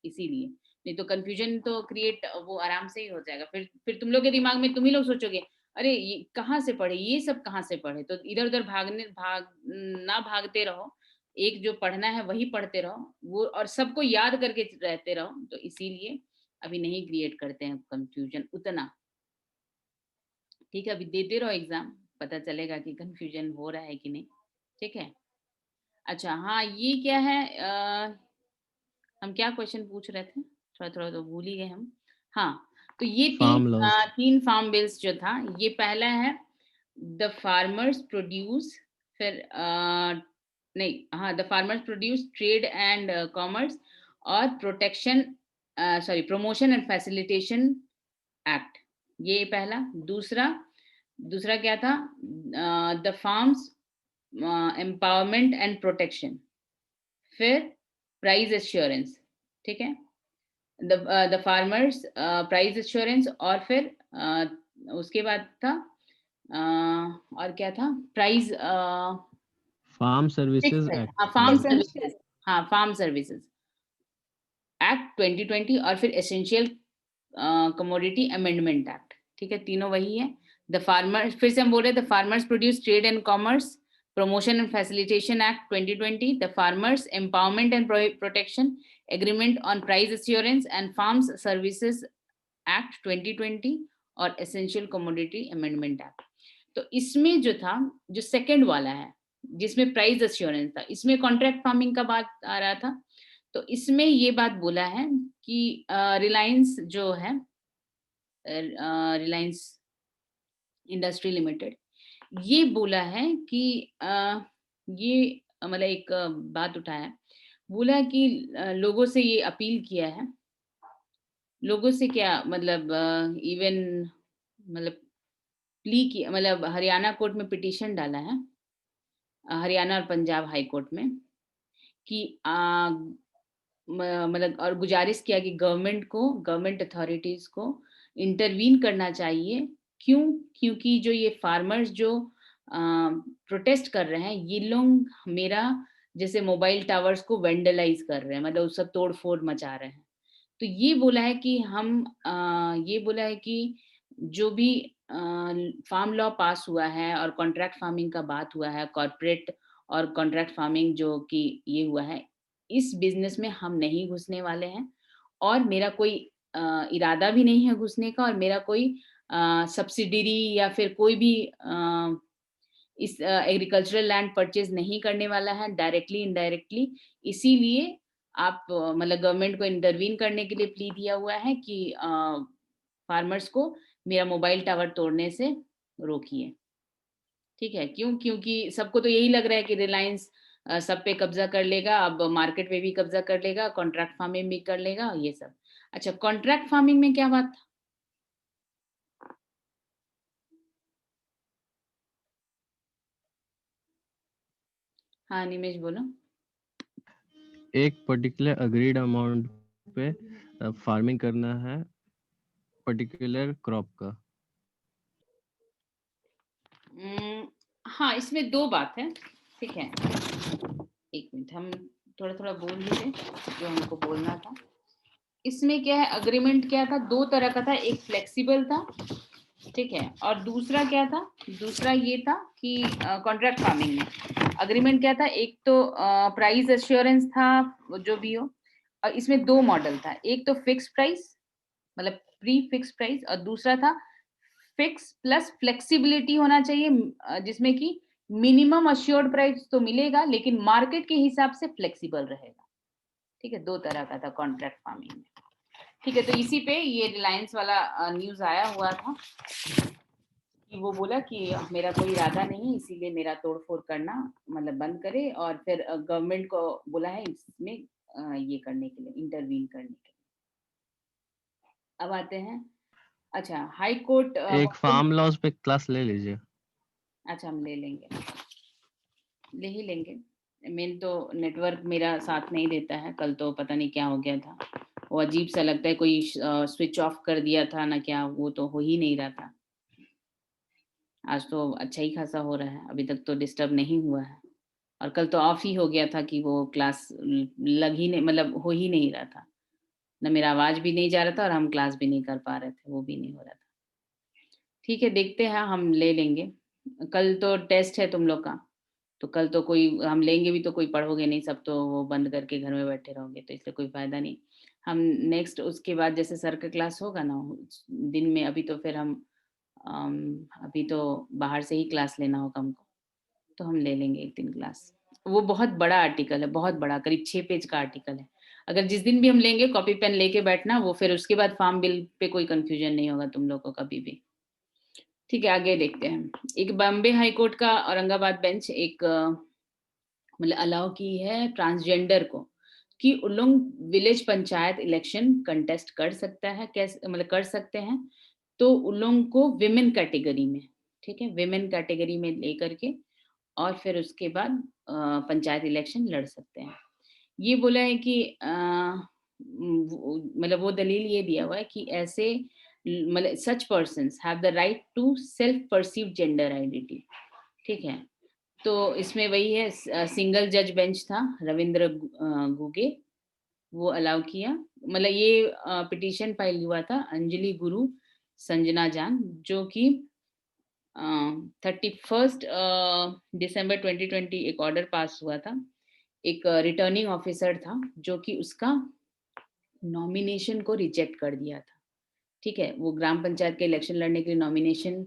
इसीलिए। नहीं तो कंफ्यूजन तो क्रिएट वो आराम से ही हो जाएगा, फिर तुम लोग के दिमाग में तुम ही लोग सोचोगे, अरे ये कहाँ से पढ़े, ये सब कहाँ से पढ़े, तो इधर उधर भाग ना भागते रहो, एक जो पढ़ना है वही पढ़ते रहो, वो और सबको याद करके रहते रहो, तो इसीलिए अभी नहीं क्रिएट करते हैं कंफ्यूजन उतना। ठीक है, अभी देते रहो एग्जाम, पता चलेगा कि कंफ्यूजन हो रहा है कि नहीं। ठीक है, अच्छा हाँ, ये क्या है, हम क्या क्वेश्चन पूछ रहे थे, थोड़ा थोड़ा तो भूल ही गए हम। हाँ, तो ये फार्म लॉज। तीन फार्म बिल्स जो था, ये पहला है द फार्मर्स प्रोड्यूस, फिर नहीं, हाँ, the farmers produce trade and commerce और protection, sorry, promotion and facilitation act, ये पहला। दूसरा क्या था, the farms empowerment and protection, फिर प्राइस एश्योरेंस, ठीक है, द फार्मर्स प्राइस एश्योरेंस, और फिर उसके बाद था और क्या था, price farm services act. Farm services, हाँ, फार्म सर्विसेज एक्ट 2020, और फिर एसेंशियल कमोडिटी अमेंडमेंट एक्ट। ठीक है, तीनों वही है। द फार्मर, फिर से हम बोल रहे हैं, the farmers produce trade and commerce promotion and facilitation act 2020, the farmers empowerment and protection agreement on price assurance and farms services act 2020, और एसेंशियल कमोडिटी अमेंडमेंट एक्ट। तो इसमें जो था, जो सेकंड वाला है जिसमें प्राइस एश्योरेंस था, इसमें कॉन्ट्रैक्ट फार्मिंग का बात आ रहा था। तो इसमें ये बात बोला है कि रिलायंस जो है, रिलायंस इंडस्ट्री लिमिटेड, ये बोला है कि ये मतलब एक बात उठाया, बोला कि लोगों से ये अपील किया है, लोगों से क्या मतलब, इवन मतलब प्ली की, मतलब हरियाणा कोर्ट में पिटीशन डाला है, हरियाणा और पंजाब हाई कोर्ट में, कि मतलब और गुजारिश किया कि गवर्नमेंट अथॉरिटीज को इंटरवीन करना चाहिए। क्यों? क्योंकि जो ये फार्मर्स जो प्रोटेस्ट कर रहे हैं, ये लोग मेरा जैसे मोबाइल टावर्स को वेंडलाइज कर रहे हैं, मतलब सब तोड़ फोड़ मचा रहे हैं। तो ये बोला है कि ये बोला है कि जो भी फार्म लॉ पास हुआ है और कॉन्ट्रैक्ट फार्मिंग का बात हुआ है, कॉर्पोरेट और कॉन्ट्रैक्ट फार्मिंग जो कि ये हुआ है, इस बिजनेस में हम नहीं घुसने वाले हैं, और मेरा कोई इरादा भी नहीं है घुसने का, और मेरा कोई सब्सिडरी या फिर कोई भी इस एग्रीकल्चरल लैंड परचेज नहीं करने वाला है, डायरेक्टली इनडायरेक्टली। इसीलिए आप मतलब गवर्नमेंट को इंटरवीन करने के लिए प्ली दिया हुआ है कि फार्मर्स को मेरा मोबाइल टावर तोड़ने से रोकिए। ठीक है, क्यों? क्योंकि सबको तो यही लग रहा है कि रिलायंस सब पे कब्जा कर लेगा, अब मार्केट पे भी कब्जा कर लेगा, कॉन्ट्रैक्ट फार्मिंग भी कर लेगा, ये सब। अच्छा, कॉन्ट्रैक्ट फार्मिंग में क्या बात था? हाँ निमेश बोलो। एक पर्टिकुलर अग्रीड अमाउंट पे फार्मिंग करना है पर्टिकुलर क्रॉप का। हाँ, इसमें दो बात है। ठीक है, एक मिनट, हम थोड़ा थोड़ा बोल लीजिए जो हमको बोलना था। इसमें क्या है, अग्रीमेंट क्या था, दो तरह का था, एक फ्लेक्सिबल था, ठीक है, और दूसरा क्या था, दूसरा ये था कि कॉन्ट्रैक्ट फार्मिंग में अग्रीमेंट क्या था, एक तो प्राइस एश्योरेंस था, जो भी हो, और इसमें दो मॉडल था, एक तो फिक्स प्राइस मतलब प्री फिक्स प्राइस, और दूसरा था फिक्स प्लस फ्लेक्सिबिलिटी होना चाहिए, जिसमें कि मिनिमम अश्योर्ड प्राइस तो मिलेगा लेकिन मार्केट के हिसाब से फ्लेक्सिबल रहेगा। ठीक है, दो तरह का था कॉन्ट्रैक्ट फार्मिंग में। ठीक है, तो इसी पे ये रिलायंस वाला न्यूज आया हुआ था कि वो बोला कि मेरा कोई इरादा नहीं, इसीलिए मेरा तोड़फोड़ करना मतलब बंद करे, और फिर गवर्नमेंट को बोला है इसमें ये करने के लिए, इंटरवीन करने के लिए। अब आते हैं, अच्छा, हाई कोर्ट एक फार्म लॉज पे क्लास ले लीजिए। अच्छा, हम ले लेंगे, ले ही लेंगे। मेन तो नेटवर्क मेरा साथ नहीं देता है, कल तो पता नहीं क्या हो गया था, वो अजीब सा लगता है, कोई स्विच ऑफ कर दिया था ना क्या, वो तो हो ही नहीं रहा था। आज तो अच्छा ही खासा हो रहा है, अभी तक तो डिस्टर्ब नहीं हुआ है, और कल तो ऑफ ही हो गया था कि वो क्लास लग ही नहीं, मतलब हो ही नहीं रहा था, ना मेरा आवाज भी नहीं जा रहा था और हम क्लास भी नहीं कर पा रहे थे, वो भी नहीं हो रहा था। ठीक है, देखते हैं, हम ले लेंगे। कल तो टेस्ट है तुम लोग का, तो कल तो कोई हम लेंगे भी तो कोई पढ़ोगे नहीं, सब तो वो बंद करके घर में बैठे रहोगे, तो इसलिए कोई फायदा नहीं। हम नेक्स्ट उसके बाद जैसे सर का क्लास होगा ना दिन में, अभी तो फिर हम अभी तो बाहर से ही क्लास लेना होगा हमको, तो हम ले लेंगे एक दिन क्लास। वो बहुत बड़ा आर्टिकल है, बहुत बड़ा, करीब 6 पेज का आर्टिकल है। अगर जिस दिन भी हम लेंगे कॉपी पेन लेके बैठना, वो फिर उसके बाद फार्म बिल पे कोई कंफ्यूजन नहीं होगा तुम लोग को कभी भी। ठीक है, आगे देखते हैं। एक बॉम्बे हाई कोर्ट का औरंगाबाद बेंच एक मतलब अलाउ की है ट्रांसजेंडर को कि उन लोग विलेज पंचायत इलेक्शन कंटेस्ट कर सकता है, कैसे मतलब कर सकते हैं, तो उन लोगों को विमेन कैटेगरी में, ठीक है, विमेन कैटेगरी में लेकर के और फिर उसके बाद पंचायत इलेक्शन लड़ सकते हैं। ये बोला है कि मतलब वो दलील ये दिया हुआ है कि ऐसे मतलब such persons have the right to self perceived gender identity, ठीक है। तो इसमें वही है, सिंगल जज बेंच था, रविंद्र गुगे, वो अलाउ किया। मतलब ये पिटीशन फाइल हुआ था अंजलि गुरु संजना जान, जो कि 31 दिसंबर 2020 एक ऑर्डर पास हुआ था। एक रिटर्निंग ऑफिसर था जो कि उसका नॉमिनेशन को रिजेक्ट कर दिया था, ठीक है। वो ग्राम पंचायत के इलेक्शन लड़ने के लिए नॉमिनेशन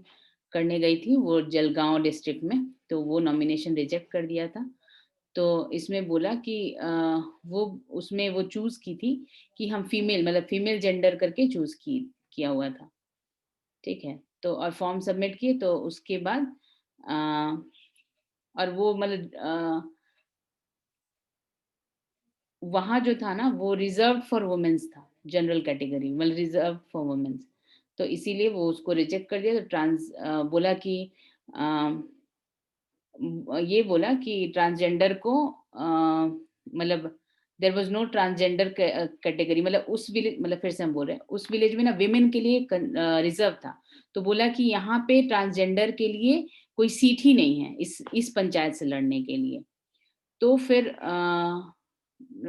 करने गई थी वो जलगांव डिस्ट्रिक्ट में, तो वो नॉमिनेशन रिजेक्ट कर दिया था। तो इसमें बोला कि वो उसमें वो चूज की थी कि हम फीमेल मतलब फीमेल जेंडर करके चूज किया हुआ था, ठीक है। तो और फॉर्म सबमिट किए, तो उसके बाद और वो मतलब वहाँ जो था ना वो रिजर्व फॉर वुमेन्स था, जनरल कैटेगरी मतलब रिजर्व फॉर वुमेन्स, तो इसीलिए वो उसको रिजेक्ट कर दिया। तो बोला कि ये बोला कि ट्रांसजेंडर को मतलब there was no transgender category, मतलब उस विलेज, मतलब फिर से हम बोल रहे हैं उस विलेज में ना विमेन के लिए रिजर्व था, तो बोला कि यहाँ पे ट्रांसजेंडर के लिए कोई सीट ही नहीं है इस पंचायत से लड़ने के लिए। तो फिर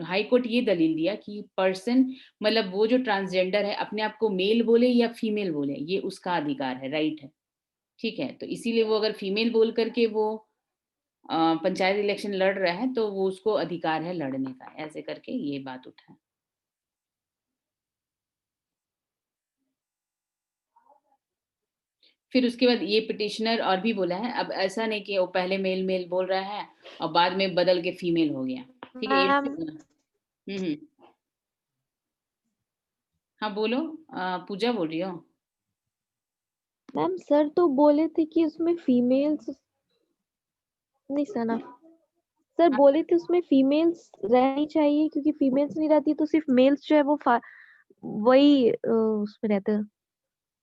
हाई कोर्ट ये दलील दिया कि पर्सन मतलब वो जो ट्रांसजेंडर है अपने आप को मेल बोले या फीमेल बोले, ये उसका अधिकार है, राइट है, ठीक है। तो इसीलिए वो अगर फीमेल बोल करके वो पंचायत इलेक्शन लड़ रहा है तो वो उसको अधिकार है लड़ने का, ऐसे करके ये बात उठा है। फिर उसके बाद ये पिटिशनर और भी बोला है, अब ऐसा नहीं कि वो पहले मेल मेल बोल रहा है और बाद में बदल के फीमेल हो गया, ठीक है। मैम हम्म। हाँ बोलो, पूजा बोल रही हो? मैम सर तो बोले थे कि उसमें फीमेल्स नहीं सना सर हाँ, बोले थे उसमें फीमेल्स रहनी चाहिए, क्योंकि फीमेल्स नहीं रहती तो सिर्फ मेल्स जो है वो वही उसमें रहते हैं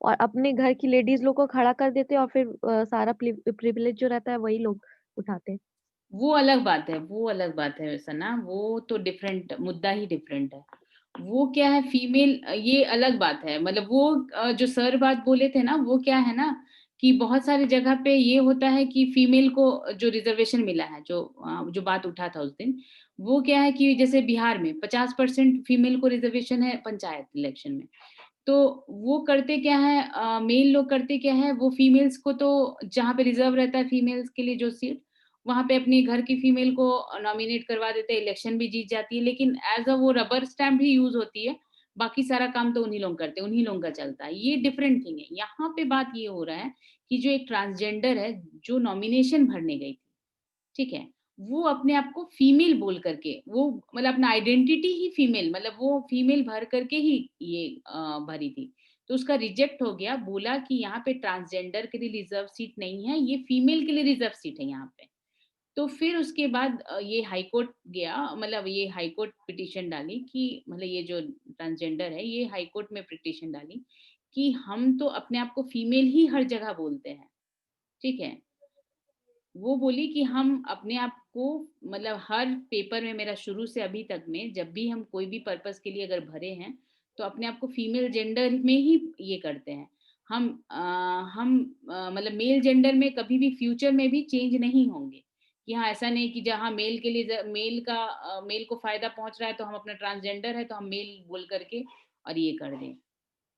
और अपने घर की लेडीज लोग को खड़ा कर देते हैं और फिर सारा प्रिविलेज जो रहता है वही लोग उठाते हैं। वो अलग बात है, वो अलग बात है वैसा ना, वो तो डिफरेंट मुद्दा ही डिफरेंट है। वो क्या है फीमेल, ये अलग बात है, मतलब वो जो सर बात बोले थे ना, वो क्या है ना कि बहुत सारी जगह पे ये होता है कि फीमेल को जो रिजर्वेशन मिला है, जो बात उठा था उस दिन, वो क्या है कि जैसे बिहार में 50% फीमेल को रिजर्वेशन है पंचायत इलेक्शन में, तो वो करते क्या है, मेल लोग करते क्या है, वो फीमेल्स को तो जहाँ पे रिजर्व रहता है फीमेल्स के लिए जो सीट, वहां पे अपनी घर की फीमेल को नॉमिनेट करवा देते हैं, इलेक्शन भी जीत जाती है, लेकिन एज अ वो रबर स्टैम्प ही यूज होती है, बाकी सारा काम तो उन्हीं लोग करते हैं, उन्हीं लोगों का चलता है। ये डिफरेंट थिंग है। यहाँ पे बात ये हो रहा है कि जो एक ट्रांसजेंडर है जो नॉमिनेशन भरने गई थी, ठीक है, वो अपने आप को फीमेल बोल करके वो मतलब अपना आइडेंटिटी ही फीमेल, मतलब वो फीमेल भर करके ही ये भरी थी, तो उसका रिजेक्ट हो गया। बोला कि यहाँ पे ट्रांसजेंडर के लिए रिजर्व सीट नहीं है, ये फीमेल के लिए रिजर्व सीट है यहाँ पे। तो फिर उसके बाद ये हाई कोर्ट गया, मतलब ये हाई कोर्ट पिटीशन डाली कि मतलब ये जो ट्रांसजेंडर है ये हाई कोर्ट में पिटीशन डाली कि हम तो अपने आप को फीमेल ही हर जगह बोलते हैं, ठीक है। वो बोली कि हम अपने आप को मतलब हर पेपर में, मेरा शुरू से अभी तक में जब भी हम कोई भी पर्पस के लिए अगर भरे हैं तो अपने आप को फीमेल जेंडर में ही ये करते हैं। हम मतलब मेल जेंडर में कभी भी फ्यूचर में भी चेंज नहीं होंगे, कि हाँ ऐसा नहीं कि जहाँ मेल के लिए मेल को फायदा पहुंच रहा है तो हम अपना ट्रांसजेंडर है तो हम मेल बोल करके और ये कर दें।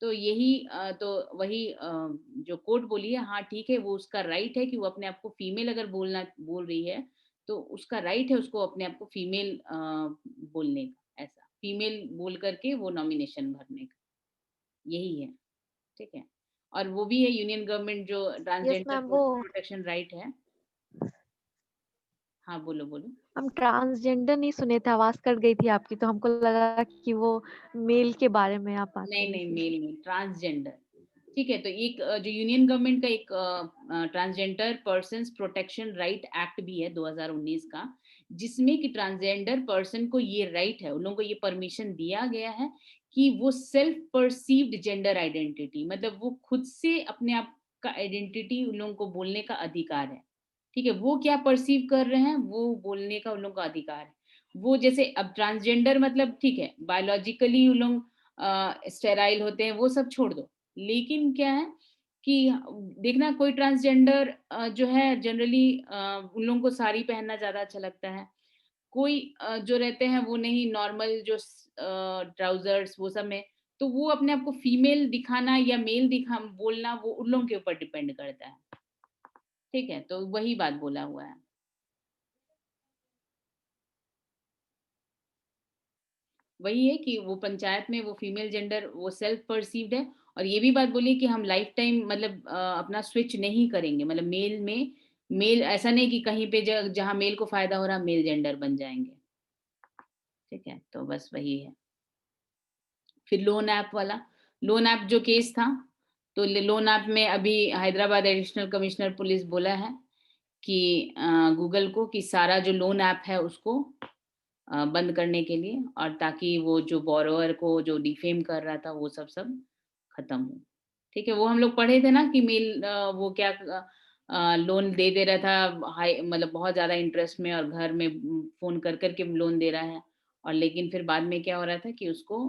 तो यही तो वही जो कोर्ट बोली है, हाँ ठीक है, वो उसका राइट है कि वो अपने आप को फीमेल अगर बोल रही है तो उसका राइट है उसको अपने आप को फीमेल बोलने का, ऐसा फीमेल बोल करके वो नॉमिनेशन भरने का, यही है, ठीक है। और वो भी है यूनियन गवर्नमेंट जो यस ट्रांसजेंडर मैम, वो प्रोटेक्शन राइट है। हाँ बोलो बोलो। हम ट्रांसजेंडर नहीं सुने थे, आवाज कट गई थी आपकी, तो हमको लगा कि वो मेल के बारे में आप बात नहीं कर नहीं, रही थी। मेल में ट्रांसजेंडर, ठीक है। तो एक जो यूनियन गवर्नमेंट का एक transgender persons protection right act भी है 2019 का, जिसमें कि ट्रांसजेंडर पर्सन को ये राइट है, उन लोगों को ये परमिशन दिया गया है कि वो सेल्फ परसीव्ड जेंडर आइडेंटिटी, मतलब वो खुद से अपने आप का आइडेंटिटी उन लोगों को बोलने का अधिकार है, ठीक है। वो क्या परसीव कर रहे हैं वो बोलने का उन लोगों का अधिकार है। वो जैसे अब ट्रांसजेंडर मतलब ठीक है, बायोलॉजिकली उन लोग स्टेराइल होते हैं, वो सब छोड़ दो, लेकिन क्या है कि देखना कोई ट्रांसजेंडर जो है जनरली उन लोगों को साड़ी पहनना ज्यादा अच्छा लगता है, कोई जो रहते हैं वो नहीं, नॉर्मल जो ट्राउजर्स वो सब में, तो वो अपने आप को फीमेल दिखाना या मेल दिखा बोलना वो उन लोगों के ऊपर डिपेंड करता है, ठीक है। तो वही बात बोला हुआ है। वही है कि वो पंचायत में वो फीमेल जेंडर वो सेल्फ परसीव्ड है, और ये भी बात बोली कि हम लाइफ टाइम मतलब अपना स्विच नहीं करेंगे, मतलब मेल में मेल ऐसा नहीं कि कहीं पे जहाँ मेल को फायदा हो रहा मेल जेंडर बन जाएंगे, ठीक है। तो बस वही है। फिर लोन ऐप वाला, लोन ऐप जो केस था, तो लोन ऐप में अभी हैदराबाद एडिशनल कमिश्नर पुलिस बोला है कि गूगल को कि सारा जो लोन ऐप है उसको बंद करने के लिए, और ताकि वो जो बोरोअर को जो डिफेम कर रहा था वो सब खत्म हो, ठीक है। वो हम लोग पढ़े थे ना कि मेल वो क्या लोन दे रहा था हाई, मतलब बहुत ज्यादा इंटरेस्ट में, और घर में फोन कर करके लोन दे रहा है, और लेकिन फिर बाद में क्या हो रहा था कि उसको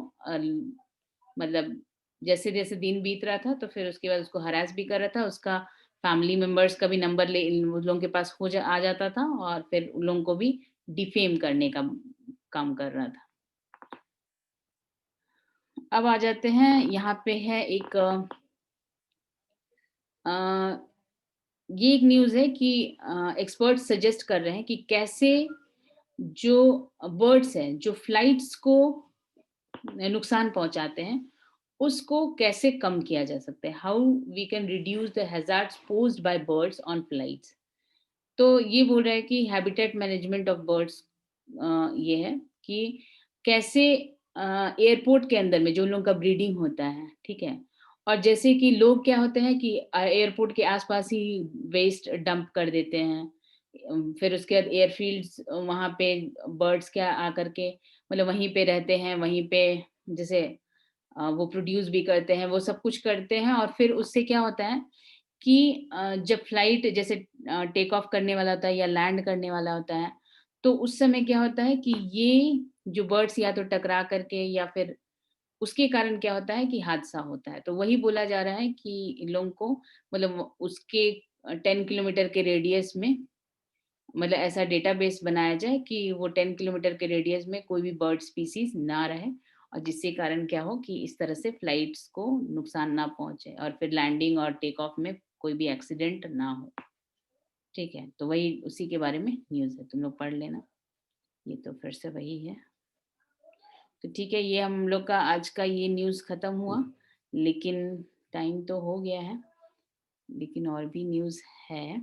मतलब जैसे जैसे दिन बीत रहा था तो फिर उसके बाद उसको हरास भी कर रहा था, उसका फैमिली मेंबर्स का भी नंबर ले उन लोगों के पास आ जाता था, और फिर उन लोगों को भी डिफेम करने का काम कर रहा था। अब आ जाते हैं, यहाँ पे है एक ये एक न्यूज है कि एक्सपर्ट सजेस्ट कर रहे हैं कि कैसे जो बर्ड्स हैं जो फ्लाइट्स को नुकसान पहुंचाते हैं उसको कैसे कम किया जा सकता है, how we can reduce the hazards posed by birds on flights. तो ये बोल रहा है कि हैबिटेट मैनेजमेंट ऑफ बर्ड्स ये है कि कैसे एयरपोर्ट के अंदर में जो लोगों का ब्रीडिंग होता है, ठीक है, और जैसे कि लोग क्या होते हैं कि एयरपोर्ट के आसपास ही वेस्ट डंप कर देते हैं, फिर उसके बाद एयरफील्ड्स वहाँ पे बर्ड्स क्या आकर के मतलब वहीं पे रहते हैं, वहीं पे जैसे वो प्रोड्यूस भी करते हैं, वो सब कुछ करते हैं, और फिर उससे क्या होता है कि जब फ्लाइट जैसे टेक ऑफ करने वाला होता है या लैंड करने वाला होता है, तो उस समय क्या होता है कि ये जो बर्ड्स या तो टकरा करके या फिर उसके कारण क्या होता है कि हादसा होता है। तो वही बोला जा रहा है कि इन लोगों को मतलब उसके 10 किलोमीटर के रेडियस में मतलब ऐसा डेटाबेस बनाया जाए कि वो 10 किलोमीटर के रेडियस में कोई भी बर्ड स्पीसीज ना रहे, और जिसके कारण क्या हो कि इस तरह से फ्लाइट्स को नुकसान ना पहुंचे और फिर लैंडिंग और टेक ऑफ में कोई भी एक्सीडेंट ना हो, ठीक है। तो वही उसी के बारे में न्यूज़ है, तुम लोग पढ़ लेना। ये तो फिर से वही है। तो ठीक है, ये हम लोग का आज का ये न्यूज़ खत्म हुआ, लेकिन टाइम तो हो गया है, लेकिन और भी न्यूज़ है।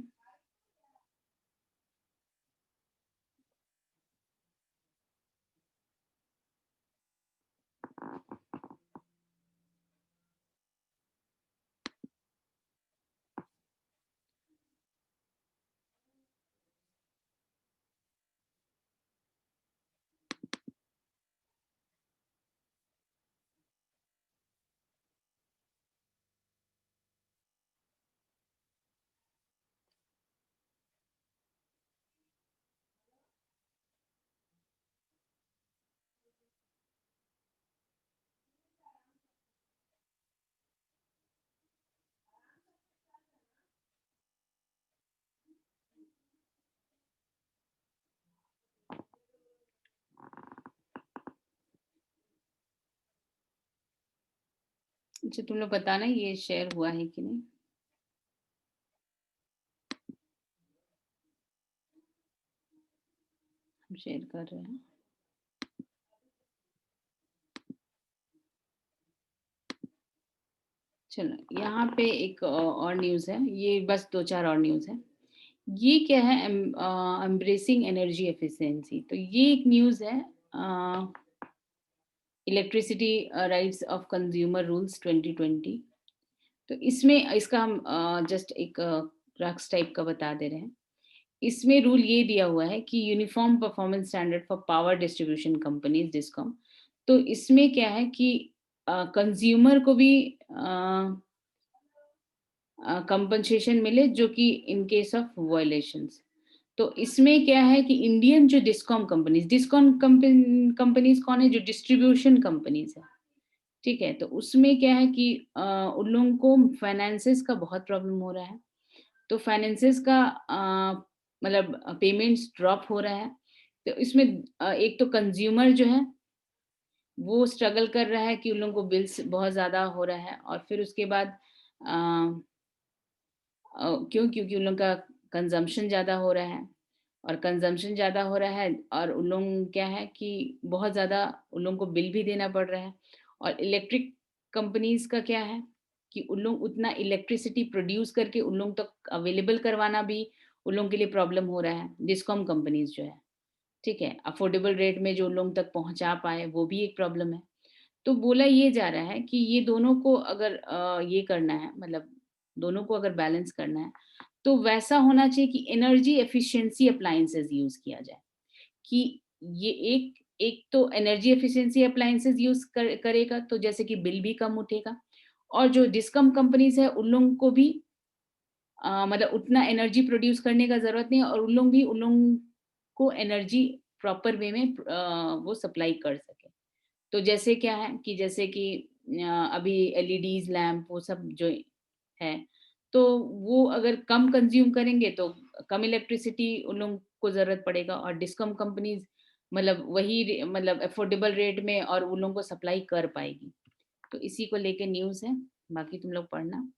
अच्छा तुम लोग बताना ये शेयर हुआ है कि नहीं। शेयर कर रहे हैं। चलो यहाँ पे एक और न्यूज़ है, ये बस 2-4 और न्यूज़ है। ये क्या है, एम्ब्रेसिंग एनर्जी एफिशिएंसी। तो ये एक न्यूज़ है, electricity rights of consumer rules 2020। तो इसमें इसका हम जस्ट एक रक्स टाइप का बता दे रहे हैं। इसमें रूल ये दिया हुआ है कि uniform performance standard for power distribution companies discom. तो इसमें क्या है कि कंज्यूमर को भी कंपनसेशन मिले जो कि इन केस ऑफ वायलेशंस। तो इसमें क्या है कि इंडियन जो डिस्कॉम कंपनीज कौन है, जो डिस्ट्रीब्यूशन कंपनीज है, ठीक है। तो उसमें क्या है कि उन लोगों को फाइनेंसेस का बहुत प्रॉब्लम हो रहा है। तो फाइनेंसेस का मतलब पेमेंट्स ड्रॉप हो रहा है। तो इसमें एक तो कंज्यूमर जो है वो स्ट्रगल कर रहा है कि उन लोगों को बिल्स बहुत ज़्यादा हो रहा है, और फिर उसके बाद क्योंकि उन लोगों का कंजम्पशन ज़्यादा हो रहा है, और कंजम्पशन ज़्यादा हो रहा है, और उन लोग क्या है कि बहुत ज़्यादा उन लोगों को बिल भी देना पड़ रहा है। और इलेक्ट्रिक कंपनीज का क्या है कि उन लोग उतना इलेक्ट्रिसिटी प्रोड्यूस करके उन लोगों तक अवेलेबल करवाना भी उन लोगों के लिए प्रॉब्लम हो रहा है, डिस्कॉम कंपनीज जो है, ठीक है। अफोर्डेबल रेट में जो उन लोगों तक पहुंचा पाए वो भी एक प्रॉब्लम है। तो बोला ये जा रहा है कि ये दोनों को अगर ये करना है, मतलब दोनों को अगर बैलेंस करना है, तो वैसा होना चाहिए कि एनर्जी एफिशिएंसी अप्लायंसेस यूज किया जाए। कि ये एक तो एनर्जी एफिशिएंसी अप्लायंसेस यूज करेगा, तो जैसे कि बिल भी कम उठेगा, और जो डिस्कम कंपनीज है उन लोगों को भी मतलब उतना एनर्जी प्रोड्यूस करने का जरूरत नहीं है, और उन लोग भी उन लोगों को एनर्जी प्रॉपर वे में वो सप्लाई कर सके। तो जैसे क्या है कि जैसे कि अभी एलईडीज लैंप वो सब जो है, तो वो अगर कम कंज्यूम करेंगे तो कम इलेक्ट्रिसिटी उन लोगों को जरूरत पड़ेगा, और डिस्कम कंपनीज मतलब वही मतलब अफोर्डेबल रेट में और उन लोगों को सप्लाई कर पाएगी। तो इसी को लेके न्यूज़ है, बाकी तुम लोग पढ़ना।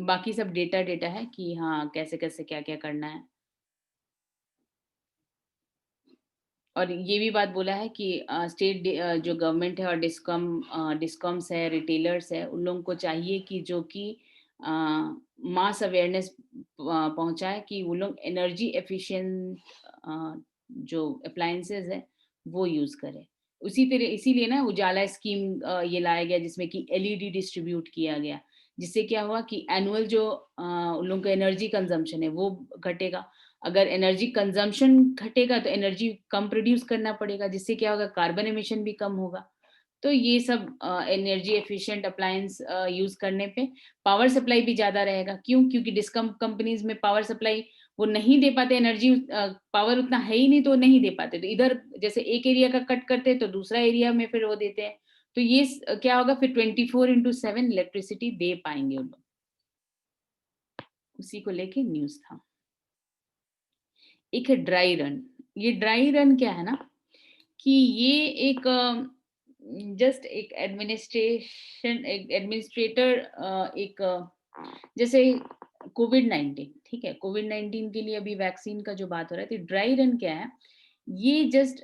बाकी सब डेटा है कि हाँ कैसे कैसे क्या क्या करना है। और ये भी बात बोला है कि स्टेट जो गवर्नमेंट है और डिस्कॉम्स है, रिटेलर्स है, उन लोगों को चाहिए कि जो कि मास अवेयरनेस पहुंचाए कि वो लोग एनर्जी एफिशिएंट जो अप्लायंसेस है वो यूज करें। उसी तरह इसीलिए ना उजाला स्कीम ये लाया गया, जिसमें कि एलईडी डिस्ट्रीब्यूट किया गया, जिससे क्या हुआ कि एनुअल जो उन लोगों का एनर्जी कंजम्पशन है वो घटेगा। अगर एनर्जी कंजम्पशन घटेगा तो एनर्जी कम प्रोड्यूस करना पड़ेगा, जिससे क्या होगा, कार्बन एमिशन भी कम होगा। तो ये सब एनर्जी एफिशिएंट अप्लायंस यूज करने पे पावर सप्लाई भी ज्यादा रहेगा। क्यों? क्योंकि डिस्कम कंपनीज में पावर सप्लाई वो नहीं दे पाते, एनर्जी पावर उतना है ही नहीं तो नहीं दे पाते। तो इधर जैसे एक एरिया का कट करते हैं तो दूसरा एरिया में फिर वो देते हैं। तो ये क्या होगा, फिर 24/7 इलेक्ट्रिसिटी दे पाएंगे उन लोग। उसी को लेके न्यूज था। एक है ड्राई रन। ये ड्राई रन क्या है ना कि ये एक जस्ट एक एडमिनिस्ट्रेटर जैसे कोविड-19, ठीक है, कोविड-19 के लिए अभी वैक्सीन का जो बात हो रहा है, तो ड्राई रन क्या है, ये जस्ट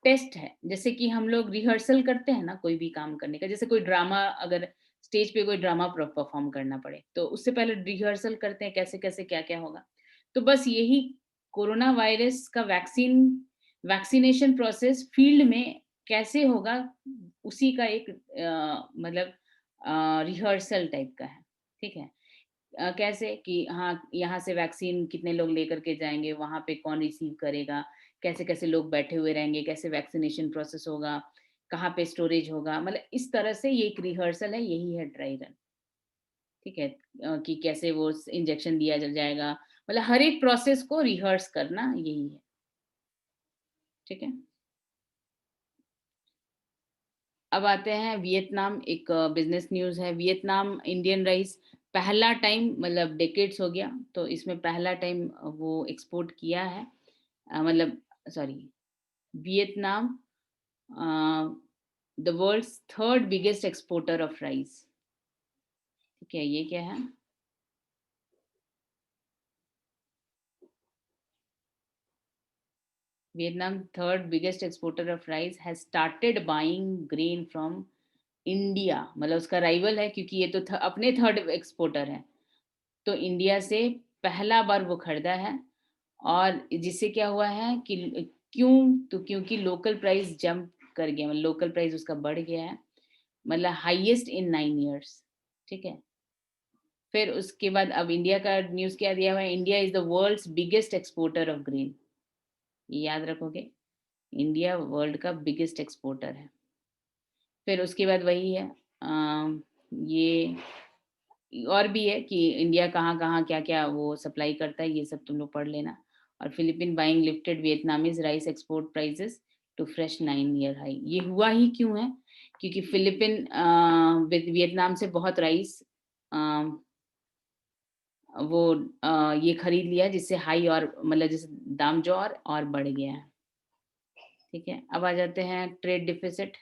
टेस्ट है। जैसे कि हम लोग रिहर्सल करते हैं ना कोई भी काम करने का, जैसे कोई ड्रामा, अगर स्टेज पे कोई ड्रामा परफॉर्म करना पड़े तो उससे पहले रिहर्सल करते हैं कैसे कैसे क्या क्या होगा। तो बस यही कोरोना वायरस का वैक्सीनेशन प्रोसेस फील्ड में कैसे होगा, उसी का एक मतलब रिहर्सल टाइप का है, ठीक है। कैसे कि हाँ यहाँ से वैक्सीन कितने लोग लेकर के जाएंगे, वहां पे कौन रिसीव करेगा, कैसे कैसे लोग बैठे हुए रहेंगे, कैसे वैक्सीनेशन प्रोसेस होगा, कहाँ पे स्टोरेज होगा, मतलब इस तरह से ये एक रिहर्सल है, यही है ड्राई रन, ठीक है। कि कैसे वो इंजेक्शन दिया जाएगा, मतलब हर एक प्रोसेस को रिहर्स करना यही है, ठीक है। अब आते हैं वियतनाम, एक बिजनेस न्यूज है। वियतनाम इंडियन राइस पहला टाइम, मतलब डेकेड्स हो गया, तो इसमें पहला टाइम वो एक्सपोर्ट किया है, मतलब sorry, Vietnam the world's third biggest exporter of rice, ठीक है। ये क्या है, Vietnam, third biggest exporter of rice, has started buying grain from India. मतलब उसका राइवल है, क्योंकि ये तो अपने थर्ड एक्सपोर्टर है, तो इंडिया से पहला बार वो खरीदा है। और जिससे क्या हुआ है कि क्यों, तो क्योंकि लोकल प्राइस जंप कर गया, मतलब लोकल प्राइस उसका बढ़ गया है, मतलब हाईएस्ट इन 9 years। ठीक है, फिर उसके बाद अब इंडिया का न्यूज़ क्या दिया हुआ है, India is the world's biggest exporter of grain. ये याद रखोगे, इंडिया वर्ल्ड का बिगेस्ट एक्सपोर्टर है। फिर उसके बाद वही है, ये और भी है कि इंडिया कहाँ कहाँ क्या क्या वो सप्लाई करता है, ये सब तुम लोग पढ़ लेना। और Philippine buying lifted Vietnamese rice export prices to fresh 9-year high. ये हुआ ही क्यों है, क्योंकि फिलिपिन वियतनाम से बहुत राइस वो ये खरीद लिया, जिससे हाई और मतलब जैसे दाम जो और बढ़ गया है। ठीक है, अब आ जाते हैं ट्रेड डिफिसिट।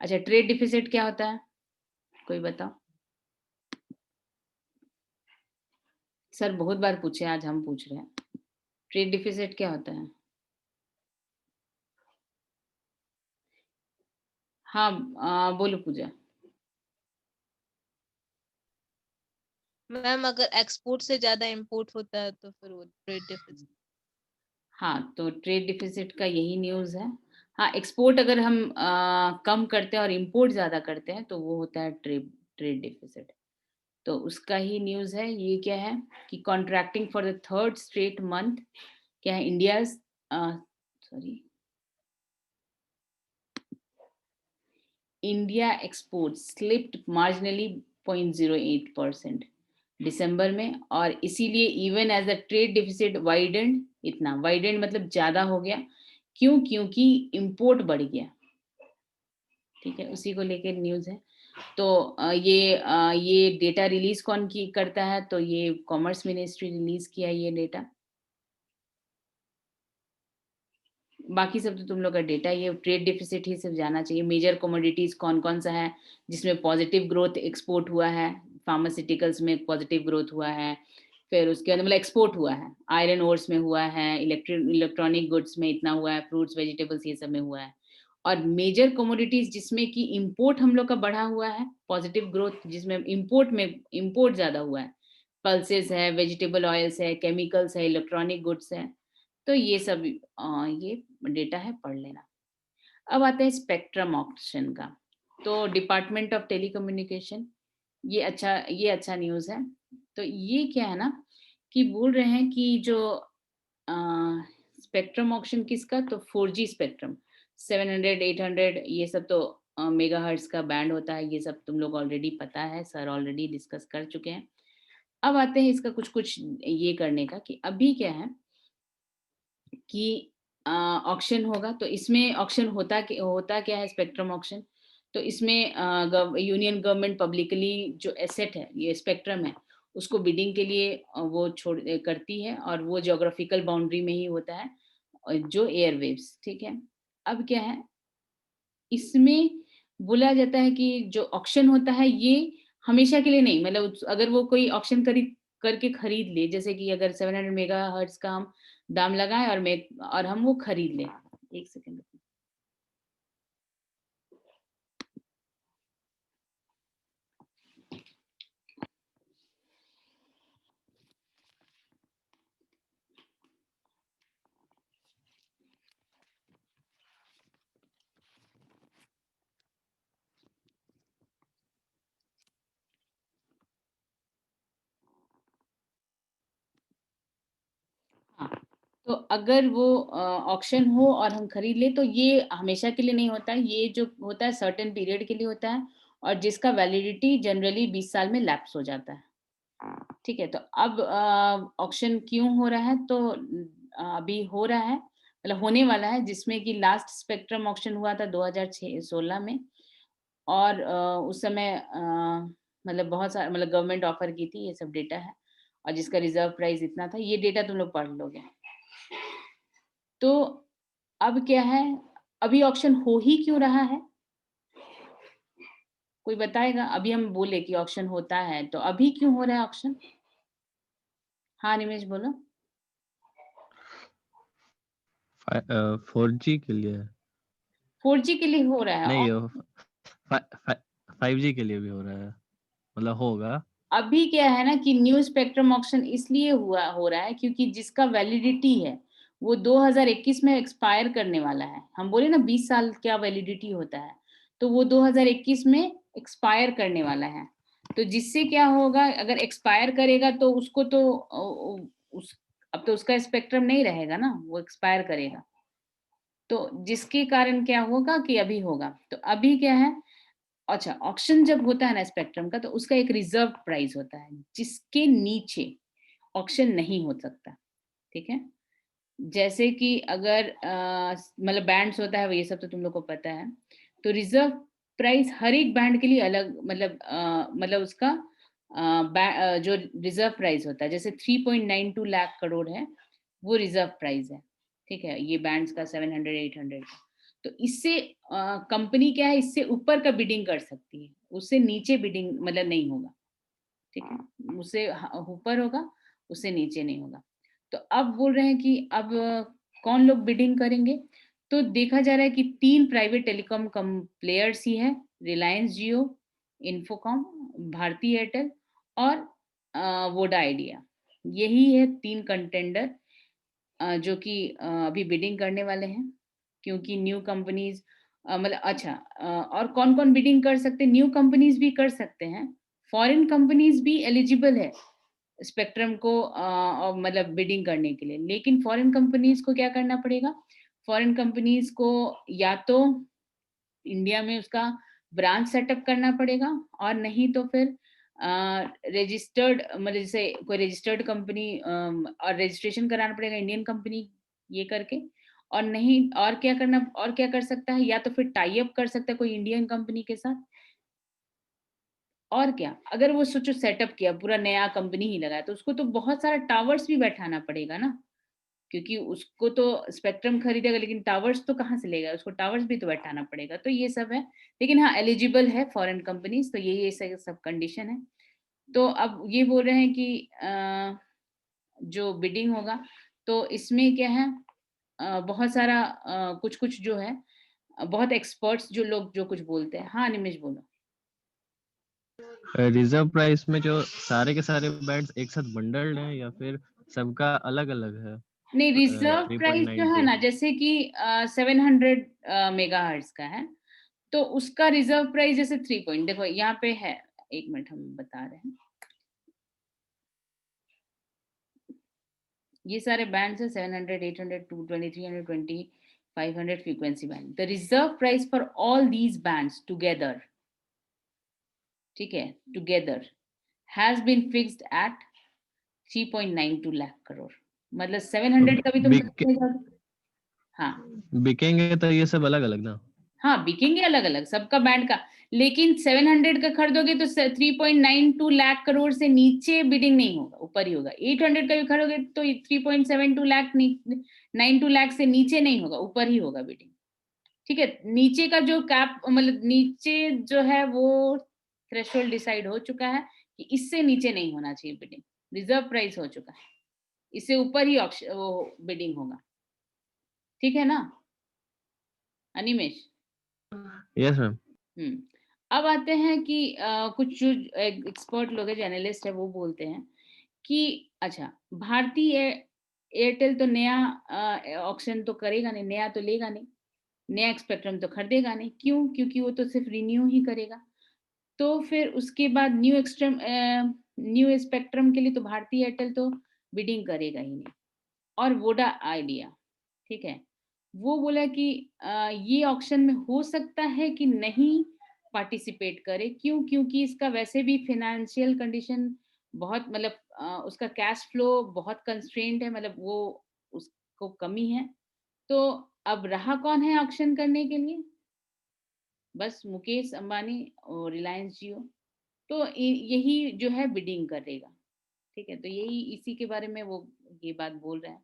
अच्छा, ट्रेड डिफिसिट क्या होता है, कोई बताओ? सर बहुत बार पूछे, आज हम पूछ रहे हैं, ट्रेड डिफिसिट क्या होता है? हाँ, बोलो पूजा। मैम अगर एक्सपोर्ट से ज्यादा इंपोर्ट होता है तो फिर वो ट्रेड डिफिसिट। हाँ, तो ट्रेड डिफिसिट का यही न्यूज़ है। हाँ, एक्सपोर्ट अगर हम कम करते हैं और इंपोर्ट ज़्यादा करते हैं तो वो होता है ट्रेड डिफिसिट। तो उसका ही न्यूज़ है। ये क्या है कि contracting for the third straight month, क्या है, India sorry, India export slipped marginally 0.08% दिसंबर में, और इसीलिए even as the trade deficit widened, इतना वाइडेंड मतलब ज्यादा हो गया, क्यों, क्योंकि इंपोर्ट बढ़ गया। ठीक है, उसी को लेकर न्यूज़ है। तो ये डेटा रिलीज कौन की करता है, तो ये कॉमर्स मिनिस्ट्री रिलीज किया ये डेटा। बाकी सब तो तुम लोग का डेटा, ये ट्रेड डिफिसिट ही सिर्फ जाना चाहिए। मेजर कमोडिटीज कौन कौन सा है जिसमें पॉजिटिव ग्रोथ एक्सपोर्ट हुआ है, फार्मास्यूटिकल्स में पॉजिटिव ग्रोथ हुआ है, फिर उसके बाद मतलब एक्सपोर्ट हुआ है, आयरन ओर्स में हुआ है, इलेक्ट्रॉनिक गुड्स में इतना हुआ है, फ्रूट्स वेजिटेबल्स ये सब में हुआ है। और मेजर कमोडिटीज जिसमें कि इंपोर्ट हम लोग का बढ़ा हुआ है, पॉजिटिव ग्रोथ जिसमें इंपोर्ट ज्यादा हुआ है, पल्सेस है, वेजिटेबल ऑयल्स है, केमिकल्स है, इलेक्ट्रॉनिक गुड्स है। तो ये सब ये डेटा है, पढ़ लेना। अब आते हैं स्पेक्ट्रम ऑक्शन का। तो डिपार्टमेंट ऑफ टेलीकम्युनिकेशन, ये अच्छा न्यूज़ है। तो ये क्या है ना कि बोल रहे हैं कि जो स्पेक्ट्रम ऑक्शन किसका, तो 4G स्पेक्ट्रम 700 800 ये सब तो मेगाहर्ट्ज का बैंड होता है, ये सब तुम लोग ऑलरेडी पता है, सर ऑलरेडी डिस्कस कर चुके हैं। अब आते हैं इसका कुछ कुछ ये करने का कि अभी क्या है कि ऑक्शन होगा। तो इसमें ऑक्शन होता क्या है, स्पेक्ट्रम ऑक्शन। तो इसमें यूनियन गवर्नमेंट पब्लिकली जो एसेट है, ये स्पेक्ट्रम है, उसको बिडिंग के लिए वो छोड़ करती है, और वो ज्योग्राफिकल बाउंड्री में ही होता है, जो एयरवेव्स। ठीक है, अब क्या है, इसमें बोला जाता है कि जो ऑक्शन होता है ये हमेशा के लिए नहीं, मतलब अगर वो कोई ऑक्शन करके खरीद ले, जैसे कि अगर 700 मेगाहर्ट्ज का हम दाम लगाएं और हम वो खरीद लें। एक सेकंड, हाँ, तो अगर वो ऑक्शन हो और हम खरीद ले, तो ये हमेशा के लिए नहीं होता है, ये जो होता है सर्टेन पीरियड के लिए होता है, और जिसका वैलिडिटी जनरली 20 साल में लैप्स हो जाता है। ठीक है, तो अब ऑक्शन क्यों हो रहा है, तो अभी हो रहा है, मतलब होने वाला है, जिसमें कि लास्ट स्पेक्ट्रम ऑक्शन हुआ था 2016 में, और उस समय मतलब बहुत सारा, मतलब गवर्नमेंट ऑफर की थी, ये सब डेटा है, और जिसका रिजर्व प्राइस इतना था, ये डेटा तुम लोग पढ़ लोगे। तो अब क्या है, अभी ऑक्शन हो ही क्यों रहा है, कोई बताएगा? अभी हम बोले कि ऑक्शन होता है, तो अभी क्यों हो रहा है ऑक्शन? हाँ निमेश बोलो। 4G के लिए है। 4G के लिए हो रहा है। नहीं, और 5G के लिए भी हो रहा है, मतलब होगा। अभी क्या है ना कि न्यू स्पेक्ट्रम ऑक्शन इसलिए हो रहा है क्योंकि जिसका वैलिडिटी है वो 2021 में एक्सपायर करने वाला है। हम बोले ना 20 साल क्या वैलिडिटी होता है, तो वो 2021 में एक्सपायर करने वाला है। तो जिससे क्या होगा, अगर एक्सपायर करेगा तो उसको तो अब तो उसका स्पेक्ट्रम नहीं रहेगा ना, वो एक्सपायर करेगा। तो जिसके कारण क्या होगा कि अभी होगा, तो अभी क्या है, अच्छा ऑक्शन जब होता है ना स्पेक्ट्रम का, तो उसका एक रिजर्व प्राइस होता है जिसके नीचे ऑक्शन नहीं हो सकता। ठीक है, जैसे कि अगर मतलब बैंड्स होता है, ये सब तो तुम लोग को पता है। तो रिजर्व प्राइस हर एक बैंड के लिए अलग, मतलब उसका जो रिजर्व प्राइस होता है, जैसे 3.92 लाख करोड़ है, वो रिजर्व प्राइस है। ठीक है, ये बैंड्स का 700 800 का। तो इससे कंपनी क्या है, इससे ऊपर का बिडिंग कर सकती है, उससे नीचे बिडिंग मतलब नहीं होगा। ठीक है, उससे ऊपर होगा, उससे नीचे नहीं होगा। तो अब बोल रहे हैं कि अब कौन लोग बिडिंग करेंगे। तो देखा जा रहा है कि 3 प्राइवेट टेलीकॉम प्लेयर्स ही है, रिलायंस जियो, इन्फोकॉम, भारती एयरटेल और वोडा आइडिया। यही है 3 कंटेंडर जो कि अभी बिडिंग करने वाले हैं। क्योंकि न्यू कंपनीज मतलब अच्छा और कौन कौन बिडिंग कर सकते हैं, न्यू कंपनीज भी कर सकते हैं, फॉरेन कंपनीज भी एलिजिबल है स्पेक्ट्रम को मतलब बिडिंग करने के लिए। लेकिन फॉरेन कंपनीज को क्या करना पड़ेगा, फॉरेन कंपनीज को या तो इंडिया में उसका ब्रांच सेटअप करना पड़ेगा, और नहीं तो फिर रजिस्टर्ड मतलब जैसे कोई रजिस्टर्ड कंपनी और रजिस्ट्रेशन कराना पड़ेगा इंडियन कंपनी ये करके। और नहीं, और क्या करना, और क्या कर सकता है, या तो फिर टाई अप कर सकता है कोई इंडियन कंपनी के साथ। और क्या, अगर वो सोचो सेटअप किया पूरा नया कंपनी ही लगाया, तो उसको तो बहुत सारा टावर्स भी बैठाना पड़ेगा ना, क्योंकि उसको तो स्पेक्ट्रम खरीदेगा लेकिन टावर्स तो कहाँ से लेगा, उसको टावर्स भी तो बैठाना पड़ेगा। तो ये सब है, लेकिन हाँ एलिजिबल है फॉरेन कंपनीज, तो ये सब कंडीशन है। तो अब ये बोल रहे हैं कि जो बिडिंग होगा तो इसमें क्या है, बहुत सारा कुछ कुछ जो है, बहुत एक्सपर्ट्स जो लोग जो कुछ बोलते हैं। हाँ निमेश बोलो। रिजर्व प्राइस में जो सारे के सारे बैंड्स एक साथ बंडल्ड हैं या फिर सबका अलग अलग है? नहीं, रिजर्व प्राइस जो है 3.92 ना, जैसे कि 700 मेगाहर्ट्ज का है, तो उसका रिजर्व प्राइस जैसे 3 पॉइंट, देखो यहाँ पे है, एक मिनट हम बता रहे हैं। ये सारे बैंड्स है 700 800 220 320 500 frequency band. The reserve price for all these bands together, ठीक है, together has been fixed at 3.92 lakh crore. मतलब 700 का भी तुम बिके, हाँ बिकेंगे तो ये सब अलग अलग ना? हाँ बिकेंगे अलग अलग सबका बैंड का, लेकिन 700 का खरीदोगे तो 3.92 लाख करोड़ से नीचे बिडिंग नहीं होगा, ऊपर ही होगा। 800 का भी खरीदोगे तो 3.72 लाख 92 लाख से नीचे नहीं होगा, ऊपर ही होगा बिडिंग। ठीक है, नीचे का जो कैप मतलब नीचे जो है वो थ्रेशोल्ड डिसाइड हो चुका है कि इससे नीचे नहीं होना चाहिए बिडिंग, रिजर्व प्राइस हो चुका है, इससे ऊपर ही वो बिडिंग होगा। ठीक है ना अनिमेश? Yes ma'am. अब आते हैं कि कुछ जो एक्सपर्ट लोग हैं, जो एनालिस्ट है, वो बोलते हैं कि अच्छा भारती एयरटेल तो नया ऑक्शन तो करेगा नहीं, नया तो लेगा नहीं, नया स्पेक्ट्रम तो खरीदेगा नहीं। क्यों? क्योंकि वो तो सिर्फ रिन्यू ही करेगा। तो फिर उसके बाद न्यू स्पेक्ट्रम के लिए तो भारती एयरटेल तो बिडिंग करेगा ही नहीं। और वोडा आइडिया, ठीक है, वो बोला कि ये ऑक्शन में हो सकता है कि नहीं पार्टिसिपेट करे। क्यों? क्योंकि इसका वैसे भी फाइनेंशियल कंडीशन बहुत उसका कैश फ्लो बहुत कंस्ट्रेंट है, मतलब वो उसको कमी है। तो अब रहा कौन है ऑक्शन करने के लिए? बस मुकेश अंबानी और रिलायंस जियो। तो यही जो है बिडिंग करेगा। ठीक है, तो यही इसी के बारे में वो ये बात बोल रहे हैं।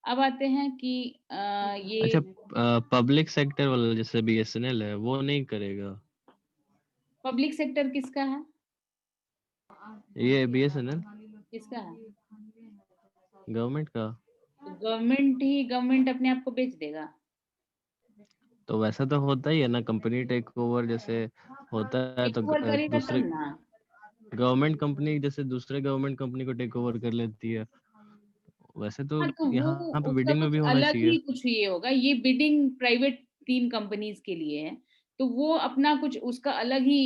अब आते हैं कि ये अच्छा, पब्लिक सेक्टर वाला जैसे BSNL है वो नहीं करेगा? पब्लिक सेक्टर किसका है? ये BSNL किसका है? गवर्नमेंट का। गवर्नमेंट अपने आप को बेच देगा। तो वैसा तो होता ही है ना, कंपनी टेक ओवर जैसे होता है तो टेक ओवर करेगा दूसरे तब ना। गवर्नमेंट कंपनी जैसे दूसरे गवर्नमेंट कंपनी को टेक ओवर कर लेती है, वैसे तो हाँ, तो वो यहाँ पे उसका बिडिंग में कुछ भी होना अलग चाहिए। ही कुछ ये होगा। ये बिडिंग प्राइवेट 3 कंपनीज के लिए है, तो वो अपना कुछ उसका अलग ही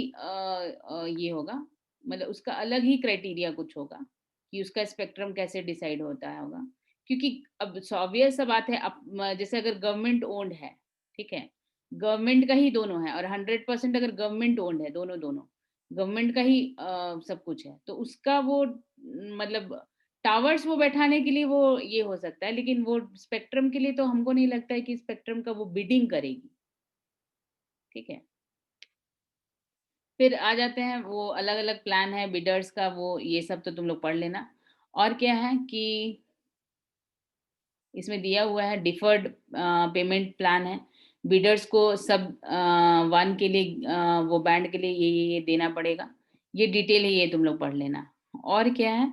ये होगा, मतलब उसका अलग ही क्राइटेरिया कुछ होगा कि उसका स्पेक्ट्रम कैसे डिसाइड होता है होगा। क्योंकि अब ऑब्वियस सा बात है, जैसे अगर गवर्नमेंट ओन्ड है, ठीक है, गवर्नमेंट का ही दोनों है, और 100% अगर गवर्नमेंट ओन्ड है, दोनों दोनों गवर्नमेंट का ही सब कुछ है, तो उसका वो मतलब टावर्स वो बैठाने के लिए वो ये हो सकता है, लेकिन वो स्पेक्ट्रम के लिए तो हमको नहीं लगता है कि स्पेक्ट्रम का वो बिडिंग करेगी। ठीक है, फिर आ जाते हैं वो अलग अलग प्लान है बिडर्स का, वो ये सब तो तुम लोग पढ़ लेना। और क्या है कि इसमें दिया हुआ है डिफर्ड पेमेंट प्लान है, बिडर्स को सब वन के लिए वो बैंड के लिए ये देना पड़ेगा। ये डिटेल है, ये तुम लोग पढ़ लेना। और क्या है,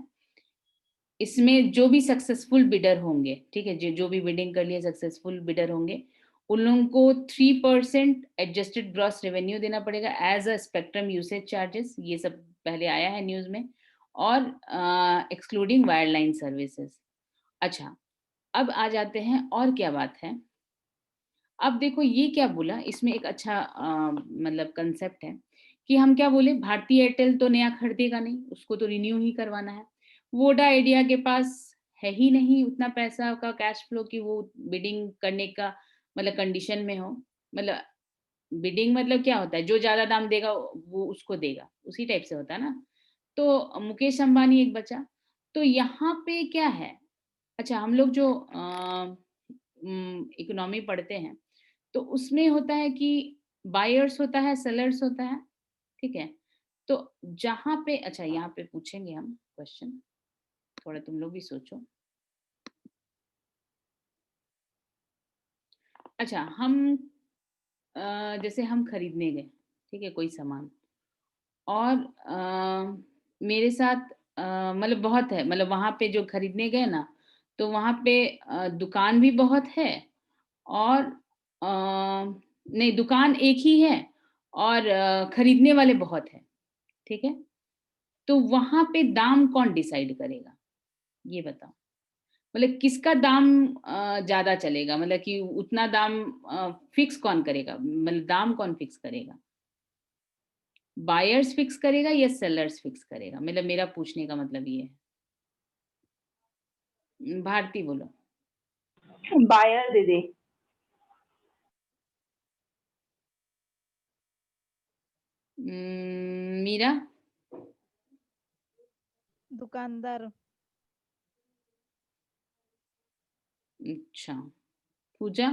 इसमें जो भी सक्सेसफुल बिडर होंगे, ठीक है, जो भी बिडिंग कर लिए सक्सेसफुल बिडर होंगे, उन लोगों को 3% एडजस्टेड ग्रॉस रेवेन्यू देना पड़ेगा as a spectrum usage charges. ये सब पहले आया है न्यूज में। और एक्सक्लूडिंग वायरलाइन सर्विसेज। अच्छा, अब आ जाते हैं और क्या बात है। अब देखो ये क्या बोला, इसमें एक अच्छा मतलब कंसेप्ट है कि हम क्या बोले, भारतीय एयरटेल तो नया खरीदेगा नहीं, उसको तो रिन्यू ही करवाना है। वोडा आइडिया के पास है ही नहीं उतना पैसा का कैश फ्लो कि वो बिडिंग करने का मतलब कंडीशन में हो। मतलब बिडिंग मतलब क्या होता है, जो ज्यादा दाम देगा वो उसको देगा, उसी टाइप से होता है ना। तो मुकेश अंबानी एक बचा। तो यहाँ पे क्या है, अच्छा हम लोग जो इकोनॉमी पढ़ते हैं, तो उसमें होता है कि बायर्स होता है, सेलर्स होता है, ठीक है। तो जहां पे, अच्छा यहाँ पे पूछेंगे हम क्वेश्चन, थोड़ा तुम लोग भी सोचो। अच्छा, हम जैसे हम खरीदने गए, ठीक है, कोई सामान, और मेरे साथ मतलब बहुत है, मतलब वहां पे जो खरीदने गए ना, तो वहां पे दुकान भी बहुत है, और नहीं, दुकान एक ही है, और खरीदने वाले बहुत है, ठीक है। तो वहां पे दाम कौन डिसाइड करेगा, ये बताओ। मतलब किसका दाम ज्यादा चलेगा, मतलब कि उतना दाम फिक्स कौन करेगा, मतलब दाम कौन फिक्स करेगा, बायर्स फिक्स करेगा या सेलर्स फिक्स करेगा, मतलब मेरा पूछने का मतलब ये है। भारती बोलो। बायर दीदी। मीरा। दुकानदार। अच्छा, पूजा।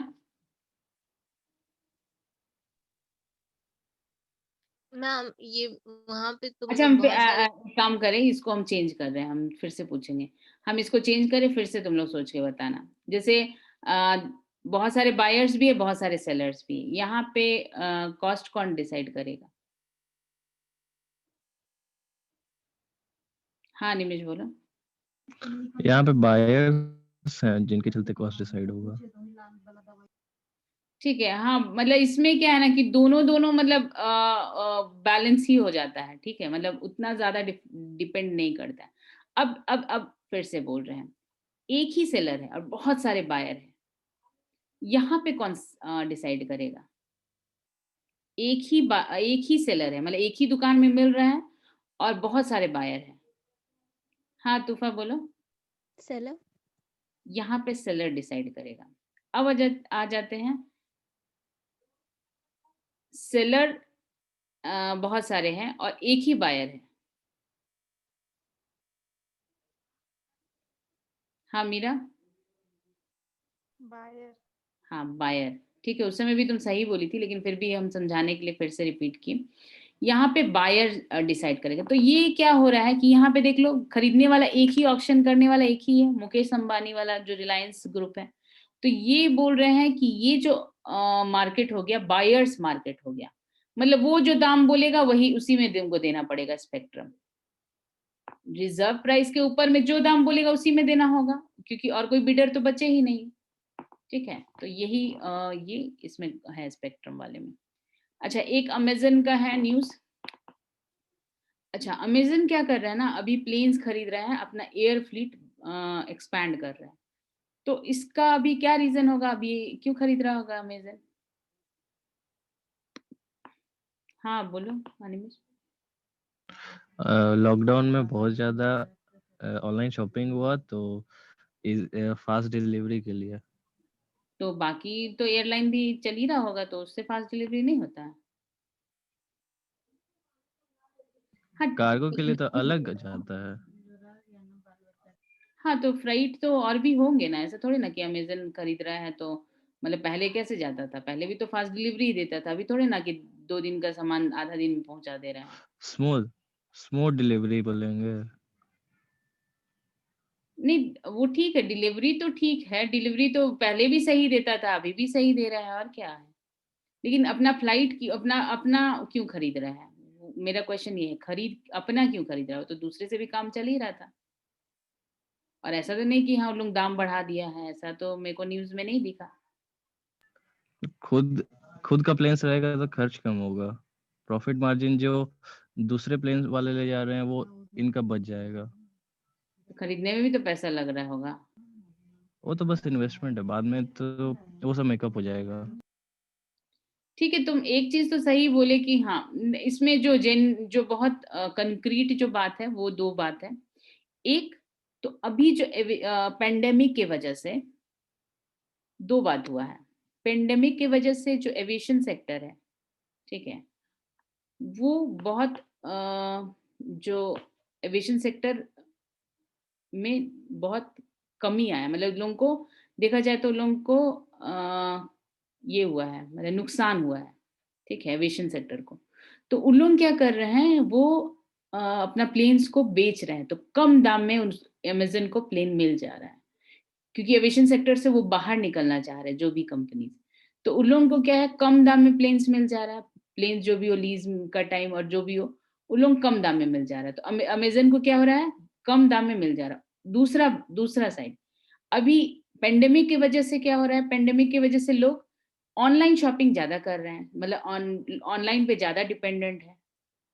मैम ये वहां पे तो अच्छा, मतलब हम बहुत सारे एक काम करें, इसको हम चेंज कर रहे हैं, हम फिर से पूछेंगे। हम इसको चेंज करें, फिर से तुम लोग सोच के बताना। जैसे बहुत सारे बायर्स भी है, बहुत सारे सेलर्स भी है, यहाँ पे कॉस्ट कौन डिसाइड करेगा। हाँ निमिष बोलो। यहाँ पे बायर्स हैं जिनके चलते कॉस्ट डिसाइड होगा। ठीक है, हाँ, मतलब इसमें क्या है ना कि दोनों दोनों मतलब बैलेंस ही हो जाता है, ठीक है, मतलब उतना ज्यादा डिपेंड नहीं करता है। अब फिर से बोल रहे हैं, एक ही सेलर है और बहुत सारे बायर है, यहाँ पे कौन डिसाइड करेगा। एक ही सेलर है, मतलब एक ही दुकान में मिल रहा है और बहुत सारे बायर हैं। हाँ तूफा बोलो। सेलर। यहाँ पे सेलर डिसाइड करेगा। अब आ जाते हैं, सेलर बहुत सारे हैं और एक ही बायर है। हाँ मीरा। बायर। हाँ बायर, ठीक है, उस समय भी तुम सही बोली थी, लेकिन फिर भी हम समझाने के लिए फिर से रिपीट किए। यहाँ पे बायर डिसाइड करेगा। तो ये क्या हो रहा है कि यहाँ पे देख लो, खरीदने वाला एक ही, ऑक्शन करने वाला एक ही है, मुकेश अंबानी वाला जो रिलायंस ग्रुप है। तो ये बोल रहे हैं कि ये जो मार्केट हो गया, बायर्स मार्केट हो गया, मतलब वो जो दाम बोलेगा वही उसी में तुमको देना पड़ेगा स्पेक्ट्रम। रिजर्व प्राइस के ऊपर में जो दाम बोलेगा उसी में देना होगा, क्योंकि और कोई बिडर तो बचे ही नहीं। ठीक है, तो यही ये इसमें है स्पेक्ट्रम वाले में। अच्छा, एक अमेजन का है न्यूज़। अच्छा, अमेजन क्या कर रहा है ना, अभी प्लेन्स खरीद रहा है, अपना एयर फ्लीट एक्सपैंड कर रहा है। तो इसका अभी क्या रीजन होगा, अभी क्यों खरीद रहा होगा अमेजन? हाँ बोलो अनिमेश। लॉकडाउन में बहुत ज़्यादा ऑनलाइन शॉपिंग हुआ, तो फास्ट डिलीवरी के लिए। तो बाकी तो एयरलाइन भी चल ही रहा होगा, तो उससे फास्ट डिलीवरी नहीं होता है। हाँ, कार्गो के लिए तो अलग जाता है। हाँ, तो फ्लाइट तो और भी होंगे ना, ऐसा थोड़ी ना कि अमेजन खरीद रहा है तो मतलब पहले कैसे जाता था, पहले भी तो फास्ट डिलीवरी ही देता था, अभी थोड़ी ना कि 2 दिन का सामान आधा दिन में पहुंचा दे रहा है। स्मूथ डिलीवरी बोलेंगे। नहीं, वो ठीक है, डिलीवरी तो ठीक है, डिलीवरी तो पहले भी सही देता था, अभी भी सही दे रहा है, और क्या है। लेकिन अपना फ्लाइट की अपना अपना क्यों खरीद रहा है, मेरा क्वेश्चन ये है, अपना क्यों खरीद रहा है, तो दूसरे से भी काम चल ही रहा था। और ऐसा तो नहीं कि हाँ उन लोग दाम बढ़ा दिया है, ऐसा तो मेरे को न्यूज में नहीं दिखा। खुद का प्लेन्स रहेगा तो खर्च कम होगा, प्रॉफिट मार्जिन जो दूसरे प्लेन्स वाले ले जा रहे हैं वो इनका बच जाएगा। तो खरीदने में भी तो पैसा लग रहा होगा। वो तो बस इन्वेस्टमेंट है, बाद में तो वो सब मेकअप हो जाएगा। ठीक है, तुम एक चीज तो सही बोले कि हाँ, इसमें जो बहुत कंक्रीट जो बात है वो 2 बात है। एक तो अभी जो पेंडेमिक के वजह से 2 बात हुआ है। पेंडेमिक के वजह से जो एविएशन सेक्टर है, ठीक है, वो बहुत जो एविएशन सेक्टर में बहुत कमी आया, मतलब लोगों को देखा जाए तो लोगों को ये हुआ है, मतलब नुकसान हुआ है, ठीक है, एविएशन सेक्टर को। तो उन लोग क्या कर रहे हैं, वो अपना प्लेन्स को बेच रहे हैं, तो कम दाम में अमेजन को प्लेन मिल जा रहा है, क्योंकि एविएशन सेक्टर से वो बाहर निकलना चाह रहे हैं जो भी कंपनीज। तो उन लोगों को क्या है, कम दाम में प्लेन्स मिल जा रहा है, प्लेन्स जो भी हो, लीज का टाइम और जो भी हो, उन लोग कम दाम में मिल जा रहा है। तो अमेजन को क्या हो रहा है, कम दाम में मिल जा रहा है। दूसरा साइड, अभी पेंडेमिक की वजह से क्या हो रहा है, पेंडेमिक की वजह से लोग ऑनलाइन शॉपिंग ज्यादा कर रहे हैं, मतलब ऑनलाइन पे ज्यादा डिपेंडेंट है।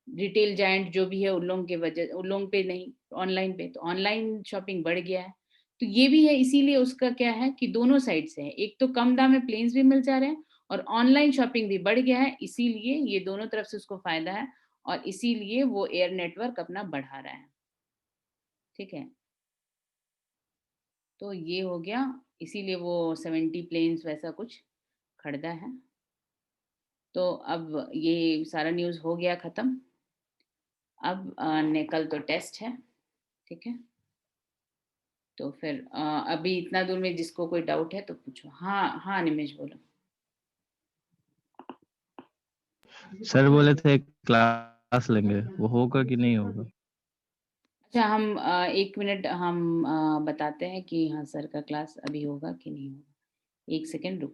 रिटेल जायंट जो भी है उन लोगों के वजह, उन लोगों पे नहीं, ऑनलाइन पे, तो ऑनलाइन शॉपिंग बढ़ गया है। तो ये भी है, इसीलिए उसका क्या है कि दोनों साइड से है, एक तो कम दाम में प्लेन्स भी मिल जा रहे हैं और ऑनलाइन शॉपिंग भी बढ़ गया है, इसीलिए ये दोनों तरफ से उसको फायदा है, और इसीलिए वो एयर नेटवर्क अपना बढ़ा रहा है। ठीक है, तो ये हो गया, इसीलिए वो 70 प्लेन्स वैसा कुछ खरीदा है। तो अब ये सारा न्यूज़ हो गया खत्म। अब कल तो टेस्ट है, ठीक है, तो फिर अभी इतना दूर में जिसको कोई डाउट है तो पूछो। हाँ हाँ निमेश बोलो। सर बोले थे क्लास लेंगे, वो होगा कि नहीं होगा? अच्छा, हम 1 मिनट हम बताते हैं कि हाँ सर का क्लास अभी होगा कि नहीं होगा। 1 सेकेंड रुको।